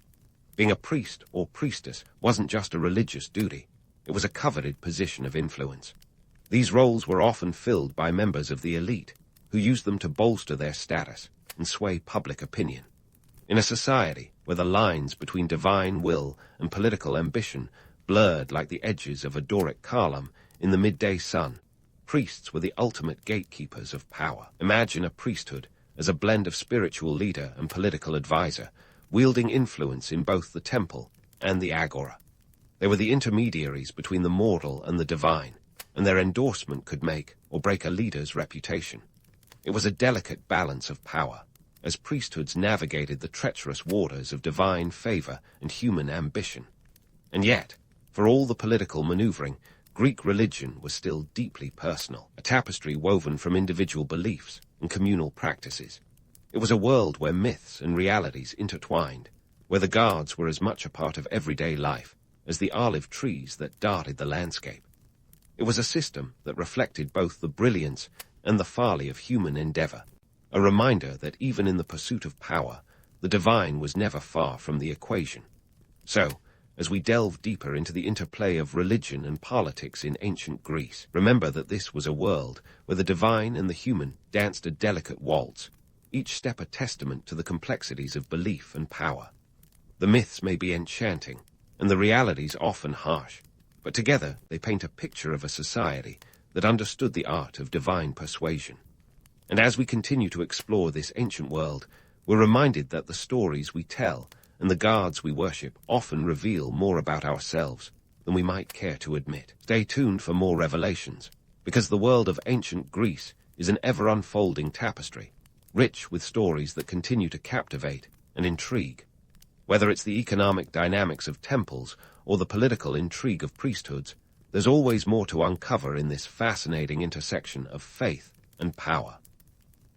Being a priest or priestess wasn't just a religious duty. It was a coveted position of influence. These roles were often filled by members of the elite, who used them to bolster their status and sway public opinion. In a society where the lines between divine will and political ambition blurred like the edges of a Doric column in the midday sun, priests were the ultimate gatekeepers of power. Imagine a priesthood as a blend of spiritual leader and political advisor, wielding influence in both the temple and the agora. They were the intermediaries between the mortal and the divine, and their endorsement could make or break a leader's reputation. It was a delicate balance of power, as priesthoods navigated the treacherous waters of divine favor and human ambition. And yet, for all the political maneuvering, Greek religion was still deeply personal, a tapestry woven from individual beliefs and communal practices. It was a world where myths and realities intertwined, where the gods were as much a part of everyday life as the olive trees that dotted the landscape. It was a system that reflected both the brilliance and the folly of human endeavor, a reminder that even in the pursuit of power, the divine was never far from the equation. So, as we delve deeper into the interplay of religion and politics in ancient Greece, remember that this was a world where the divine and the human danced a delicate waltz, each step a testament to the complexities of belief and power. The myths may be enchanting, and the realities often harsh, but together they paint a picture of a society that understood the art of divine persuasion. And as we continue to explore this ancient world, we're reminded that the stories we tell and the gods we worship often reveal more about ourselves than we might care to admit. Stay tuned for more revelations, because the world of ancient Greece is an ever-unfolding tapestry, rich with stories that continue to captivate and intrigue. Whether it's the economic dynamics of temples or the political intrigue of priesthoods, there's always more to uncover in this fascinating intersection of faith and power.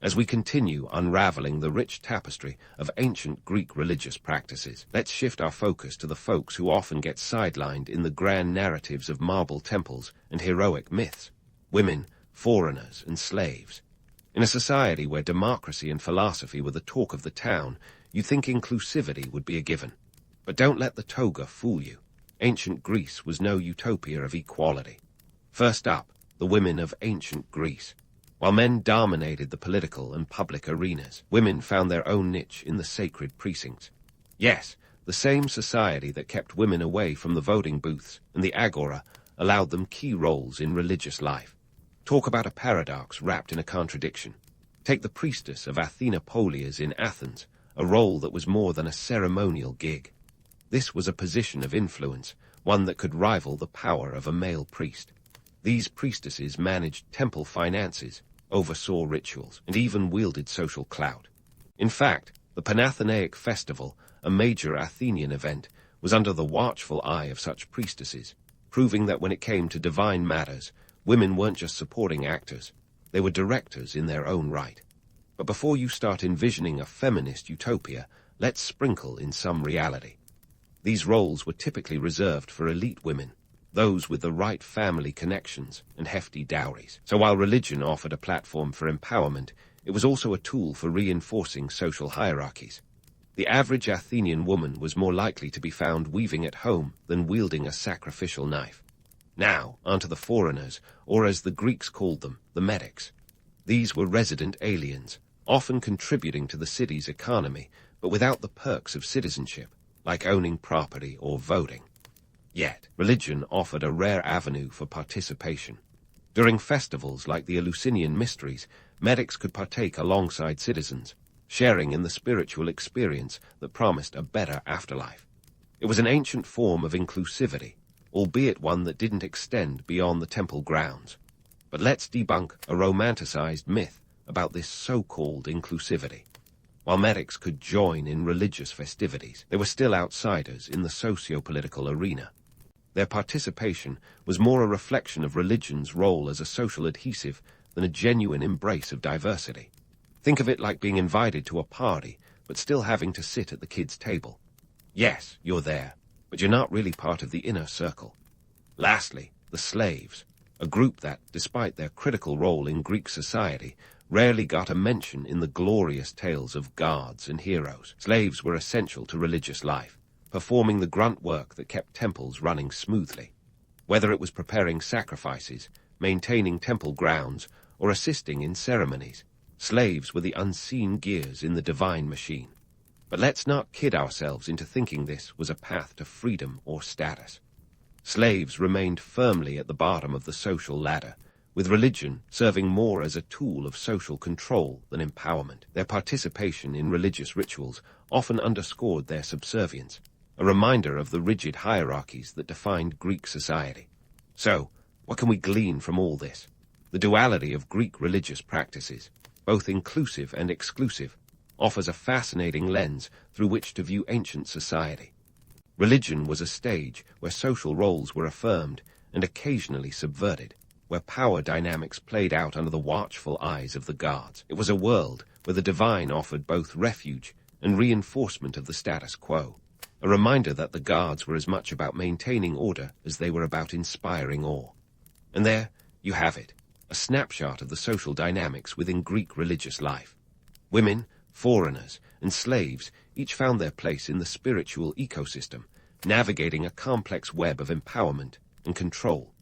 As we continue unraveling the rich tapestry of ancient Greek religious practices, let's shift our focus to the folks who often get sidelined in the grand narratives of marble temples and heroic myths: women, foreigners, and slaves. In a society where democracy and philosophy were the talk of the town, you'd think inclusivity would be a given. But don't let the toga fool you. Ancient Greece was no utopia of equality. First up, the women of ancient Greece. While men dominated the political and public arenas, women found their own niche in the sacred precincts. Yes, the same society that kept women away from the voting booths and the agora allowed them key roles in religious life. Talk about a paradox wrapped in a contradiction. Take the priestess of Athena Polias in Athens, a role that was more than a ceremonial gig. This was a position of influence, one that could rival the power of a male priest. These priestesses managed temple finances, oversaw rituals, and even wielded social clout. In fact, the Panathenaic Festival, a major Athenian event, was under the watchful eye of such priestesses, proving that when it came to divine matters, women weren't just supporting actors, they were directors in their own right. But before you start envisioning a feminist utopia, let's sprinkle in some reality. These roles were typically reserved for elite women, those with the right family connections and hefty dowries. So while religion offered a platform for empowerment, it was also a tool for reinforcing social hierarchies. The average Athenian woman was more likely to be found weaving at home than wielding a sacrificial knife. Now, onto the foreigners, or as the Greeks called them, the medics. These were resident aliens, often contributing to the city's economy, but without the perks of citizenship, like owning property or voting. Yet, religion offered a rare avenue for participation. During festivals like the Eleusinian Mysteries, medics could partake alongside citizens, sharing in the spiritual experience that promised a better afterlife. It was an ancient form of inclusivity, albeit one that didn't extend beyond the temple grounds. But let's debunk a romanticized myth about this so-called inclusivity. While medics could join in religious festivities, they were still outsiders in the socio-political arena. Their participation was more a reflection of religion's role as a social adhesive than a genuine embrace of diversity. Think of it like being invited to a party, but still having to sit at the kids' table. Yes, you're there, but you're not really part of the inner circle. Lastly, the slaves, a group that, despite their critical role in Greek society, rarely got a mention in the glorious tales of gods and heroes. Slaves were essential to religious life, performing the grunt work that kept temples running smoothly. Whether it was preparing sacrifices, maintaining temple grounds, or assisting in ceremonies, slaves were the unseen gears in the divine machine. But let's not kid ourselves into thinking this was a path to freedom or status. Slaves remained firmly at the bottom of the social ladder, with religion serving more as a tool of social control than empowerment. Their participation in religious rituals often underscored their subservience, a reminder of the rigid hierarchies that defined Greek society. So, what can we glean from all this? The duality of Greek religious practices, both inclusive and exclusive, offers a fascinating lens through which to view ancient society. Religion was a stage where social roles were affirmed and occasionally subverted, where power dynamics played out under the watchful eyes of the gods. It was a world where the divine offered both refuge and reinforcement of the status quo, a reminder that the gods were as much about maintaining order as they were about inspiring awe. And there you have it, a snapshot of the social dynamics within Greek religious life. Women, foreigners, and slaves each found their place in the spiritual ecosystem, navigating a complex web of empowerment and control.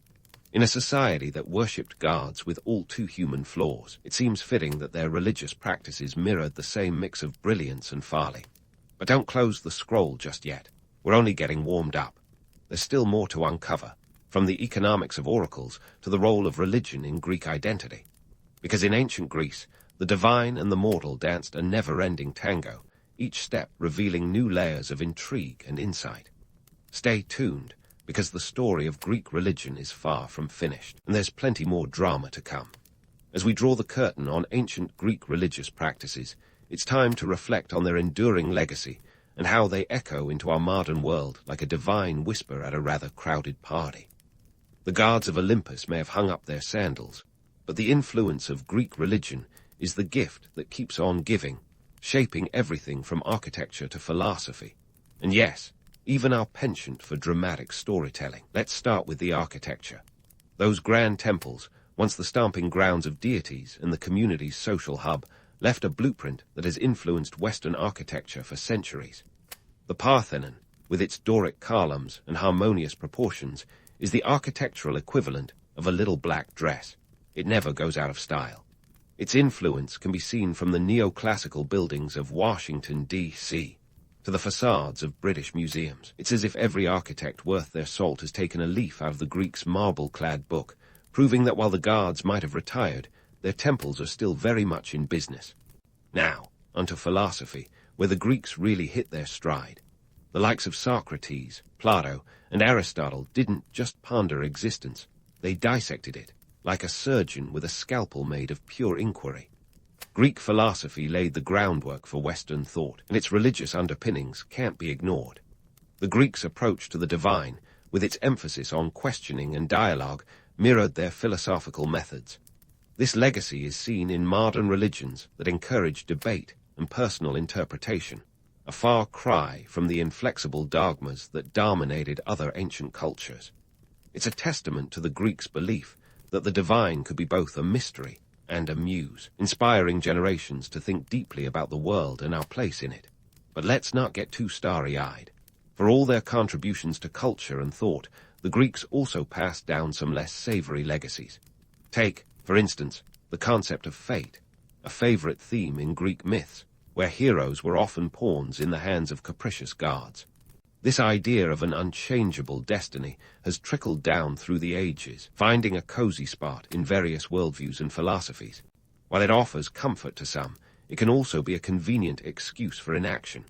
In a society that worshipped gods with all too human flaws, it seems fitting that their religious practices mirrored the same mix of brilliance and folly. But don't close the scroll just yet. We're only getting warmed up. There's still more to uncover, from the economics of oracles to the role of religion in Greek identity. Because in ancient Greece, the divine and the mortal danced a never-ending tango, each step revealing new layers of intrigue and insight. Stay tuned, because the story of Greek religion is far from finished, and there's plenty more drama to come. As we draw the curtain on ancient Greek religious practices, it's time to reflect on their enduring legacy and how they echo into our modern world like a divine whisper at a rather crowded party. The gods of Olympus may have hung up their sandals, but the influence of Greek religion is the gift that keeps on giving, shaping everything from architecture to philosophy. And yes, even our penchant for dramatic storytelling. Let's start with the architecture. Those grand temples, once the stomping grounds of deities and the community's social hub, left a blueprint that has influenced Western architecture for centuries. The Parthenon, with its Doric columns and harmonious proportions, is the architectural equivalent of a little black dress. It never goes out of style. Its influence can be seen from the neoclassical buildings of Washington, D.C., to the facades of British museums. It's as if every architect worth their salt has taken a leaf out of the Greeks' marble-clad book, proving that while the gods might have retired, their temples are still very much in business. Now, onto philosophy, where the Greeks really hit their stride. The likes of Socrates, Plato, and Aristotle didn't just ponder existence. They dissected it, like a surgeon with a scalpel made of pure inquiry. Greek philosophy laid the groundwork for Western thought, and its religious underpinnings can't be ignored. The Greeks' approach to the divine, with its emphasis on questioning and dialogue, mirrored their philosophical methods. This legacy is seen in modern religions that encourage debate and personal interpretation, a far cry from the inflexible dogmas that dominated other ancient cultures. It's a testament to the Greeks' belief that the divine could be both a mystery and a muse, inspiring generations to think deeply about the world and our place in it. But let's not get too starry-eyed. For all their contributions to culture and thought, the Greeks also passed down some less savory legacies. Take, for instance, the concept of fate, a favorite theme in Greek myths, where heroes were often pawns in the hands of capricious gods. This idea of an unchangeable destiny has trickled down through the ages, finding a cozy spot in various worldviews and philosophies. While it offers comfort to some, it can also be a convenient excuse for inaction.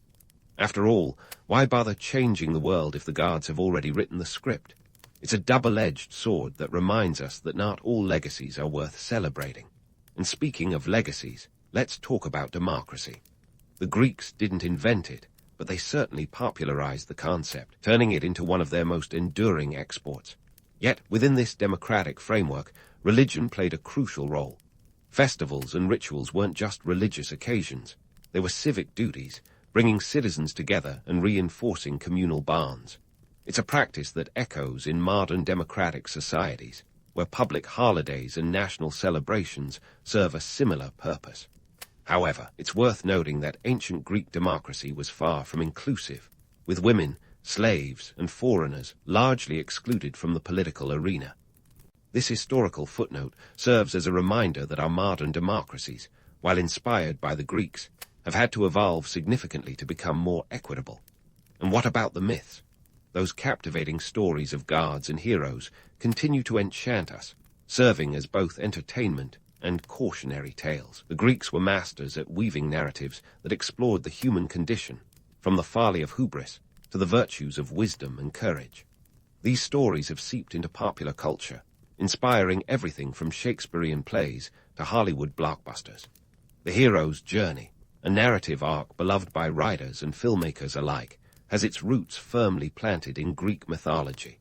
After all, why bother changing the world if the gods have already written the script? It's a double-edged sword that reminds us that not all legacies are worth celebrating. And speaking of legacies, let's talk about democracy. The Greeks didn't invent it, but they certainly popularized the concept, turning it into one of their most enduring exports. Yet, within this democratic framework, religion played a crucial role. Festivals and rituals weren't just religious occasions. They were civic duties, bringing citizens together and reinforcing communal bonds. It's a practice that echoes in modern democratic societies, where public holidays and national celebrations serve a similar purpose. However, it's worth noting that ancient Greek democracy was far from inclusive, with women, slaves, and foreigners largely excluded from the political arena. This historical footnote serves as a reminder that our modern democracies, while inspired by the Greeks, have had to evolve significantly to become more equitable. And what about the myths? Those captivating stories of gods and heroes continue to enchant us, serving as both entertainment and cautionary tales. The Greeks were masters at weaving narratives that explored the human condition, from the folly of hubris to the virtues of wisdom and courage. These stories have seeped into popular culture, inspiring everything from Shakespearean plays to Hollywood blockbusters. The hero's journey, a narrative arc beloved by writers and filmmakers alike, has its roots firmly planted in Greek mythology.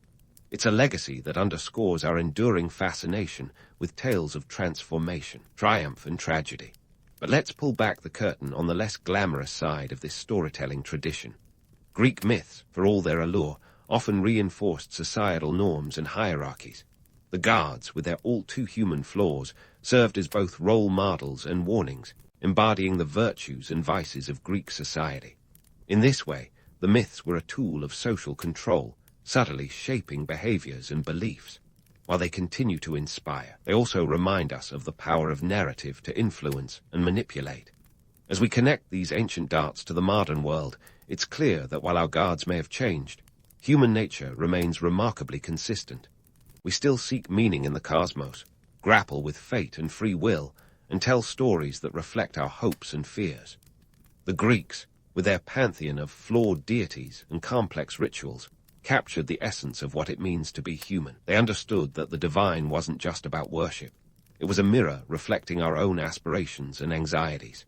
It's a legacy that underscores our enduring fascination with tales of transformation, triumph, and tragedy. But let's pull back the curtain on the less glamorous side of this storytelling tradition. Greek myths, for all their allure, often reinforced societal norms and hierarchies. The gods, with their all-too-human flaws, served as both role models and warnings, embodying the virtues and vices of Greek society. In this way, the myths were a tool of social control, subtly shaping behaviors and beliefs. While they continue to inspire, they also remind us of the power of narrative to influence and manipulate. As we connect these ancient dots to the modern world, it's clear that while our gods may have changed, human nature remains remarkably consistent. We still seek meaning in the cosmos, grapple with fate and free will, and tell stories that reflect our hopes and fears. The Greeks, with their pantheon of flawed deities and complex rituals, captured the essence of what it means to be human. They understood that the divine wasn't just about worship. It was a mirror reflecting our own aspirations and anxieties.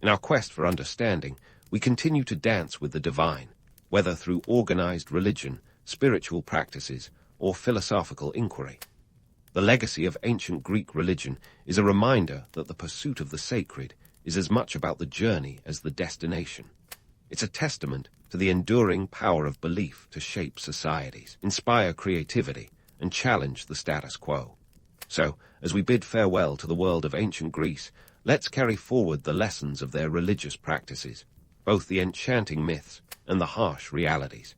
In our quest for understanding, we continue to dance with the divine, whether through organized religion, spiritual practices, or philosophical inquiry. The legacy of ancient Greek religion is a reminder that the pursuit of the sacred is as much about the journey as the destination. It's a testament to the enduring power of belief to shape societies, inspire creativity, and challenge the status quo. So, as we bid farewell to the world of ancient Greece, let's carry forward the lessons of their religious practices, both the enchanting myths and the harsh realities.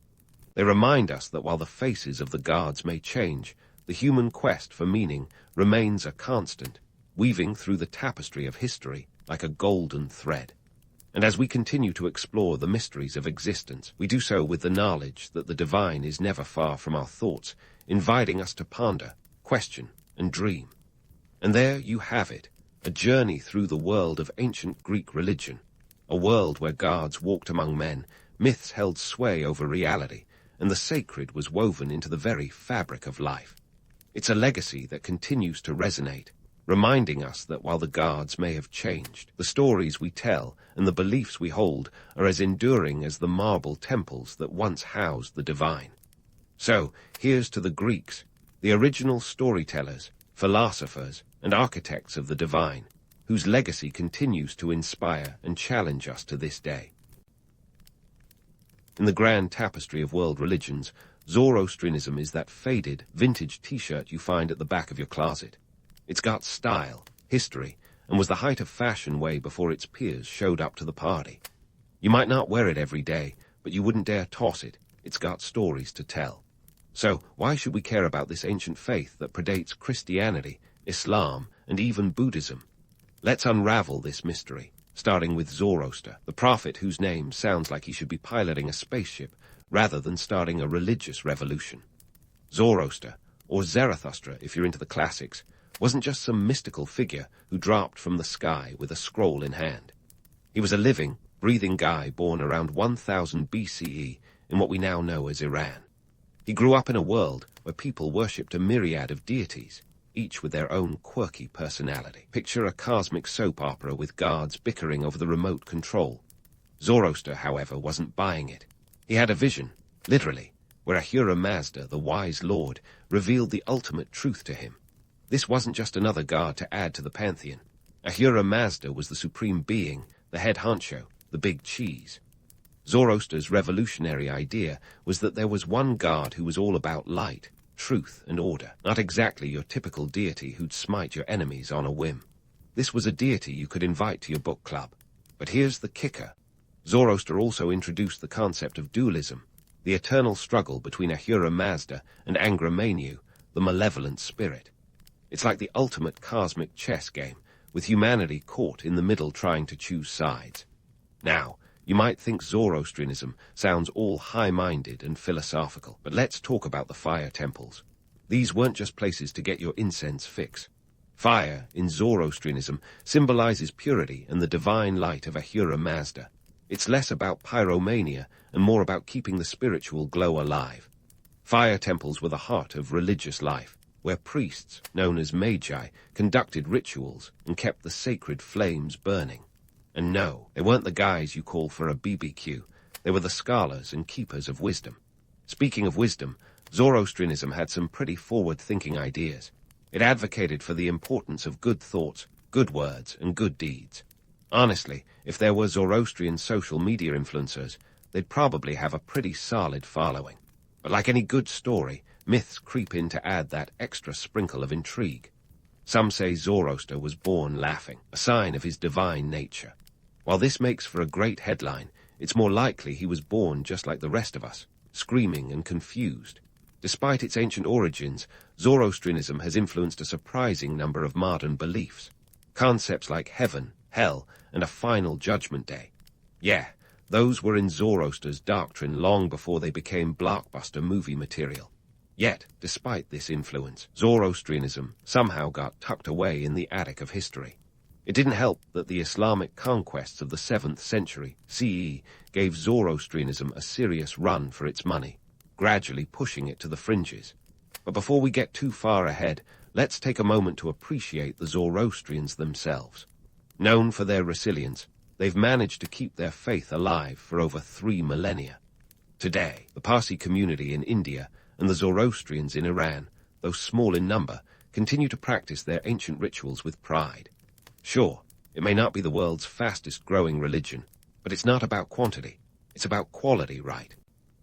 They remind us that while the faces of the gods may change, the human quest for meaning remains a constant, weaving through the tapestry of history like a golden thread. And as we continue to explore the mysteries of existence, we do so with the knowledge that the divine is never far from our thoughts, inviting us to ponder, question, and dream. And there you have it, a journey through the world of ancient Greek religion, a world where gods walked among men, myths held sway over reality, and the sacred was woven into the very fabric of life. It's a legacy that continues to resonate, reminding us that while the gods may have changed, the stories we tell and the beliefs we hold are as enduring as the marble temples that once housed the divine. So, here's to the Greeks, the original storytellers, philosophers, and architects of the divine, whose legacy continues to inspire and challenge us to this day. In the grand tapestry of world religions, Zoroastrianism is that faded, vintage t-shirt you find at the back of your closet. It's got style, history, and was the height of fashion way before its peers showed up to the party. You might not wear it every day, but you wouldn't dare toss it. It's got stories to tell. So, why should we care about this ancient faith that predates Christianity, Islam, and even Buddhism? Let's unravel this mystery, starting with Zoroaster, the prophet whose name sounds like he should be piloting a spaceship rather than starting a religious revolution. Zoroaster, or Zarathustra if you're into the classics, wasn't just some mystical figure who dropped from the sky with a scroll in hand. He was a living, breathing guy born around 1000 BCE in what we now know as Iran. He grew up in a world where people worshipped a myriad of deities, each with their own quirky personality. Picture a cosmic soap opera with guards bickering over the remote control. Zoroaster, however, wasn't buying it. He had a vision, literally, where Ahura Mazda, the wise lord, revealed the ultimate truth to him. This wasn't just another god to add to the pantheon. Ahura Mazda was the supreme being, the head honcho, the big cheese. Zoroaster's revolutionary idea was that there was one god who was all about light, truth, and order, not exactly your typical deity who'd smite your enemies on a whim. This was a deity you could invite to your book club. But here's the kicker. Zoroaster also introduced the concept of dualism, the eternal struggle between Ahura Mazda and Angra Mainyu, the malevolent spirit. It's like the ultimate cosmic chess game, with humanity caught in the middle trying to choose sides. Now, you might think Zoroastrianism sounds all high-minded and philosophical, but let's talk about the fire temples. These weren't just places to get your incense fix. Fire, in Zoroastrianism, symbolizes purity and the divine light of Ahura Mazda. It's less about pyromania and more about keeping the spiritual glow alive. Fire temples were the heart of religious life, where priests, known as magi, conducted rituals and kept the sacred flames burning. And no, they weren't the guys you call for a BBQ. They were the scholars and keepers of wisdom. Speaking of wisdom, Zoroastrianism had some pretty forward-thinking ideas. It advocated for the importance of good thoughts, good words, and good deeds. Honestly, if there were Zoroastrian social media influencers, they'd probably have a pretty solid following. But like any good story, myths creep in to add that extra sprinkle of intrigue. Some say Zoroaster was born laughing, a sign of his divine nature. While this makes for a great headline, it's more likely he was born just like the rest of us, screaming and confused. Despite its ancient origins, Zoroastrianism has influenced a surprising number of modern beliefs. Concepts like heaven, hell, and a final judgment day. Yeah, those were in Zoroaster's doctrine long before they became blockbuster movie material. Yet, despite this influence, Zoroastrianism somehow got tucked away in the attic of history. It didn't help that the Islamic conquests of the 7th century CE gave Zoroastrianism a serious run for its money, gradually pushing it to the fringes. But before we get too far ahead, let's take a moment to appreciate the Zoroastrians themselves. Known for their resilience, they've managed to keep their faith alive for over 3 millennia. Today, the Parsi community in India and the Zoroastrians in Iran, though small in number, continue to practice their ancient rituals with pride. Sure, it may not be the world's fastest-growing religion, but it's not about quantity, it's about quality, right?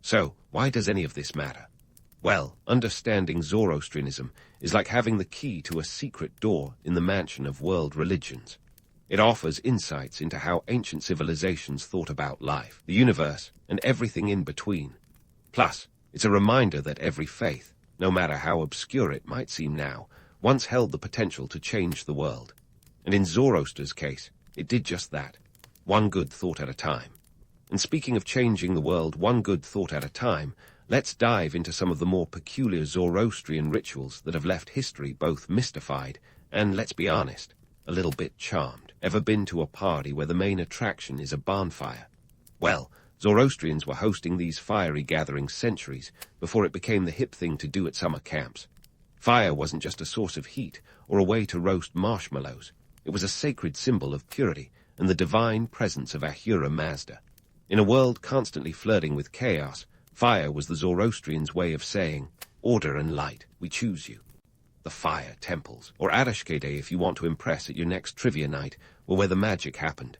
So, why does any of this matter? Well, understanding Zoroastrianism is like having the key to a secret door in the mansion of world religions. It offers insights into how ancient civilizations thought about life, the universe, and everything in between. Plus, it's a reminder that every faith, no matter how obscure it might seem now, once held the potential to change the world. And in Zoroaster's case, it did just that, one good thought at a time. And speaking of changing the world one good thought at a time, let's dive into some of the more peculiar Zoroastrian rituals that have left history both mystified and, let's be honest, a little bit charmed. Ever been to a party where the main attraction is a bonfire? Well, Zoroastrians were hosting these fiery gatherings centuries before it became the hip thing to do at summer camps. Fire wasn't just a source of heat or a way to roast marshmallows. It was a sacred symbol of purity and the divine presence of Ahura Mazda. In a world constantly flirting with chaos, fire was the Zoroastrians' way of saying, order and light, we choose you. The fire temples, or Adashkede if you want to impress at your next trivia night, were where the magic happened.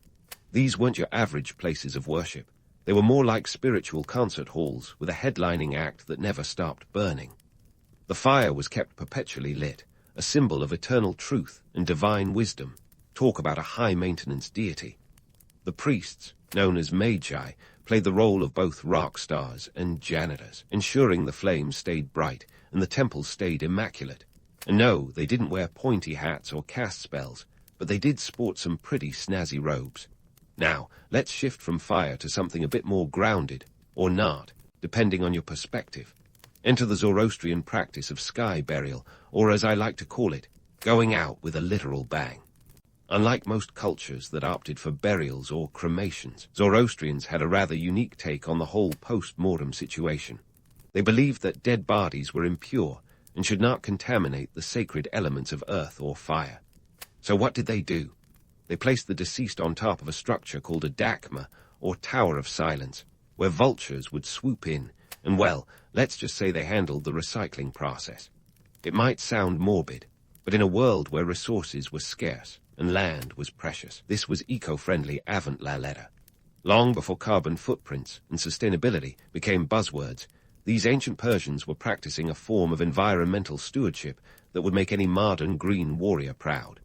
These weren't your average places of worship. They were more like spiritual concert halls with a headlining act that never stopped burning. The fire was kept perpetually lit, a symbol of eternal truth and divine wisdom. Talk about a high-maintenance deity. The priests, known as magi, played the role of both rock stars and janitors, ensuring the flames stayed bright and the temples stayed immaculate. And no, they didn't wear pointy hats or cast spells, but they did sport some pretty snazzy robes. Now, let's shift from fire to something a bit more grounded, or not, depending on your perspective. Enter the Zoroastrian practice of sky burial, or as I like to call it, going out with a literal bang. Unlike most cultures that opted for burials or cremations, Zoroastrians had a rather unique take on the whole post-mortem situation. They believed that dead bodies were impure and should not contaminate the sacred elements of earth or fire. So what did they do? They placed the deceased on top of a structure called a dakma, or Tower of Silence, where vultures would swoop in, and well, let's just say they handled the recycling process. It might sound morbid, but in a world where resources were scarce and land was precious, this was eco-friendly avant la lettre. Long before carbon footprints and sustainability became buzzwords, these ancient Persians were practicing a form of environmental stewardship that would make any modern green warrior proud.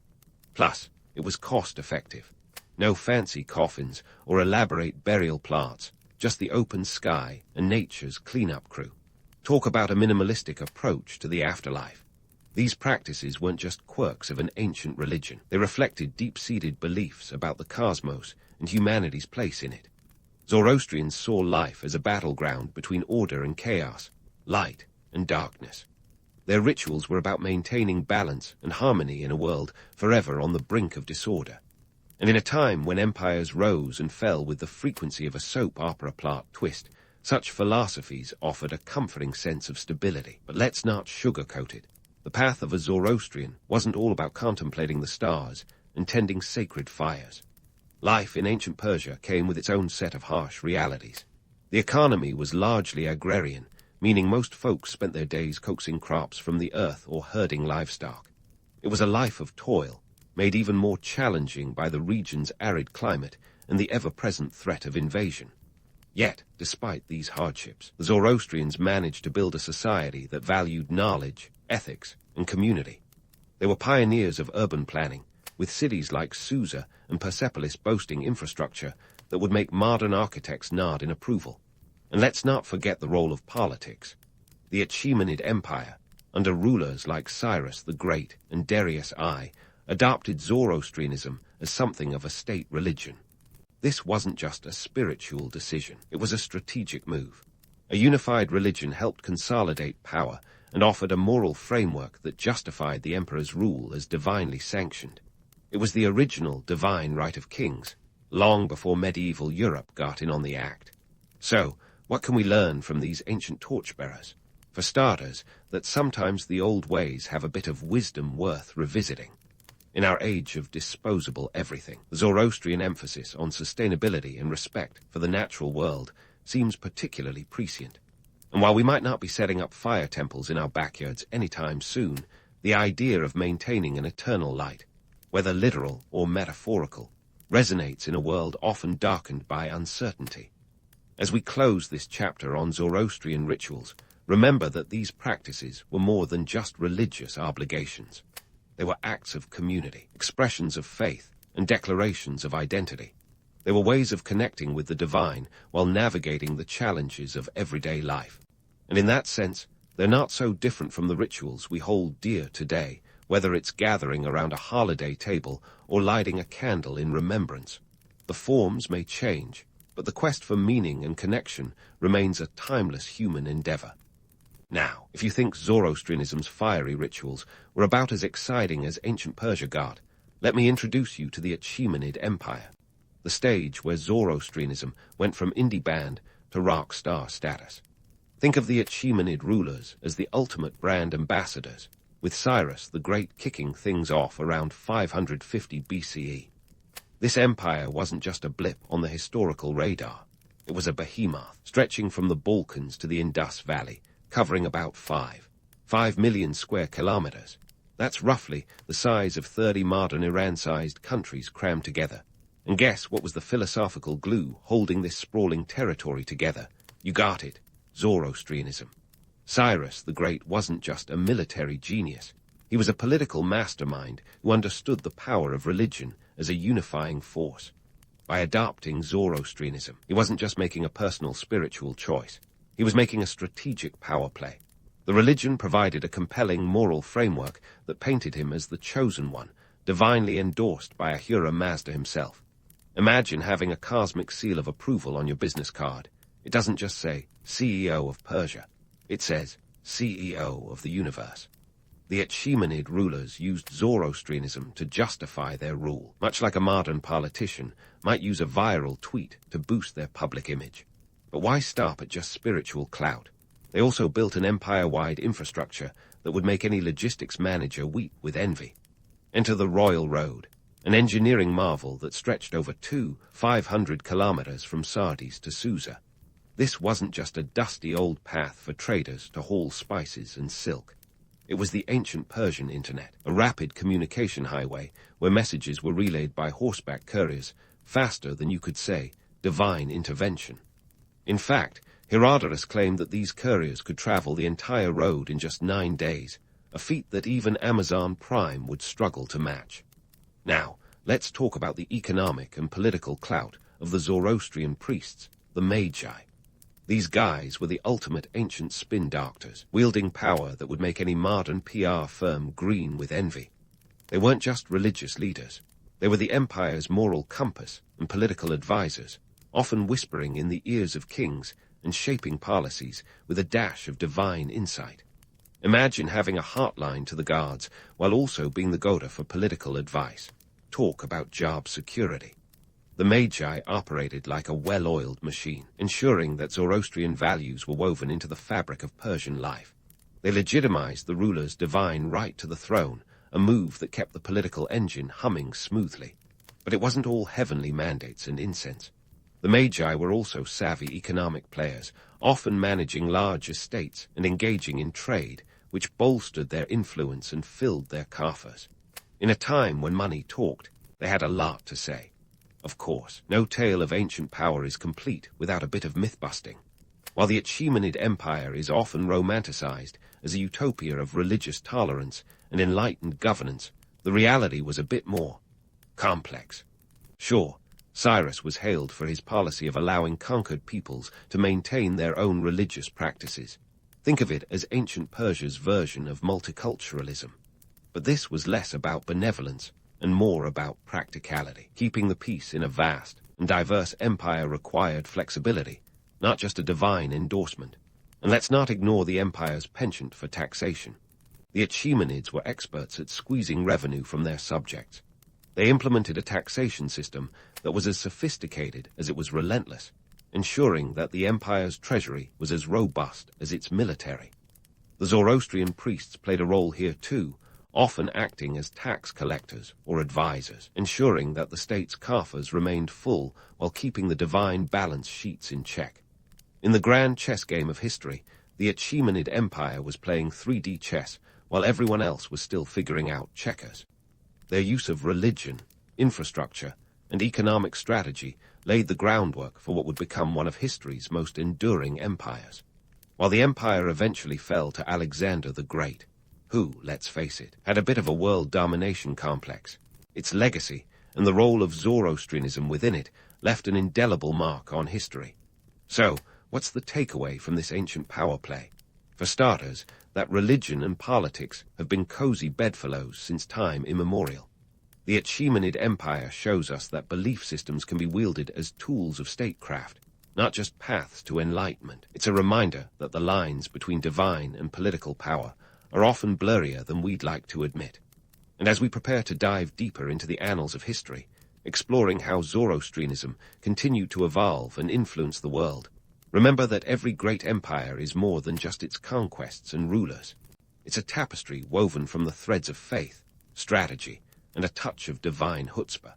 Plus, it was cost-effective. No fancy coffins or elaborate burial plots, just the open sky and nature's cleanup crew. Talk about a minimalistic approach to the afterlife. These practices weren't just quirks of an ancient religion. They reflected deep-seated beliefs about the cosmos and humanity's place in it. Zoroastrians saw life as a battleground between order and chaos, light and darkness. Their rituals were about maintaining balance and harmony in a world forever on the brink of disorder. And in a time when empires rose and fell with the frequency of a soap opera plot twist, such philosophies offered a comforting sense of stability. But let's not sugarcoat it. The path of a Zoroastrian wasn't all about contemplating the stars and tending sacred fires. Life in ancient Persia came with its own set of harsh realities. The economy was largely agrarian, meaning most folks spent their days coaxing crops from the earth or herding livestock. It was a life of toil, made even more challenging by the region's arid climate and the ever-present threat of invasion. Yet, despite these hardships, the Zoroastrians managed to build a society that valued knowledge, ethics, and community. They were pioneers of urban planning, with cities like Susa and Persepolis boasting infrastructure that would make modern architects nod in approval. And let's not forget the role of politics. The Achaemenid Empire, under rulers like Cyrus the Great and Darius I, adopted Zoroastrianism as something of a state religion. This wasn't just a spiritual decision, it was a strategic move. A unified religion helped consolidate power and offered a moral framework that justified the emperor's rule as divinely sanctioned. It was the original divine right of kings, long before medieval Europe got in on the act. So, what can we learn from these ancient torchbearers? For starters, that sometimes the old ways have a bit of wisdom worth revisiting. In our age of disposable everything, the Zoroastrian emphasis on sustainability and respect for the natural world seems particularly prescient. And while we might not be setting up fire temples in our backyards anytime soon, the idea of maintaining an eternal light, whether literal or metaphorical, resonates in a world often darkened by uncertainty. As we close this chapter on Zoroastrian rituals, remember that these practices were more than just religious obligations. They were acts of community, expressions of faith, and declarations of identity. They were ways of connecting with the divine while navigating the challenges of everyday life. And in that sense, they're not so different from the rituals we hold dear today, whether it's gathering around a holiday table or lighting a candle in remembrance. The forms may change, but the quest for meaning and connection remains a timeless human endeavor. Now, if you think Zoroastrianism's fiery rituals were about as exciting as ancient Persia got, let me introduce you to the Achaemenid Empire, the stage where Zoroastrianism went from indie band to rock star status. Think of the Achaemenid rulers as the ultimate brand ambassadors, with Cyrus the Great kicking things off around 550 BCE. This empire wasn't just a blip on the historical radar. It was a behemoth, stretching from the Balkans to the Indus Valley, covering about 5 million square kilometers. That's roughly the size of 30 modern Iran-sized countries crammed together. And guess what was the philosophical glue holding this sprawling territory together? You got it, Zoroastrianism. Cyrus the Great wasn't just a military genius. He was a political mastermind who understood the power of religion as a unifying force. By adopting Zoroastrianism, he wasn't just making a personal spiritual choice. He was making a strategic power play. The religion provided a compelling moral framework that painted him as the chosen one, divinely endorsed by Ahura Mazda himself. Imagine having a cosmic seal of approval on your business card. It doesn't just say CEO of Persia. It says CEO of the universe. The Achaemenid rulers used Zoroastrianism to justify their rule, much like a modern politician might use a viral tweet to boost their public image. But why stop at just spiritual clout? They also built an empire-wide infrastructure that would make any logistics manager weep with envy. Enter the Royal Road, an engineering marvel that stretched over 500 kilometers from Sardis to Susa. This wasn't just a dusty old path for traders to haul spices and silk. It was the ancient Persian internet, a rapid communication highway where messages were relayed by horseback couriers faster than you could say divine intervention. In fact, Herodotus claimed that these couriers could travel the entire road in just 9 days, a feat that even Amazon Prime would struggle to match. Now, let's talk about the economic and political clout of the Zoroastrian priests, the Magi. These guys were the ultimate ancient spin doctors, wielding power that would make any modern PR firm green with envy. They weren't just religious leaders. They were the empire's moral compass and political advisors, often whispering in the ears of kings and shaping policies with a dash of divine insight. Imagine having a hotline to the guards while also being the go-to for political advice. Talk about job security. The Magi operated like a well-oiled machine, ensuring that Zoroastrian values were woven into the fabric of Persian life. They legitimized the ruler's divine right to the throne, a move that kept the political engine humming smoothly. But it wasn't all heavenly mandates and incense. The Magi were also savvy economic players, often managing large estates and engaging in trade, which bolstered their influence and filled their coffers. In a time when money talked, they had a lot to say. Of course, no tale of ancient power is complete without a bit of myth-busting. While the Achaemenid Empire is often romanticized as a utopia of religious tolerance and enlightened governance, the reality was a bit more complex. Sure, Cyrus was hailed for his policy of allowing conquered peoples to maintain their own religious practices. Think of it as ancient Persia's version of multiculturalism. But this was less about benevolence and more about practicality. Keeping the peace in a vast and diverse empire required flexibility, not just a divine endorsement. And let's not ignore the empire's penchant for taxation. The Achaemenids were experts at squeezing revenue from their subjects. They implemented a taxation system that was as sophisticated as it was relentless, ensuring that the empire's treasury was as robust as its military. The Zoroastrian priests played a role here too, often acting as tax collectors or advisors, ensuring that the state's coffers remained full while keeping the divine balance sheets in check. In the grand chess game of history, the Achaemenid Empire was playing 3D chess while everyone else was still figuring out checkers. Their use of religion, infrastructure, and economic strategy laid the groundwork for what would become one of history's most enduring empires. While the empire eventually fell to Alexander the Great, who, let's face it, had a bit of a world domination complex, its legacy and the role of Zoroastrianism within it left an indelible mark on history. So, what's the takeaway from this ancient power play? For starters, that religion and politics have been cozy bedfellows since time immemorial. The Achaemenid Empire shows us that belief systems can be wielded as tools of statecraft, not just paths to enlightenment. It's a reminder that the lines between divine and political power are often blurrier than we'd like to admit. And as we prepare to dive deeper into the annals of history, exploring how Zoroastrianism continued to evolve and influence the world, remember that every great empire is more than just its conquests and rulers. It's a tapestry woven from the threads of faith, strategy, and a touch of divine chutzpah.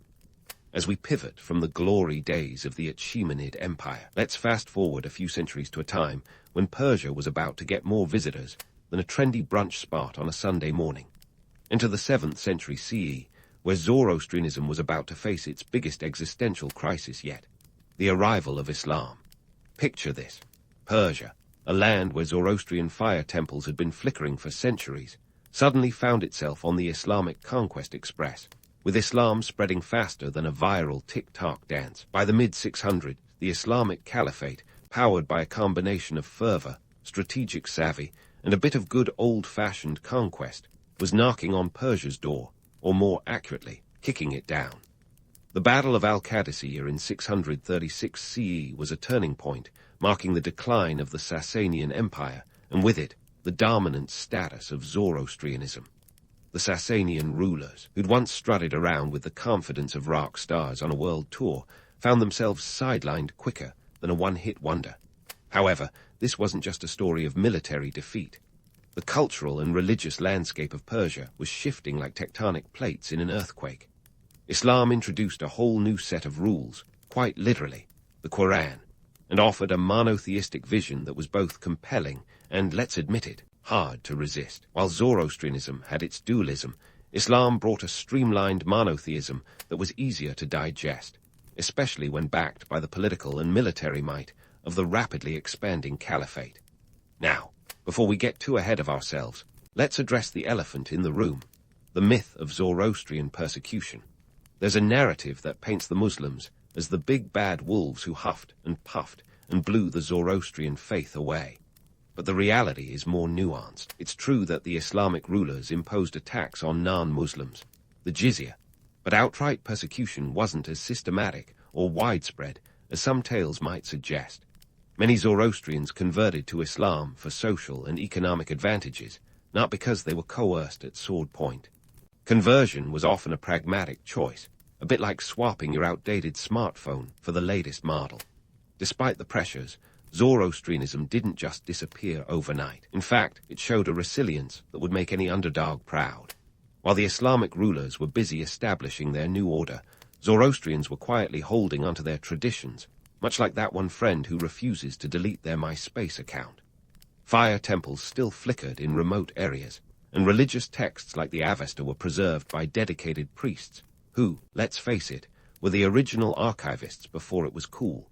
As we pivot from the glory days of the Achaemenid Empire, let's fast forward a few centuries to a time when Persia was about to get more visitors than a trendy brunch spot on a Sunday morning. Enter the 7th century CE, where Zoroastrianism was about to face its biggest existential crisis yet, the arrival of Islam. Picture this: Persia, a land where Zoroastrian fire temples had been flickering for centuries, suddenly found itself on the Islamic conquest express, with Islam spreading faster than a viral TikTok dance. By the mid-600s, the Islamic Caliphate, powered by a combination of fervor, strategic savvy, and a bit of good old-fashioned conquest, was knocking on Persia's door, or more accurately, kicking it down. The Battle of Al-Qadisiyah in 636 CE was a turning point, marking the decline of the Sasanian Empire, and with it, the dominant status of Zoroastrianism. The Sasanian rulers, who'd once strutted around with the confidence of rock stars on a world tour, found themselves sidelined quicker than a one-hit wonder. However, this wasn't just a story of military defeat. The cultural and religious landscape of Persia was shifting like tectonic plates in an earthquake. Islam introduced a whole new set of rules, quite literally, the Quran, and offered a monotheistic vision that was both compelling and, let's admit it, hard to resist. While Zoroastrianism had its dualism, Islam brought a streamlined monotheism that was easier to digest, especially when backed by the political and military might of the rapidly expanding caliphate. Now, before we get too ahead of ourselves, let's address the elephant in the room, the myth of Zoroastrian persecution. There's a narrative that paints the Muslims as the big bad wolves who huffed and puffed and blew the Zoroastrian faith away. But the reality is more nuanced. It's true that the Islamic rulers imposed a tax on non-Muslims, the jizya, but outright persecution wasn't as systematic or widespread as some tales might suggest. Many Zoroastrians converted to Islam for social and economic advantages, not because they were coerced at sword point. Conversion was often a pragmatic choice, a bit like swapping your outdated smartphone for the latest model. Despite the pressures, Zoroastrianism didn't just disappear overnight. In fact, it showed a resilience that would make any underdog proud. While the Islamic rulers were busy establishing their new order, Zoroastrians were quietly holding onto their traditions, much like that one friend who refuses to delete their MySpace account. Fire temples still flickered in remote areas, and religious texts like the Avesta were preserved by dedicated priests who, let's face it, were the original archivists before it was cool.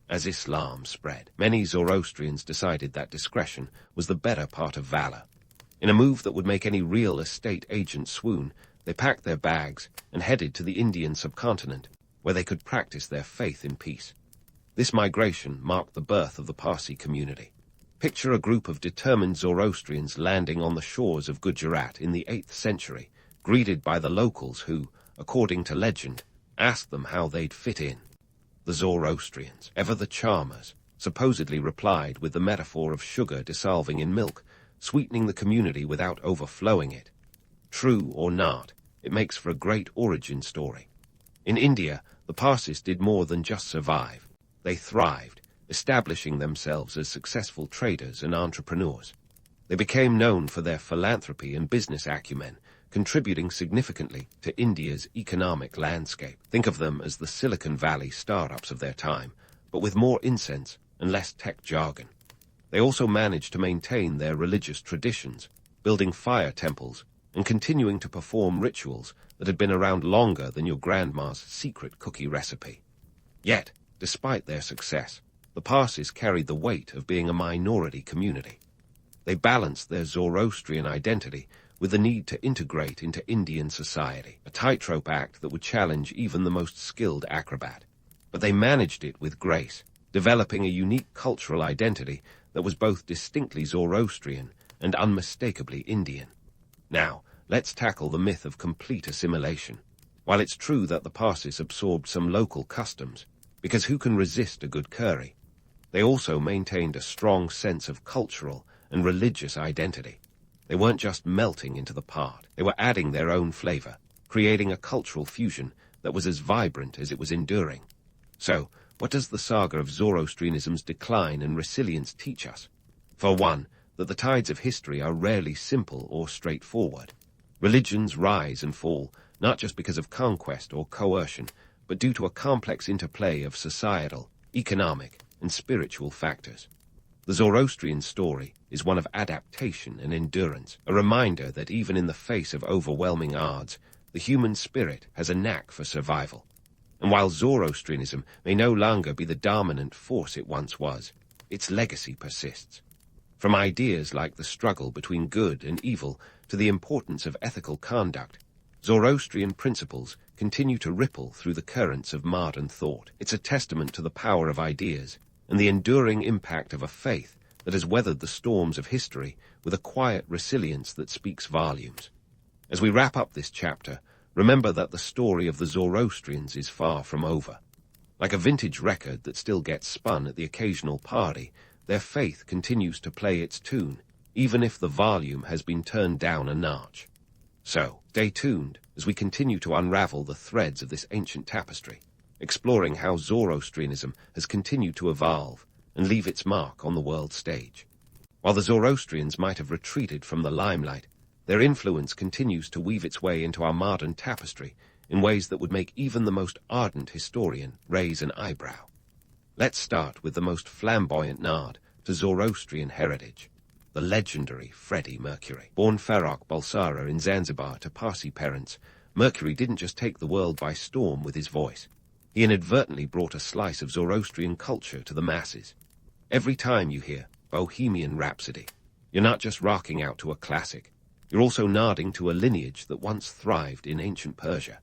As Islam spread, many Zoroastrians decided that discretion was the better part of valor. In a move that would make any real estate agent swoon, they packed their bags and headed to the Indian subcontinent, where they could practice their faith in peace. This migration marked the birth of the Parsi community. Picture a group of determined Zoroastrians landing on the shores of Gujarat in the 8th century, greeted by the locals who, according to legend, asked them how they'd fit in. The Zoroastrians, ever the charmers, supposedly replied with the metaphor of sugar dissolving in milk, sweetening the community without overflowing it. True or not, it makes for a great origin story. In India, the Parsis did more than just survive. They thrived, establishing themselves as successful traders and entrepreneurs. They became known for their philanthropy and business acumen, contributing significantly to India's economic landscape. Think of them as the Silicon Valley startups of their time, but with more incense and less tech jargon. They also managed to maintain their religious traditions, building fire temples and continuing to perform rituals that had been around longer than your grandma's secret cookie recipe. Yet, despite their success, the Parsis carried the weight of being a minority community. They balanced their Zoroastrian identity with the need to integrate into Indian society, a tightrope act that would challenge even the most skilled acrobat. But they managed it with grace, developing a unique cultural identity that was both distinctly Zoroastrian and unmistakably Indian. Now, let's tackle the myth of complete assimilation. While it's true that the Parsis absorbed some local customs, because who can resist a good curry, they also maintained a strong sense of cultural and religious identity. They weren't just melting into the pot, they were adding their own flavor, creating a cultural fusion that was as vibrant as it was enduring. So, what does the saga of Zoroastrianism's decline and resilience teach us? For one, that the tides of history are rarely simple or straightforward. Religions rise and fall, not just because of conquest or coercion, but due to a complex interplay of societal, economic, and spiritual factors. The Zoroastrian story is one of adaptation and endurance, a reminder that even in the face of overwhelming odds, the human spirit has a knack for survival. And while Zoroastrianism may no longer be the dominant force it once was, its legacy persists. From ideas like the struggle between good and evil to the importance of ethical conduct, Zoroastrian principles continue to ripple through the currents of modern thought. It's a testament to the power of ideas and the enduring impact of a faith that has weathered the storms of history with a quiet resilience that speaks volumes. As we wrap up this chapter, remember that the story of the Zoroastrians is far from over. Like a vintage record that still gets spun at the occasional party, their faith continues to play its tune, even if the volume has been turned down a notch. So, stay tuned as we continue to unravel the threads of this ancient tapestry, exploring how Zoroastrianism has continued to evolve and leave its mark on the world stage. While the Zoroastrians might have retreated from the limelight, their influence continues to weave its way into our modern tapestry in ways that would make even the most ardent historian raise an eyebrow. Let's start with the most flamboyant nod to Zoroastrian heritage, the legendary Freddie Mercury. Born Farrokh Bulsara in Zanzibar to Parsi parents, Mercury didn't just take the world by storm with his voice. He inadvertently brought a slice of Zoroastrian culture to the masses. Every time you hear Bohemian Rhapsody, you're not just rocking out to a classic, you're also nodding to a lineage that once thrived in ancient Persia.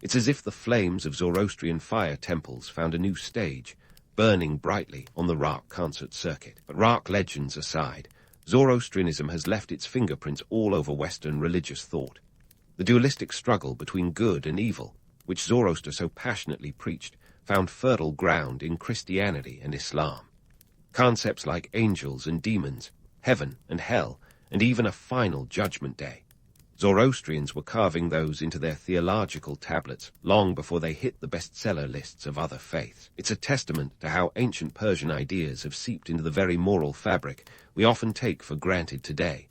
It's as if the flames of Zoroastrian fire temples found a new stage, burning brightly on the rock concert circuit. But rock legends aside, Zoroastrianism has left its fingerprints all over Western religious thought. The dualistic struggle between good and evil, which Zoroaster so passionately preached, found fertile ground in Christianity and Islam. Concepts like angels and demons, heaven and hell, and even a final judgment day. Zoroastrians were carving those into their theological tablets long before they hit the bestseller lists of other faiths. It's a testament to how ancient Persian ideas have seeped into the very moral fabric we often take for granted today.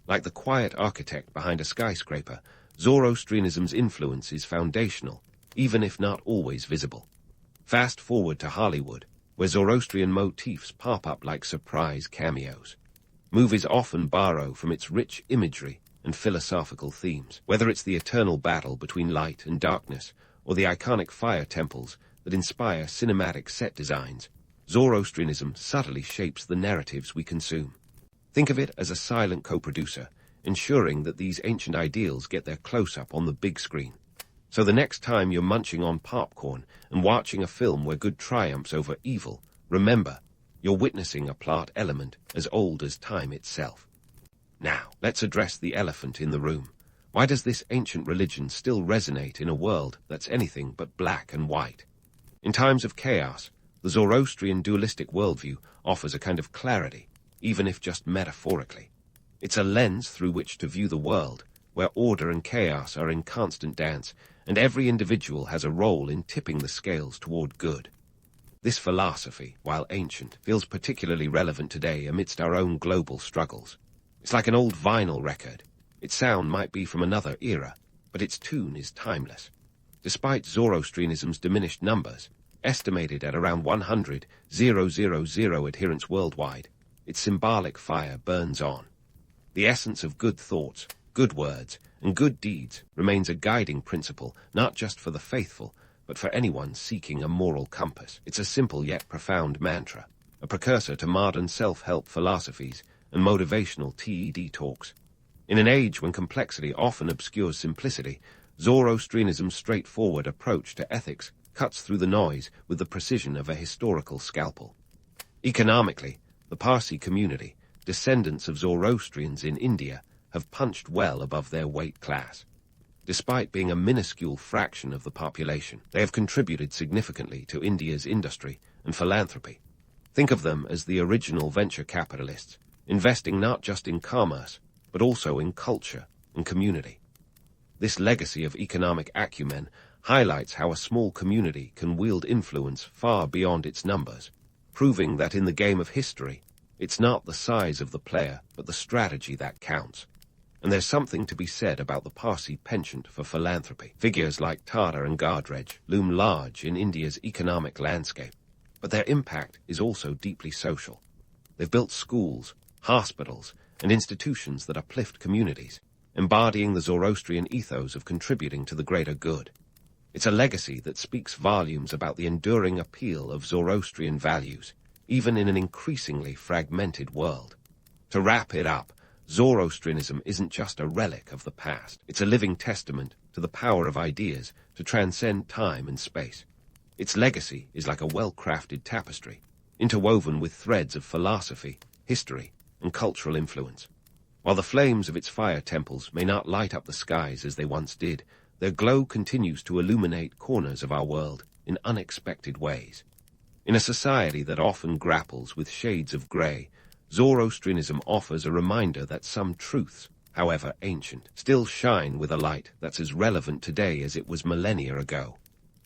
Like the quiet architect behind a skyscraper, Zoroastrianism's influence is foundational, even if not always visible. Fast forward to Hollywood, where Zoroastrian motifs pop up like surprise cameos. Movies often borrow from its rich imagery and philosophical themes, whether it's the eternal battle between light and darkness or the iconic fire temples that inspire cinematic set designs. Zoroastrianism subtly shapes the narratives we consume. Think of it as a silent co-producer, ensuring that these ancient ideals get their close-up on the big screen. So the next time you're munching on popcorn and watching a film where good triumphs over evil, remember, you're witnessing a plot element as old as time itself. Now, let's address the elephant in the room. Why does this ancient religion still resonate in a world that's anything but black and white? In times of chaos, the Zoroastrian dualistic worldview offers a kind of clarity, even if just metaphorically. It's a lens through which to view the world, where order and chaos are in constant dance, and every individual has a role in tipping the scales toward good. This philosophy, while ancient, feels particularly relevant today amidst our own global struggles. It's like an old vinyl record. Its sound might be from another era, but its tune is timeless. Despite Zoroastrianism's diminished numbers, estimated at around 100,000 adherents worldwide, its symbolic fire burns on. The essence of good thoughts, good words, and good deeds remains a guiding principle not just for the faithful, but for anyone seeking a moral compass. It's a simple yet profound mantra, a precursor to modern self-help philosophies and motivational TED talks. In an age when complexity often obscures simplicity, Zoroastrianism's straightforward approach to ethics cuts through the noise with the precision of a historical scalpel. Economically, the Parsi community, descendants of Zoroastrians in India, have punched well above their weight class. Despite being a minuscule fraction of the population, they have contributed significantly to India's industry and philanthropy. Think of them as the original venture capitalists, investing not just in commerce, but also in culture and community. This legacy of economic acumen highlights how a small community can wield influence far beyond its numbers, proving that in the game of history, it's not the size of the player, but the strategy that counts. And there's something to be said about the Parsi penchant for philanthropy. Figures like Tata and Godrej loom large in India's economic landscape, but their impact is also deeply social. They've built schools, hospitals, and institutions that uplift communities, embodying the Zoroastrian ethos of contributing to the greater good. It's a legacy that speaks volumes about the enduring appeal of Zoroastrian values, even in an increasingly fragmented world. To wrap it up, Zoroastrianism isn't just a relic of the past. It's a living testament to the power of ideas to transcend time and space. Its legacy is like a well-crafted tapestry, interwoven with threads of philosophy, history, and cultural influence. While the flames of its fire temples may not light up the skies as they once did, their glow continues to illuminate corners of our world in unexpected ways. In a society that often grapples with shades of gray, Zoroastrianism offers a reminder that some truths, however ancient, still shine with a light that's as relevant today as it was millennia ago.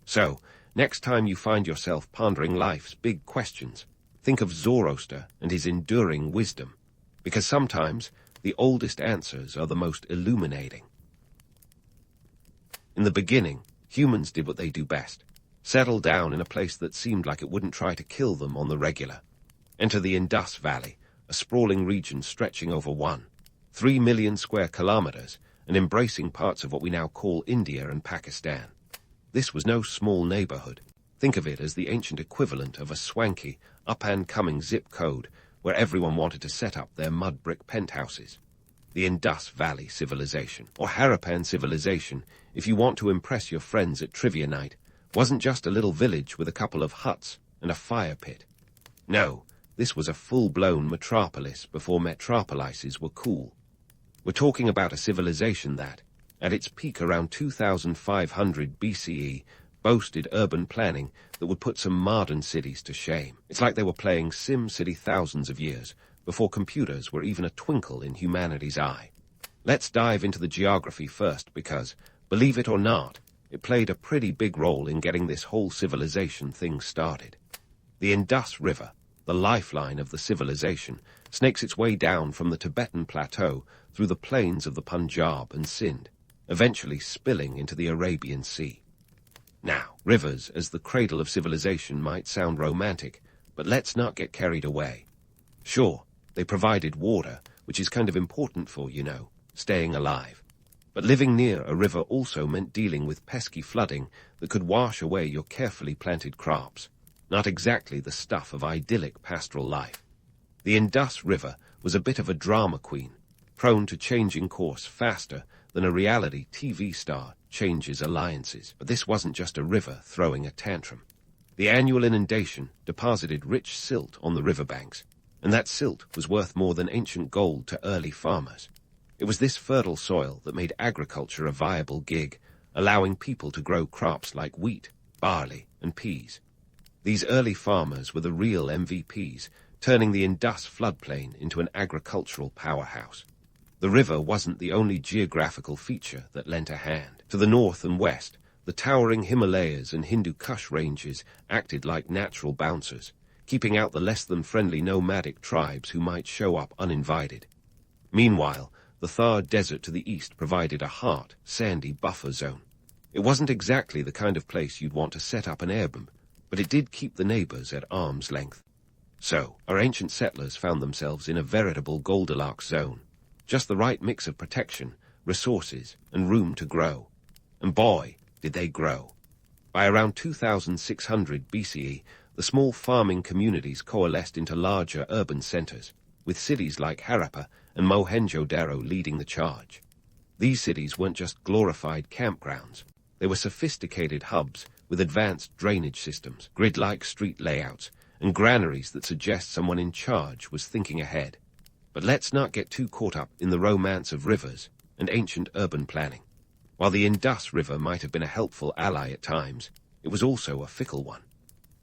So, next time you find yourself pondering life's big questions, think of Zoroaster and his enduring wisdom, because sometimes the oldest answers are the most illuminating. In the beginning, humans did what they do best: settle down in a place that seemed like it wouldn't try to kill them on the regular. Enter the Indus Valley, a sprawling region stretching over 3 million square kilometers and embracing parts of what we now call India and Pakistan. This was no small neighborhood. Think of it as the ancient equivalent of a swanky, up-and-coming zip code where everyone wanted to set up their mud-brick penthouses. The Indus Valley Civilization, or Harappan Civilization, if you want to impress your friends at trivia night, wasn't just a little village with a couple of huts and a fire pit. No, this was a full-blown metropolis before metropolises were cool. We're talking about a civilization that, at its peak around 2500 BCE, boasted urban planning that would put some modern cities to shame. It's like they were playing Sim City thousands of years before computers were even a twinkle in humanity's eye. Let's dive into the geography first because, believe it or not, it played a pretty big role in getting this whole civilization thing started. The Indus River, the lifeline of the civilization, snakes its way down from the Tibetan plateau through the plains of the Punjab and Sindh, eventually spilling into the Arabian Sea. Now, rivers as the cradle of civilization might sound romantic, but let's not get carried away. Sure, they provided water, which is kind of important for, staying alive. But living near a river also meant dealing with pesky flooding that could wash away your carefully planted crops. Not exactly the stuff of idyllic pastoral life. The Indus River was a bit of a drama queen, prone to changing course faster than a reality TV star changes alliances. But this wasn't just a river throwing a tantrum. The annual inundation deposited rich silt on the riverbanks, and that silt was worth more than ancient gold to early farmers. It was this fertile soil that made agriculture a viable gig, allowing people to grow crops like wheat, barley, and peas. These early farmers were the real MVPs, turning the Indus floodplain into an agricultural powerhouse. The river wasn't the only geographical feature that lent a hand. To the north and west, the towering Himalayas and Hindu Kush ranges acted like natural bouncers, keeping out the less-than-friendly nomadic tribes who might show up uninvited. Meanwhile, the Thar Desert to the east provided a hot, sandy buffer zone. It wasn't exactly the kind of place you'd want to set up an airbomb, but it did keep the neighbors at arm's length. So, our ancient settlers found themselves in a veritable Goldilocks zone. Just the right mix of protection, resources, and room to grow. And boy, did they grow. By around 2600 BCE, the small farming communities coalesced into larger urban centers, with cities like Harappa and Mohenjo-Daro leading the charge. These cities weren't just glorified campgrounds. They were sophisticated hubs with advanced drainage systems, grid-like street layouts, and granaries that suggest someone in charge was thinking ahead. But let's not get too caught up in the romance of rivers and ancient urban planning. While the Indus River might have been a helpful ally at times, it was also a fickle one.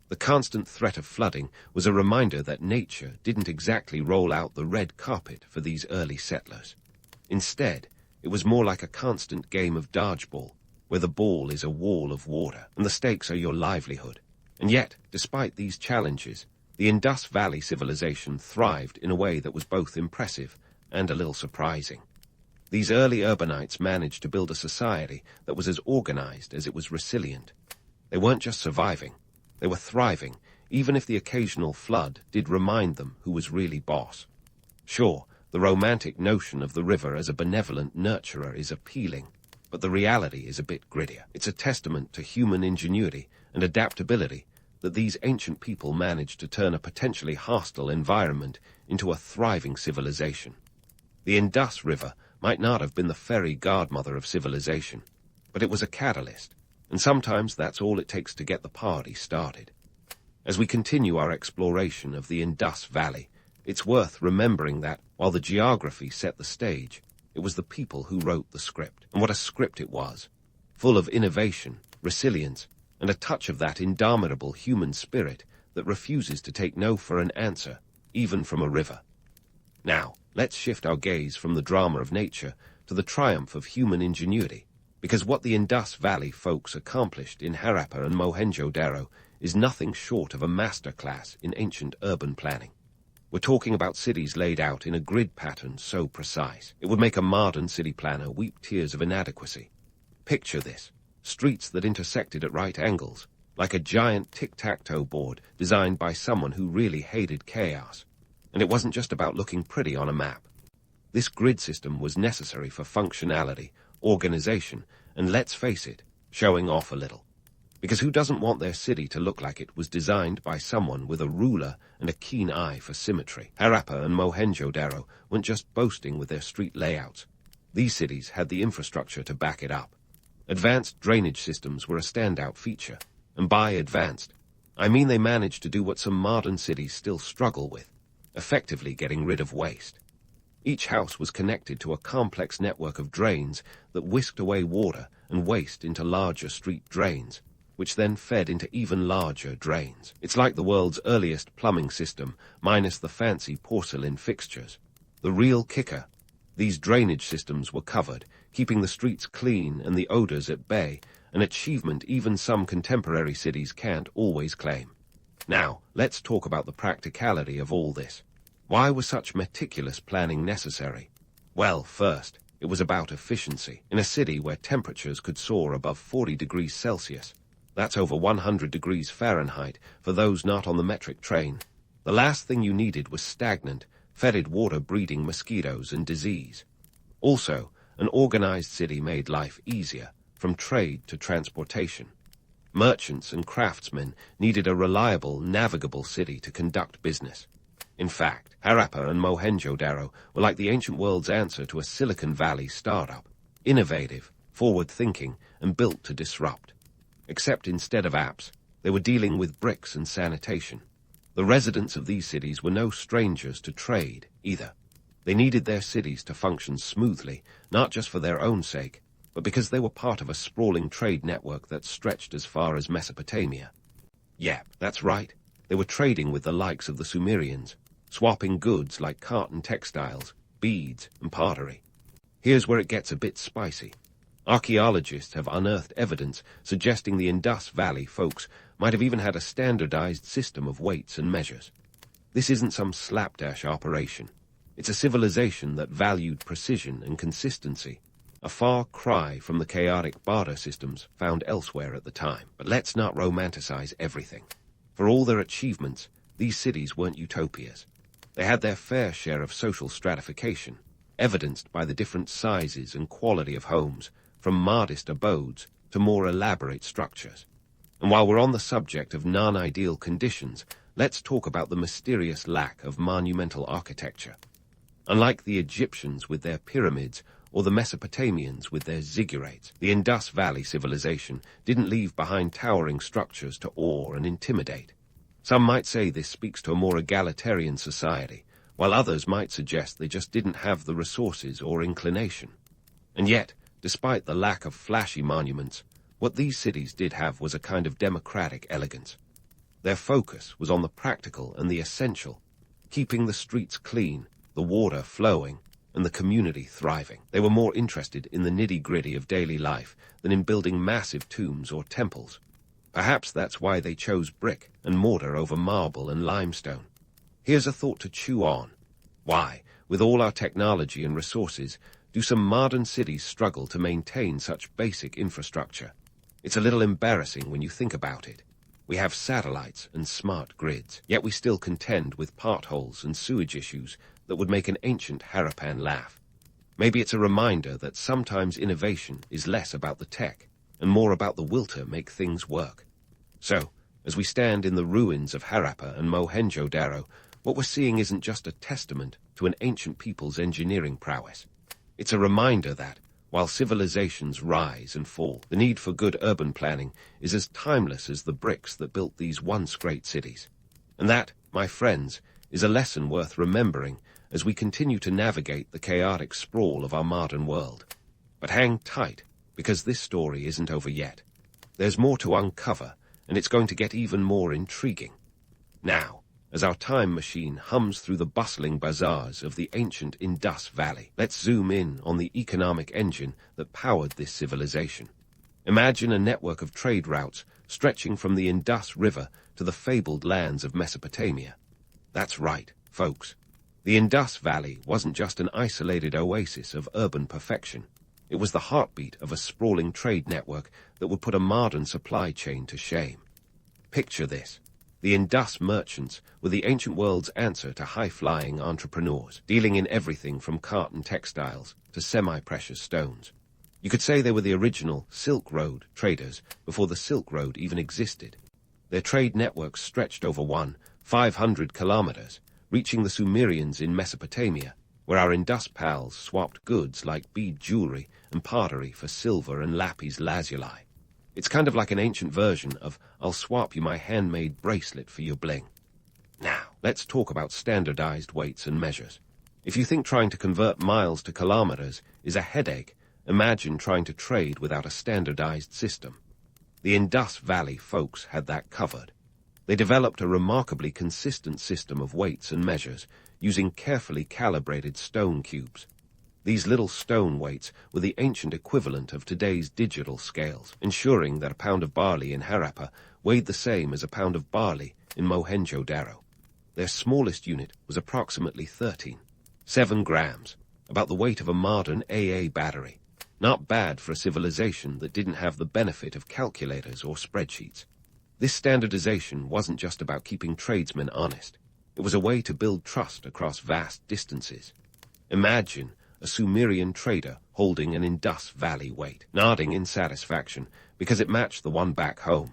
The constant threat of flooding was a reminder that nature didn't exactly roll out the red carpet for these early settlers. Instead, it was more like a constant game of dodgeball, where the ball is a wall of water and the stakes are your livelihood. And yet, despite these challenges, the Indus Valley civilization thrived in a way that was both impressive and a little surprising. These early urbanites managed to build a society that was as organized as it was resilient. They weren't just surviving, they were thriving, even if the occasional flood did remind them who was really boss. Sure, the romantic notion of the river as a benevolent nurturer is appealing, but the reality is a bit grittier. It's a testament to human ingenuity and adaptability that these ancient people managed to turn a potentially hostile environment into a thriving civilization. The Indus River might not have been the fairy godmother of civilization, but it was a catalyst, and sometimes that's all it takes to get the party started. As we continue our exploration of the Indus Valley, it's worth remembering that, while the geography set the stage, it was the people who wrote the script. And what a script it was, full of innovation, resilience, and a touch of that indomitable human spirit that refuses to take no for an answer, even from a river. Now, let's shift our gaze from the drama of nature to the triumph of human ingenuity, because what the Indus Valley folks accomplished in Harappa and Mohenjo-Daro is nothing short of a masterclass in ancient urban planning. We're talking about cities laid out in a grid pattern so precise, it would make a modern city planner weep tears of inadequacy. Picture this: streets that intersected at right angles, like a giant tic-tac-toe board designed by someone who really hated chaos. And it wasn't just about looking pretty on a map. This grid system was necessary for functionality, organization, and let's face it, showing off a little. Because who doesn't want their city to look like it was designed by someone with a ruler and a keen eye for symmetry? Harappa and Mohenjo-Daro weren't just boasting with their street layouts. These cities had the infrastructure to back it up. Advanced drainage systems were a standout feature. And by advanced, I mean they managed to do what some modern cities still struggle with: effectively getting rid of waste. Each house was connected to a complex network of drains that whisked away water and waste into larger street drains, which then fed into even larger drains. It's like the world's earliest plumbing system, minus the fancy porcelain fixtures. The real kicker: these drainage systems were covered, keeping the streets clean and the odors at bay, an achievement even some contemporary cities can't always claim. Now, let's talk about the practicality of all this. Why was such meticulous planning necessary? Well, first, it was about efficiency. In a city where temperatures could soar above 40 degrees Celsius, that's over 100 degrees Fahrenheit for those not on the metric train, the last thing you needed was stagnant, fetid water breeding mosquitoes and disease. Also, an organized city made life easier, from trade to transportation. Merchants and craftsmen needed a reliable, navigable city to conduct business. In fact, Harappa and Mohenjo-Daro were like the ancient world's answer to a Silicon Valley startup: innovative, forward-thinking, and built to disrupt. Except instead of apps, they were dealing with bricks and sanitation. The residents of these cities were no strangers to trade, either. They needed their cities to function smoothly, not just for their own sake, but because they were part of a sprawling trade network that stretched as far as Mesopotamia. Yep, that's right. They were trading with the likes of the Sumerians, swapping goods like cotton textiles, beads, and pottery. Here's where it gets a bit spicy. Archaeologists have unearthed evidence suggesting the Indus Valley folks might have even had a standardized system of weights and measures. This isn't some slapdash operation. It's a civilization that valued precision and consistency, a far cry from the chaotic barter systems found elsewhere at the time. But let's not romanticize everything. For all their achievements, these cities weren't utopias. They had their fair share of social stratification, evidenced by the different sizes and quality of homes, from modest abodes to more elaborate structures. And while we're on the subject of non-ideal conditions, let's talk about the mysterious lack of monumental architecture. Unlike the Egyptians with their pyramids or the Mesopotamians with their ziggurats, the Indus Valley civilization didn't leave behind towering structures to awe and intimidate. Some might say this speaks to a more egalitarian society, while others might suggest they just didn't have the resources or inclination. And yet, despite the lack of flashy monuments, what these cities did have was a kind of democratic elegance. Their focus was on the practical and the essential, keeping the streets clean, the water flowing, and the community thriving. They were more interested in the nitty-gritty of daily life than in building massive tombs or temples. Perhaps that's why they chose brick and mortar over marble and limestone. Here's a thought to chew on. Why, with all our technology and resources, do some modern cities struggle to maintain such basic infrastructure? It's a little embarrassing when you think about it. We have satellites and smart grids, yet we still contend with potholes and sewage issues that would make an ancient Harappan laugh. Maybe it's a reminder that sometimes innovation is less about the tech and more about the will to make things work. So, as we stand in the ruins of Harappa and Mohenjo-Daro, what we're seeing isn't just a testament to an ancient people's engineering prowess. It's a reminder that, while civilizations rise and fall, the need for good urban planning is as timeless as the bricks that built these once great cities. And that, my friends, is a lesson worth remembering as we continue to navigate the chaotic sprawl of our modern world. But hang tight, because this story isn't over yet. There's more to uncover, and it's going to get even more intriguing. Now, as our time machine hums through the bustling bazaars of the ancient Indus Valley. Let's zoom in on the economic engine that powered this civilization. Imagine a network of trade routes stretching from the Indus River to the fabled lands of Mesopotamia. That's right, folks. The Indus Valley wasn't just an isolated oasis of urban perfection. It was the heartbeat of a sprawling trade network that would put a modern supply chain to shame. Picture this. The Indus merchants were the ancient world's answer to high-flying entrepreneurs, dealing in everything from cotton textiles to semi-precious stones. You could say they were the original Silk Road traders before the Silk Road even existed. Their trade networks stretched over 500 kilometers, reaching the Sumerians in Mesopotamia, where our Indus pals swapped goods like bead jewelry and pottery for silver and lapis lazuli. It's kind of like an ancient version of "I'll swap you my handmade bracelet for your bling." Now, let's talk about standardized weights and measures. If you think trying to convert miles to kilometers is a headache, imagine trying to trade without a standardized system. The Indus Valley folks had that covered. They developed a remarkably consistent system of weights and measures using carefully calibrated stone cubes. These little stone weights were the ancient equivalent of today's digital scales, ensuring that a pound of barley in Harappa weighed the same as a pound of barley in Mohenjo-Daro. Their smallest unit was approximately 7 grams, about the weight of a modern AA battery. Not bad for a civilization that didn't have the benefit of calculators or spreadsheets. This standardization wasn't just about keeping tradesmen honest. It was a way to build trust across vast distances. Imagine a Sumerian trader holding an Indus Valley weight, nodding in satisfaction because it matched the one back home.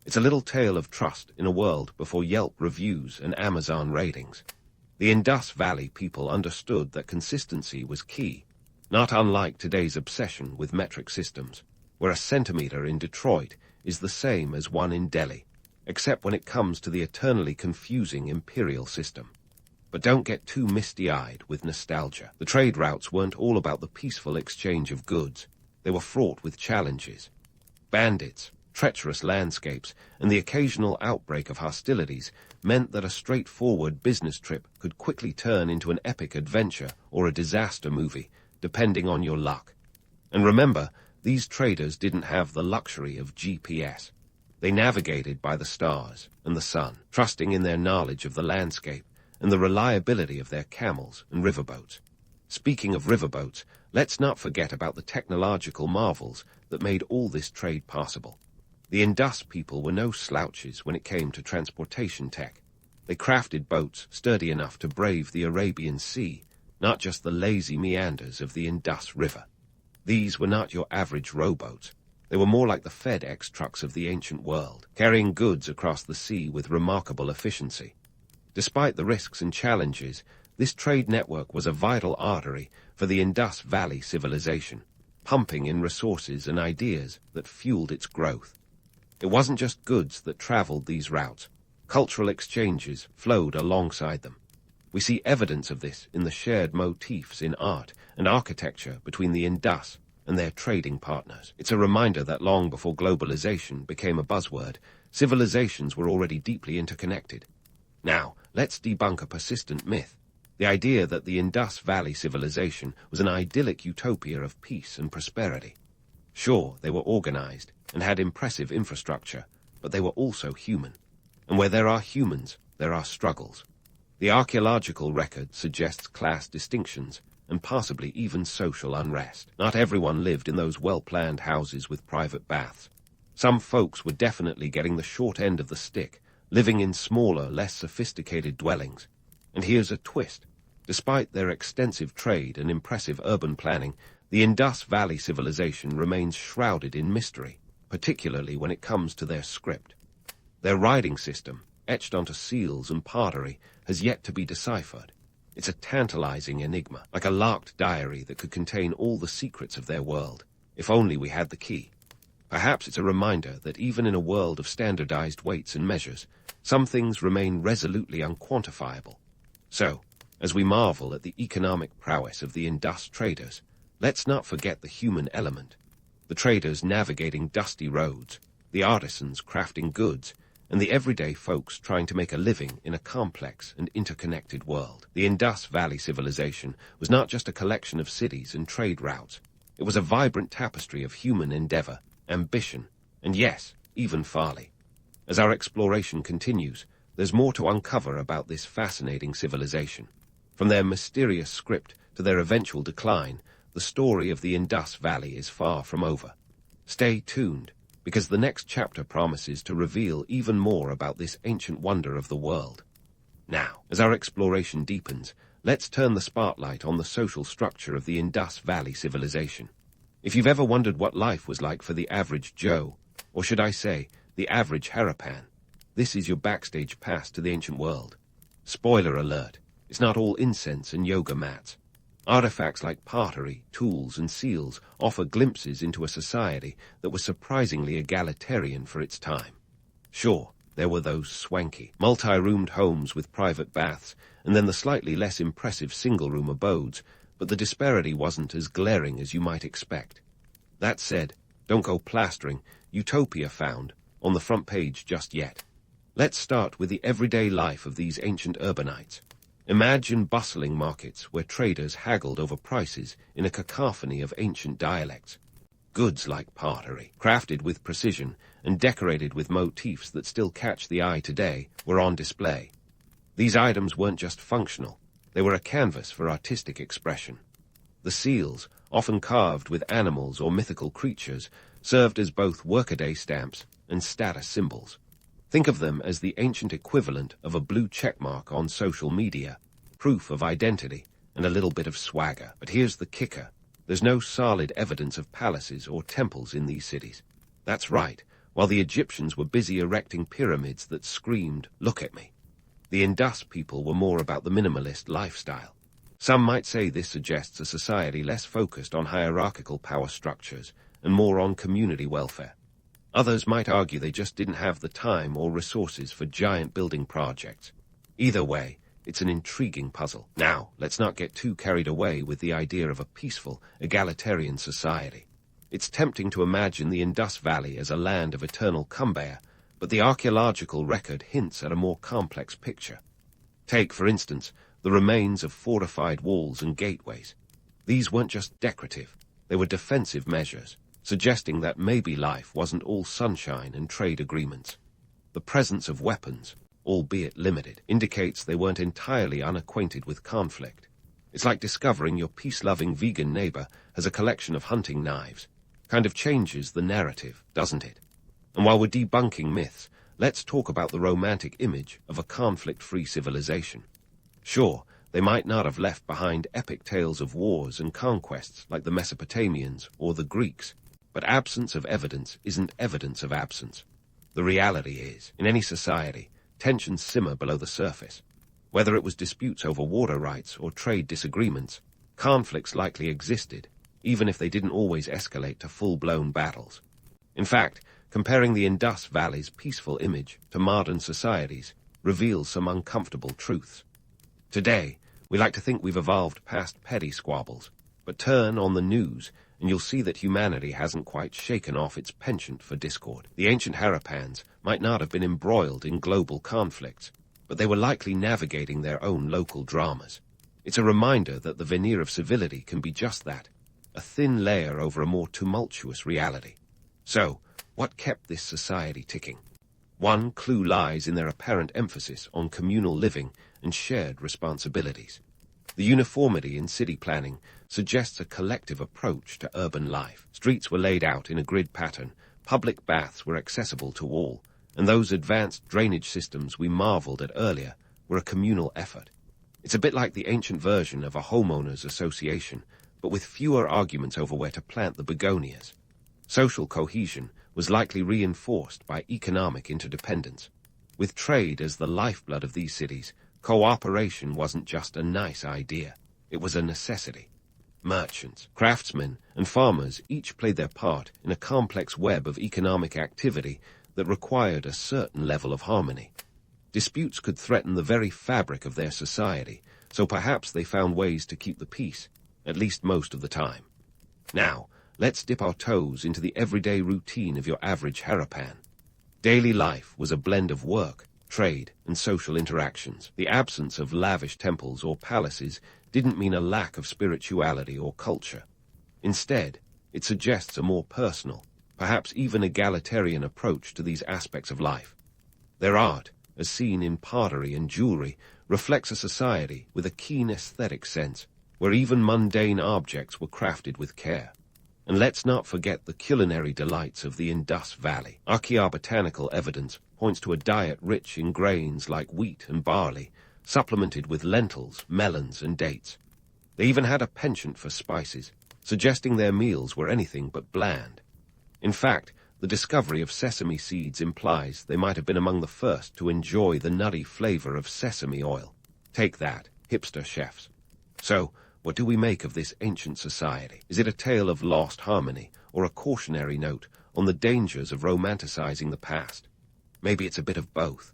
It's a little tale of trust in a world before Yelp reviews and Amazon ratings. The Indus Valley people understood that consistency was key, not unlike today's obsession with metric systems, where a centimeter in Detroit is the same as one in Delhi, except when it comes to the eternally confusing imperial system. But don't get too misty-eyed with nostalgia. The trade routes weren't all about the peaceful exchange of goods. They were fraught with challenges. Bandits, treacherous landscapes, and the occasional outbreak of hostilities meant that a straightforward business trip could quickly turn into an epic adventure or a disaster movie, depending on your luck. And remember, these traders didn't have the luxury of GPS. They navigated by the stars and the sun, trusting in their knowledge of the landscape and the reliability of their camels and riverboats. Speaking of riverboats, let's not forget about the technological marvels that made all this trade possible. The Indus people were no slouches when it came to transportation tech. They crafted boats sturdy enough to brave the Arabian Sea, not just the lazy meanders of the Indus River. These were not your average rowboats. They were more like the FedEx trucks of the ancient world, carrying goods across the sea with remarkable efficiency. Despite the risks and challenges, this trade network was a vital artery for the Indus Valley civilization, pumping in resources and ideas that fueled its growth. It wasn't just goods that traveled these routes. Cultural exchanges flowed alongside them. We see evidence of this in the shared motifs in art and architecture between the Indus and their trading partners. It's a reminder that long before globalization became a buzzword, civilizations were already deeply interconnected. Now, let's debunk a persistent myth, the idea that the Indus Valley civilization was an idyllic utopia of peace and prosperity. Sure, they were organized and had impressive infrastructure, but they were also human. And where there are humans, there are struggles. The archaeological record suggests class distinctions and possibly even social unrest. Not everyone lived in those well-planned houses with private baths. Some folks were definitely getting the short end of the stick, living in smaller, less sophisticated dwellings. And here's a twist. Despite their extensive trade and impressive urban planning, the Indus Valley civilization remains shrouded in mystery, particularly when it comes to their script. Their writing system, etched onto seals and pottery, has yet to be deciphered. It's a tantalizing enigma, like a locked diary that could contain all the secrets of their world, if only we had the key. Perhaps it's a reminder that even in a world of standardized weights and measures, some things remain resolutely unquantifiable. So, as we marvel at the economic prowess of the Indus traders, let's not forget the human element. The traders navigating dusty roads, the artisans crafting goods, and the everyday folks trying to make a living in a complex and interconnected world. The Indus Valley civilization was not just a collection of cities and trade routes. It was a vibrant tapestry of human endeavor, ambition, and yes, even folly. As our exploration continues, there's more to uncover about this fascinating civilization. From their mysterious script to their eventual decline, the story of the Indus Valley is far from over. Stay tuned, because the next chapter promises to reveal even more about this ancient wonder of the world. Now, as our exploration deepens, let's turn the spotlight on the social structure of the Indus Valley civilization. If you've ever wondered what life was like for the average Joe, or should I say, the average Harappan, this is your backstage pass to the ancient world. Spoiler alert, it's not all incense and yoga mats. Artifacts like pottery, tools, and seals offer glimpses into a society that was surprisingly egalitarian for its time. Sure, there were those swanky, multi-roomed homes with private baths, and then the slightly less impressive single-room abodes, but the disparity wasn't as glaring as you might expect. That said, don't go plastering Utopia found on the front page just yet. Let's start with the everyday life of these ancient urbanites. Imagine bustling markets where traders haggled over prices in a cacophony of ancient dialects. Goods like pottery, crafted with precision and decorated with motifs that still catch the eye today, were on display. These items weren't just functional, they were a canvas for artistic expression. The seals, often carved with animals or mythical creatures, served as both workaday stamps and status symbols. Think of them as the ancient equivalent of a blue checkmark on social media, proof of identity and a little bit of swagger. But here's the kicker. There's no solid evidence of palaces or temples in these cities. That's right, while the Egyptians were busy erecting pyramids that screamed, "Look at me." The Indus people were more about the minimalist lifestyle. Some might say this suggests a society less focused on hierarchical power structures and more on community welfare. Others might argue they just didn't have the time or resources for giant building projects. Either way, it's an intriguing puzzle. Now, let's not get too carried away with the idea of a peaceful, egalitarian society. It's tempting to imagine the Indus Valley as a land of eternal cumbaya, but the archaeological record hints at a more complex picture. Take, for instance, the remains of fortified walls and gateways. These weren't just decorative, they were defensive measures, suggesting that maybe life wasn't all sunshine and trade agreements. The presence of weapons, albeit limited, indicates they weren't entirely unacquainted with conflict. It's like discovering your peace-loving vegan neighbor has a collection of hunting knives. Kind of changes the narrative, doesn't it? And while we're debunking myths, let's talk about the romantic image of a conflict-free civilization. Sure, they might not have left behind epic tales of wars and conquests like the Mesopotamians or the Greeks, but absence of evidence isn't evidence of absence. The reality is, in any society, tensions simmer below the surface. Whether it was disputes over water rights or trade disagreements, conflicts likely existed, even if they didn't always escalate to full-blown battles. In fact, comparing the Indus Valley's peaceful image to modern societies reveals some uncomfortable truths. Today, we like to think we've evolved past petty squabbles, but turn on the news and you'll see that humanity hasn't quite shaken off its penchant for discord. The ancient Harappans might not have been embroiled in global conflicts, but they were likely navigating their own local dramas. It's a reminder that the veneer of civility can be just that, a thin layer over a more tumultuous reality. So, what kept this society ticking? One clue lies in their apparent emphasis on communal living and shared responsibilities. The uniformity in city planning suggests a collective approach to urban life. Streets were laid out in a grid pattern, public baths were accessible to all, and those advanced drainage systems we marveled at earlier were a communal effort. It's a bit like the ancient version of a homeowners association, but with fewer arguments over where to plant the begonias. Social cohesion was likely reinforced by economic interdependence. With trade as the lifeblood of these cities, cooperation wasn't just a nice idea, it was a necessity. Merchants, craftsmen, and farmers each played their part in a complex web of economic activity that required a certain level of harmony. Disputes could threaten the very fabric of their society, so perhaps they found ways to keep the peace, at least most of the time. Now, let's dip our toes into the everyday routine of your average Harappan. Daily life was a blend of work, trade, and social interactions. The absence of lavish temples or palaces didn't mean a lack of spirituality or culture. Instead, it suggests a more personal, perhaps even egalitarian approach to these aspects of life. Their art, as seen in pottery and jewelry, reflects a society with a keen aesthetic sense, where even mundane objects were crafted with care. And let's not forget the culinary delights of the Indus Valley. Archaeobotanical evidence points to a diet rich in grains like wheat and barley, supplemented with lentils, melons, and dates. They even had a penchant for spices, suggesting their meals were anything but bland. In fact, the discovery of sesame seeds implies they might have been among the first to enjoy the nutty flavor of sesame oil. Take that, hipster chefs. So, what do we make of this ancient society? Is it a tale of lost harmony, or a cautionary note on the dangers of romanticizing the past? Maybe it's a bit of both.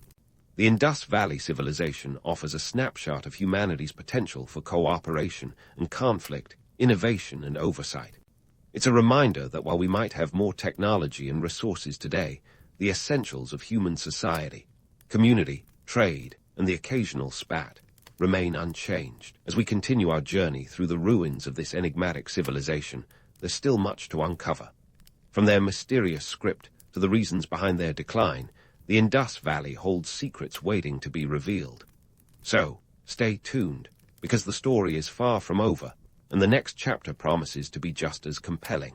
The Indus Valley civilization offers a snapshot of humanity's potential for cooperation and conflict, innovation and oversight. It's a reminder that while we might have more technology and resources today, the essentials of human society, community, trade, and the occasional spat, remain unchanged. As we continue our journey through the ruins of this enigmatic civilization, there's still much to uncover. From their mysterious script to the reasons behind their decline, the Indus Valley holds secrets waiting to be revealed. So, stay tuned, because the story is far from over, and the next chapter promises to be just as compelling.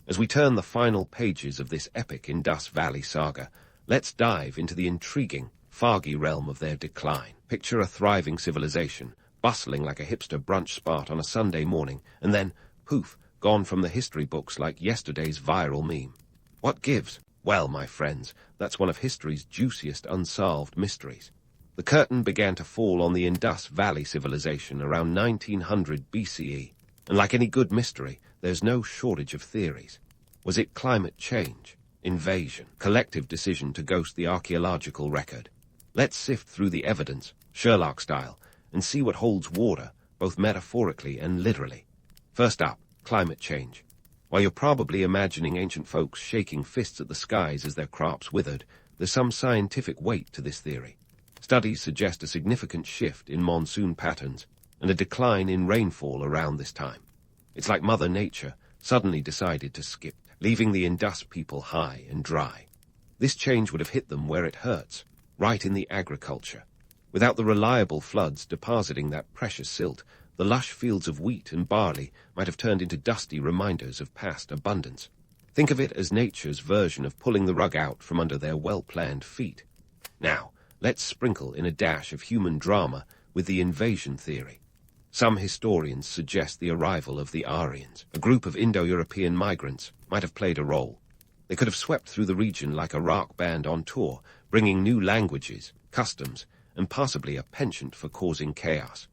As we turn the final pages of this epic Indus Valley saga, let's dive into the intriguing, foggy realm of their decline. Picture a thriving civilization, bustling like a hipster brunch spot on a Sunday morning, and then, poof, gone from the history books like yesterday's viral meme. What gives? Well, my friends, that's one of history's juiciest unsolved mysteries. The curtain began to fall on the Indus Valley civilization around 1900 BCE, and like any good mystery, there's no shortage of theories. Was it climate change, invasion, collective decision to ghost the archaeological record? Let's sift through the evidence, Sherlock style, and see what holds water, both metaphorically and literally. First up, climate change. While you're probably imagining ancient folks shaking fists at the skies as their crops withered, there's some scientific weight to this theory. Studies suggest a significant shift in monsoon patterns and a decline in rainfall around this time. It's like Mother Nature suddenly decided to skip, leaving the Indus people high and dry. This change would have hit them where it hurts, right in the agriculture. Without the reliable floods depositing that precious silt, the lush fields of wheat and barley might have turned into dusty reminders of past abundance. Think of it as nature's version of pulling the rug out from under their well-planned feet. Now, let's sprinkle in a dash of human drama with the invasion theory. Some historians suggest the arrival of the Aryans, a group of Indo-European migrants, might have played a role. They could have swept through the region like a rock band on tour, bringing new languages, customs, and possibly a penchant for causing chaos.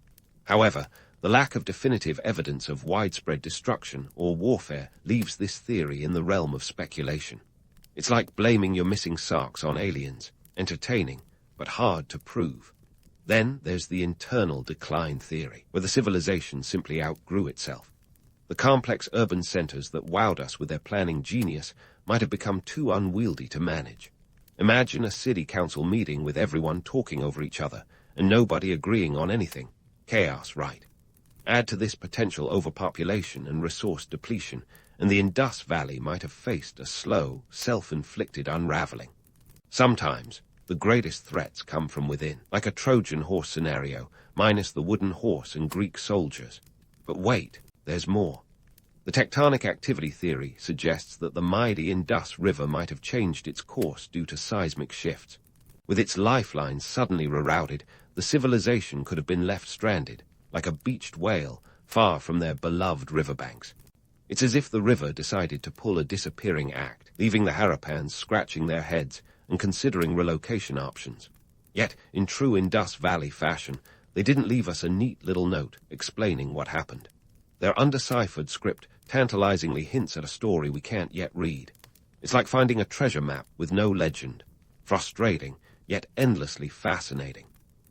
However, the lack of definitive evidence of widespread destruction or warfare leaves this theory in the realm of speculation. It's like blaming your missing socks on aliens, entertaining, but hard to prove. Then there's the internal decline theory, where the civilization simply outgrew itself. The complex urban centers that wowed us with their planning genius might have become too unwieldy to manage. Imagine a city council meeting with everyone talking over each other and nobody agreeing on anything. Chaos, right? Add to this potential overpopulation and resource depletion, and the Indus Valley might have faced a slow, self-inflicted unraveling. Sometimes, the greatest threats come from within, like a Trojan horse scenario, minus the wooden horse and Greek soldiers. But wait, there's more. The tectonic activity theory suggests that the mighty Indus River might have changed its course due to seismic shifts. With its lifelines suddenly rerouted, the civilization could have been left stranded, like a beached whale, far from their beloved riverbanks. It's as if the river decided to pull a disappearing act, leaving the Harappans scratching their heads and considering relocation options. Yet, in true Indus Valley fashion, they didn't leave us a neat little note explaining what happened. Their undeciphered script tantalizingly hints at a story we can't yet read. It's like finding a treasure map with no legend. Frustrating, yet endlessly fascinating.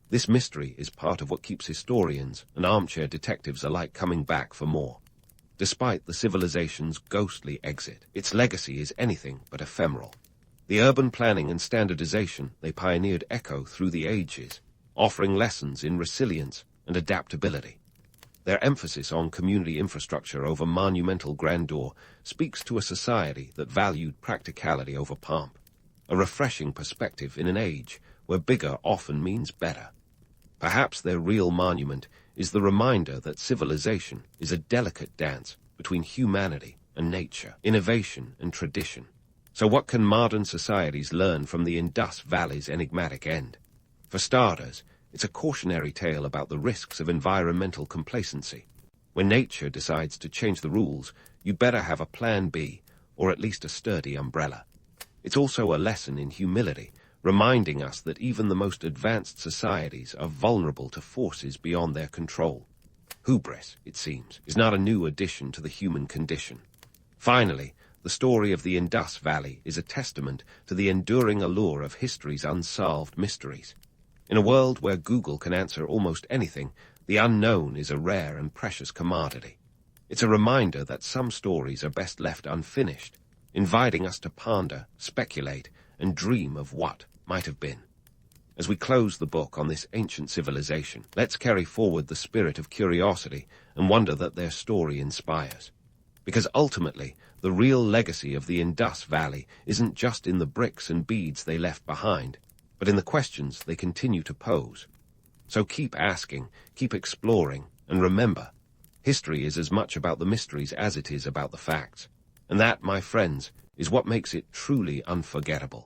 This mystery is part of what keeps historians and armchair detectives alike coming back for more. Despite the civilization's ghostly exit, its legacy is anything but ephemeral. The urban planning and standardization they pioneered echo through the ages, offering lessons in resilience and adaptability. Their emphasis on community infrastructure over monumental grandeur speaks to a society that valued practicality over pomp, a refreshing perspective in an age where bigger often means better. Perhaps their real monument is the reminder that civilization is a delicate dance between humanity and nature, innovation and tradition. So what can modern societies learn from the Indus Valley's enigmatic end? For starters, it's a cautionary tale about the risks of environmental complacency. When nature decides to change the rules, you better have a plan B, or at least a sturdy umbrella. It's also a lesson in humility, reminding us that even the most advanced societies are vulnerable to forces beyond their control. Hubris, it seems, is not a new addition to the human condition. Finally, the story of the Indus Valley is a testament to the enduring allure of history's unsolved mysteries. In a world where Google can answer almost anything, the unknown is a rare and precious commodity. It's a reminder that some stories are best left unfinished, inviting us to ponder, speculate, and dream of what might have been. As we close the book on this ancient civilization, let's carry forward the spirit of curiosity and wonder that their story inspires. Because ultimately, the real legacy of the Indus Valley isn't just in the bricks and beads they left behind, but in the questions they continue to pose. So keep asking, keep exploring, and remember, history is as much about the mysteries as it is about the facts. And that, my friends, is what makes it truly unforgettable.